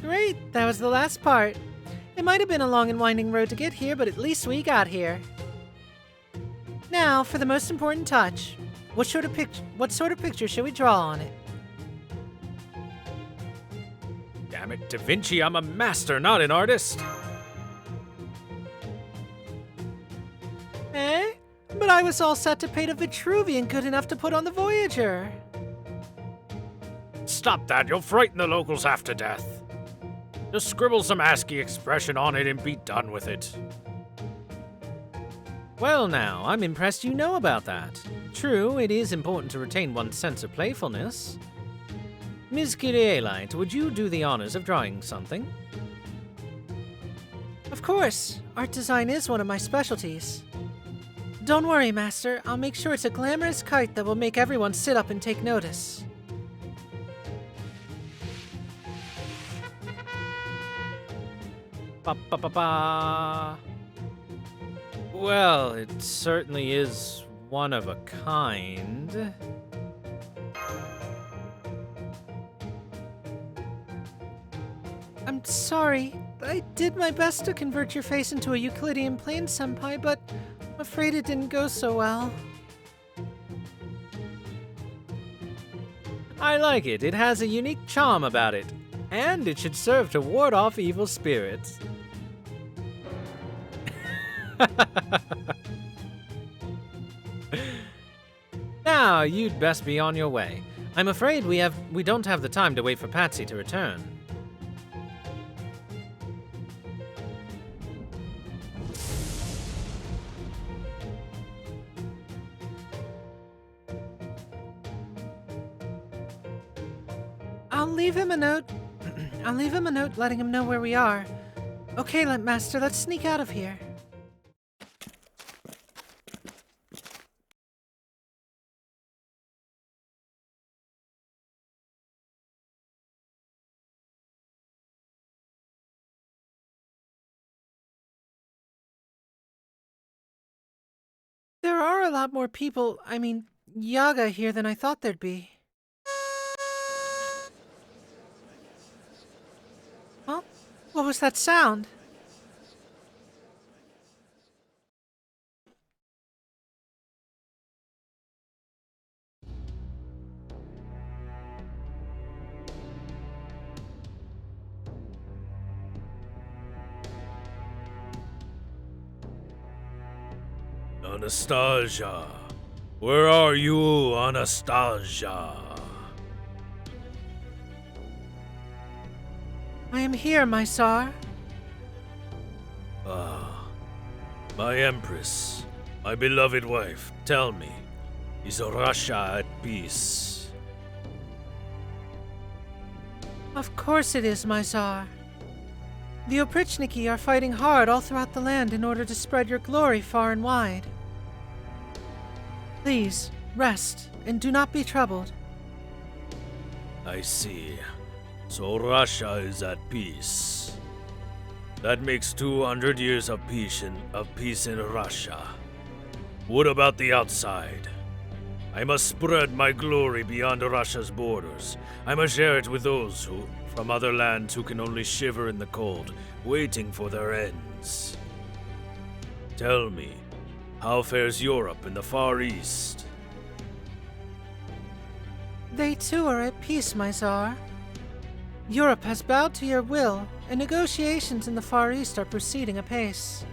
S3: Great, that was the last part. It might have been a long and winding road to get here, but at least we got here. Now, for the most important touch. What sort of picture should we draw on it?
S4: Damn it, Da Vinci, I'm a master, not an artist.
S3: Eh? But I was all set to paint a Vitruvian good enough to put on the Voyager.
S4: Stop that, you'll frighten the locals half to death. Just scribble some ASCII expression on it and be done with it.
S2: Well now, I'm impressed you know about that. True, it is important to retain one's sense of playfulness. Ms. Kyrielite, would you do the honors of drawing something?
S3: Of course. Art design is one of my specialties. Don't worry, Master. I'll make sure it's a glamorous kite that will make everyone sit up and take notice.
S2: Ba-ba-ba-ba. Well, it certainly is one of a kind.
S3: I'm sorry. I did my best to convert your face into a Euclidean plane, Senpai, but I'm afraid it didn't go so well.
S2: I like it. It has a unique charm about it. And it should serve to ward off evil spirits. Now, you'd best be on your way. I'm afraid we don't have the time to wait for Patsy to return.
S3: I'll leave him a note. I'll leave him a note letting him know where we are. Okay, Master, let's sneak out of here. There are a lot more people, Yaga here than I thought there'd be. Huh? What was that sound?
S4: Anastasia! Where are you, Anastasia?
S3: I am here, my Tsar.
S4: Ah, my Empress, my beloved wife, tell me, is Russia at peace?
S3: Of course it is, my Tsar. The Oprichniki are fighting hard all throughout the land in order to spread your glory far and wide. Please, rest, and do not be troubled.
S4: I see. So Russia is at peace. That makes 200 years of peace in Russia. What about the outside? I must spread my glory beyond Russia's borders. I must share it with those from other lands who can only shiver in the cold, waiting for their ends. Tell me, how fares Europe in the Far East?
S3: They too are at peace, my Tsar. Europe has bowed to your will, and negotiations in the Far East are proceeding apace.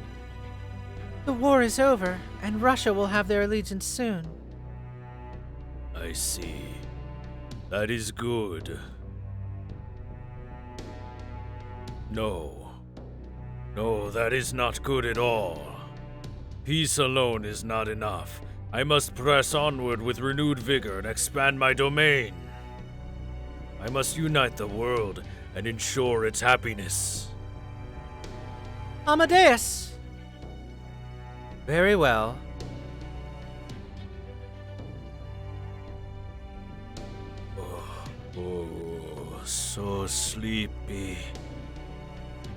S3: The war is over, and Russia will have their allegiance soon.
S4: I see. That is good. No. No, that is not good at all. Peace alone is not enough. I must press onward with renewed vigor and expand my domain. I must unite the world and ensure its happiness.
S3: Amadeus!
S2: Very well.
S4: Oh, so sleepy.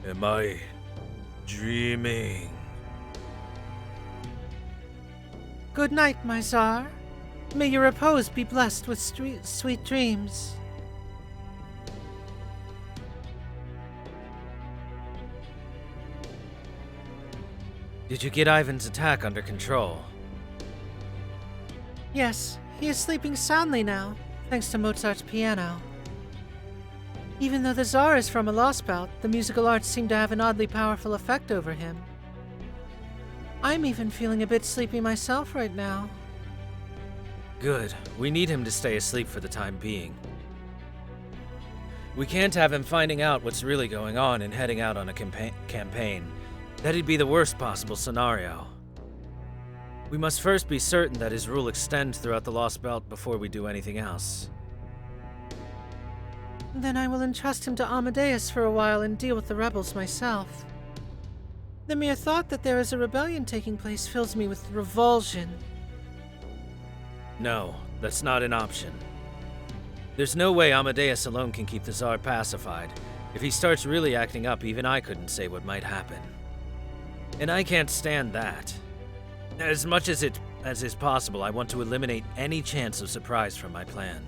S4: Am I dreaming?
S3: Good night, my Tsar. May your repose be blessed with sweet dreams.
S2: Did you get Ivan's attack under control?
S3: Yes, he is sleeping soundly now, thanks to Mozart's piano. Even though the Tsar is from a Lostbelt, the musical arts seem to have an oddly powerful effect over him. I'm even feeling a bit sleepy myself right now.
S2: Good. We need him to stay asleep for the time being. We can't have him finding out what's really going on and heading out on a campaign. That'd be the worst possible scenario. We must first be certain that his rule extends throughout the Lostbelt before we do anything else.
S3: Then I will entrust him to Amadeus for a while and deal with the rebels myself. The mere thought that there is a rebellion taking place fills me with revulsion.
S2: No, that's not an option. There's no way Amadeus alone can keep the Tsar pacified. If he starts really acting up, even I couldn't say what might happen. And I can't stand that. As much as is possible, I want to eliminate any chance of surprise from my plan.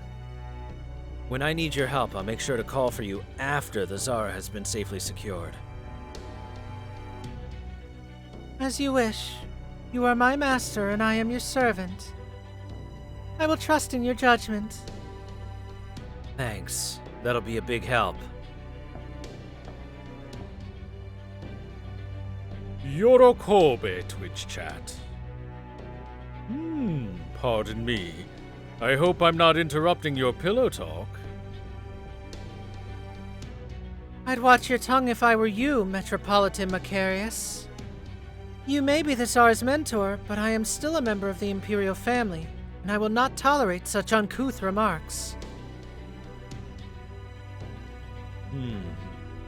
S2: When I need your help, I'll make sure to call for you after the Tsar has been safely secured.
S3: As you wish. You are my master, and I am your servant. I will trust in your judgment.
S1: Thanks. That'll be a big help.
S4: Yorokobe, Twitch chat. Pardon me. I hope I'm not interrupting your pillow talk.
S3: I'd watch your tongue if I were you, Metropolitan Macarius. You may be the Tsar's mentor, but I am still a member of the Imperial family, and I will not tolerate such uncouth remarks.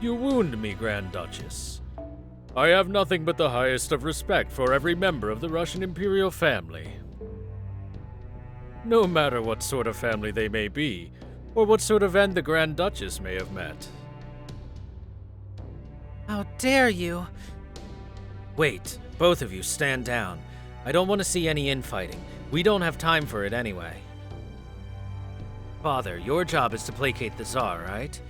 S4: You wound me, Grand Duchess. I have nothing but the highest of respect for every member of the Russian Imperial family. No matter what sort of family they may be, or what sort of end the Grand Duchess may have met.
S3: How dare you!
S1: Wait, both of you stand down. I don't want to see any infighting. We don't have time for it anyway. Father, your job is to placate the Tsar, right?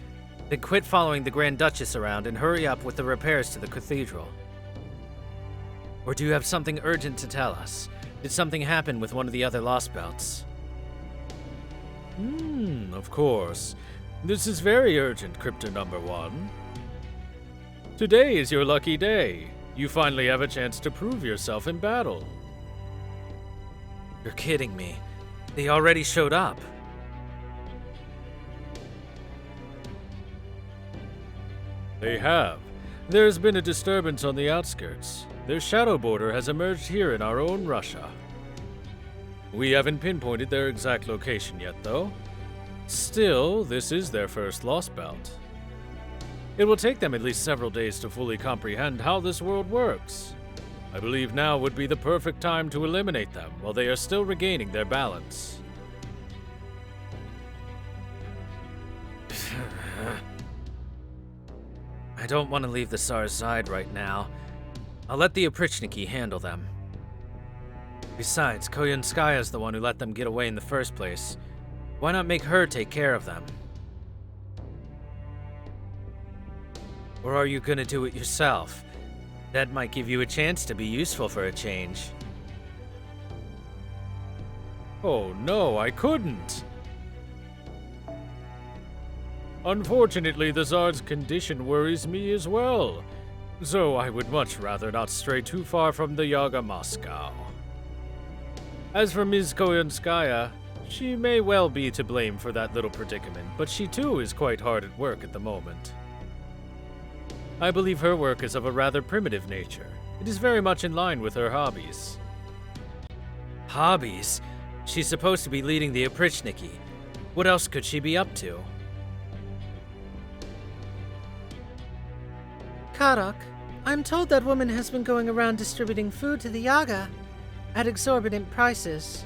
S1: Then quit following the Grand Duchess around and hurry up with the repairs to the cathedral. Or do you have something urgent to tell us? Did something happen with one of the other Lostbelts?
S4: Of course. This is very urgent, Crypto number 1. Today is your lucky day. You finally have a chance to prove yourself in battle.
S1: You're kidding me. They already showed up.
S4: They have. There's been a disturbance on the outskirts. Their shadow border has emerged here in our own Russia. We haven't pinpointed their exact location yet, though. Still, this is their first Lostbelt. It will take them at least several days to fully comprehend how this world works. I believe now would be the perfect time to eliminate them while they are still regaining their balance.
S1: I don't want to leave the Tsar's side right now. I'll let the Oprichniki handle them. Besides, Koyunskaya's the one who let them get away in the first place. Why not make her take care of them? Or are you gonna do it yourself? That might give you a chance to be useful for a change.
S4: Oh no, I couldn't! Unfortunately, the Tsar's condition worries me as well, so I would much rather not stray too far from the Yaga Moscow. As for Ms. Koyunskaya, she may well be to blame for that little predicament, but she too is quite hard at work at the moment. I believe her work is of a rather primitive nature. It is very much in line with her hobbies.
S1: Hobbies? She's supposed to be leading the Oprichniki. What else could she be up to?
S3: Kadok, I'm told that woman has been going around distributing food to the Yaga at exorbitant prices.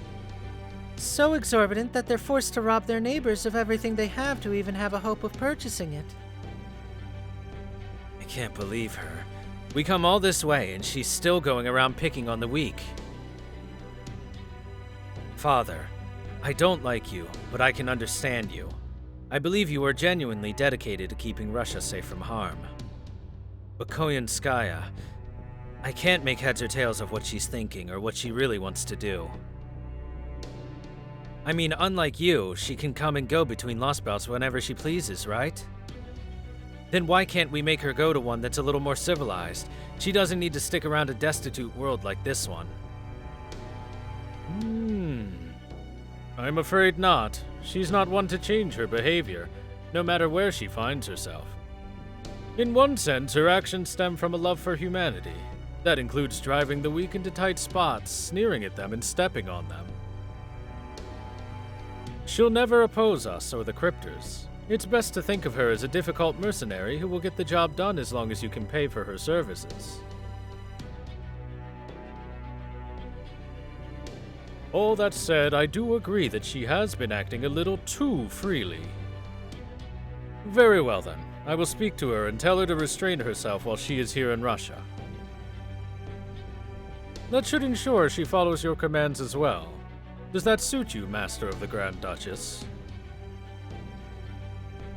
S3: So exorbitant that they're forced to rob their neighbors of everything they have to even have a hope of purchasing it.
S1: I can't believe her. We come all this way and she's still going around picking on the weak. Father, I don't like you, but I can understand you. I believe you are genuinely dedicated to keeping Russia safe from harm. But Koyunskaya, I can't make heads or tails of what she's thinking or what she really wants to do. I mean, unlike you, she can come and go between Lostbelts whenever she pleases, right? Then why can't we make her go to one that's a little more civilized? She doesn't need to stick around a destitute world like this one.
S4: I'm afraid not. She's not one to change her behavior, no matter where she finds herself. In one sense, her actions stem from a love for humanity. That includes driving the weak into tight spots, sneering at them, and stepping on them. She'll never oppose us or the Cryptors. It's best to think of her as a difficult mercenary who will get the job done as long as you can pay for her services. All that said, I do agree that she has been acting a little too freely. Very well then. I will speak to her and tell her to restrain herself while she is here in Russia. That should ensure she follows your commands as well. Does that suit you, Master of the Grand Duchess?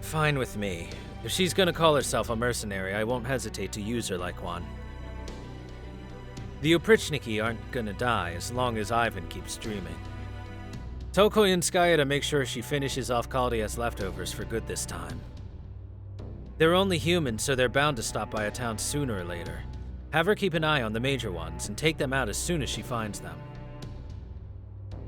S1: Fine with me. If she's gonna call herself a mercenary, I won't hesitate to use her like one.
S2: The Oprichniki aren't gonna die as long as Ivan keeps dreaming. Tell Koyenskaya to make sure she finishes off Kaldia's leftovers for good this time. They're only human, so they're bound to stop by a town sooner or later. Have her keep an eye on the major ones and take them out as soon as she finds them.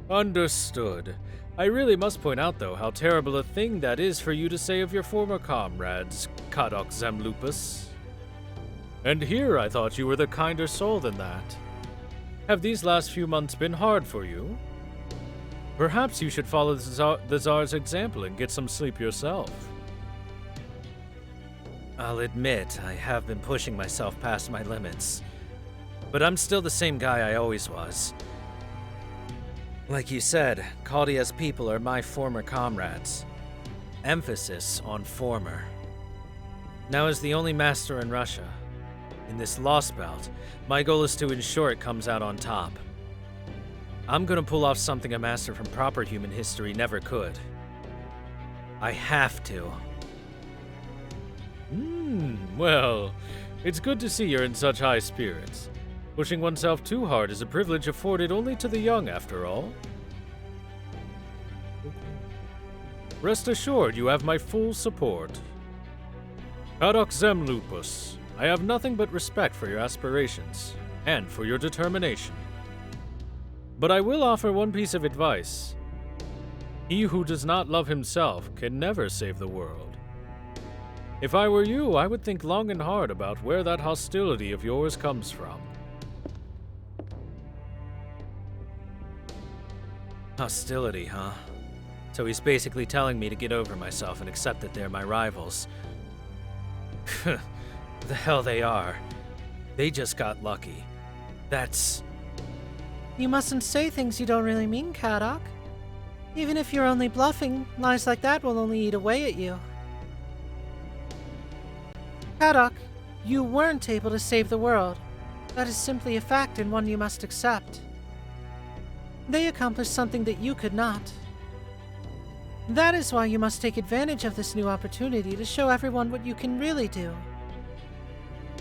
S4: Understood. I really must point out, though, how terrible a thing that is for you to say of your former comrades, Kadok Zemlupus. And here I thought you were the kinder soul than that. Have these last few months been hard for you? Perhaps you should follow the Tsar's example and get some sleep yourself.
S2: I'll admit, I have been pushing myself past my limits. But I'm still the same guy I always was. Like you said, Kaldia's people are my former comrades. Emphasis on former. Now, as the only master in Russia, in this Lostbelt, my goal is to ensure it comes out on top. I'm gonna pull off something a master from proper human history never could. I have to.
S4: Well, it's good to see you're in such high spirits. Pushing oneself too hard is a privilege afforded only to the young, after all. Rest assured, you have my full support. Kadok Zemlupus, I have nothing but respect for your aspirations, and for your determination. But I will offer one piece of advice. He who does not love himself can never save the world. If I were you, I would think long and hard about where that hostility of yours comes from.
S2: Hostility, huh? So he's basically telling me to get over myself and accept that they're my rivals. The hell they are. They just got lucky. That's...
S3: You mustn't say things you don't really mean, Kadok. Even if you're only bluffing, lies like that will only eat away at you. Kadok, you weren't able to save the world. That is simply a fact and one you must accept. They accomplished something that you could not. That is why you must take advantage of this new opportunity to show everyone what you can really do.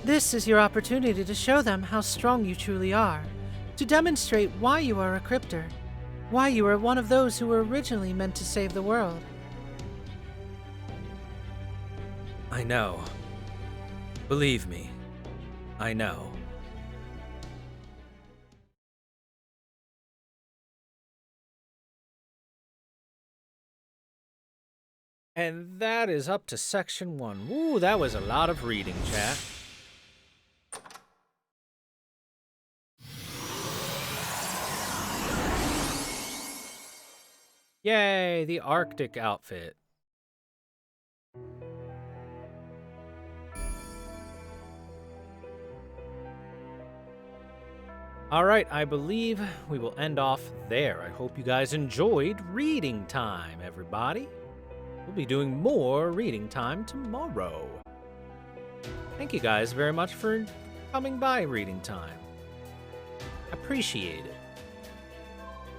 S3: This is your opportunity to show them how strong you truly are, to demonstrate why you are a crypter, why you are one of those who were originally meant to save the world.
S2: I know. Believe me, I know.
S1: And that is up to section 1. Ooh, that was a lot of reading, chat. Yay, the Arctic outfit. Alright, I believe we will end off there. I hope you guys enjoyed reading time, everybody. We'll be doing more reading time tomorrow. Thank you guys very much for coming by reading time. Appreciate it.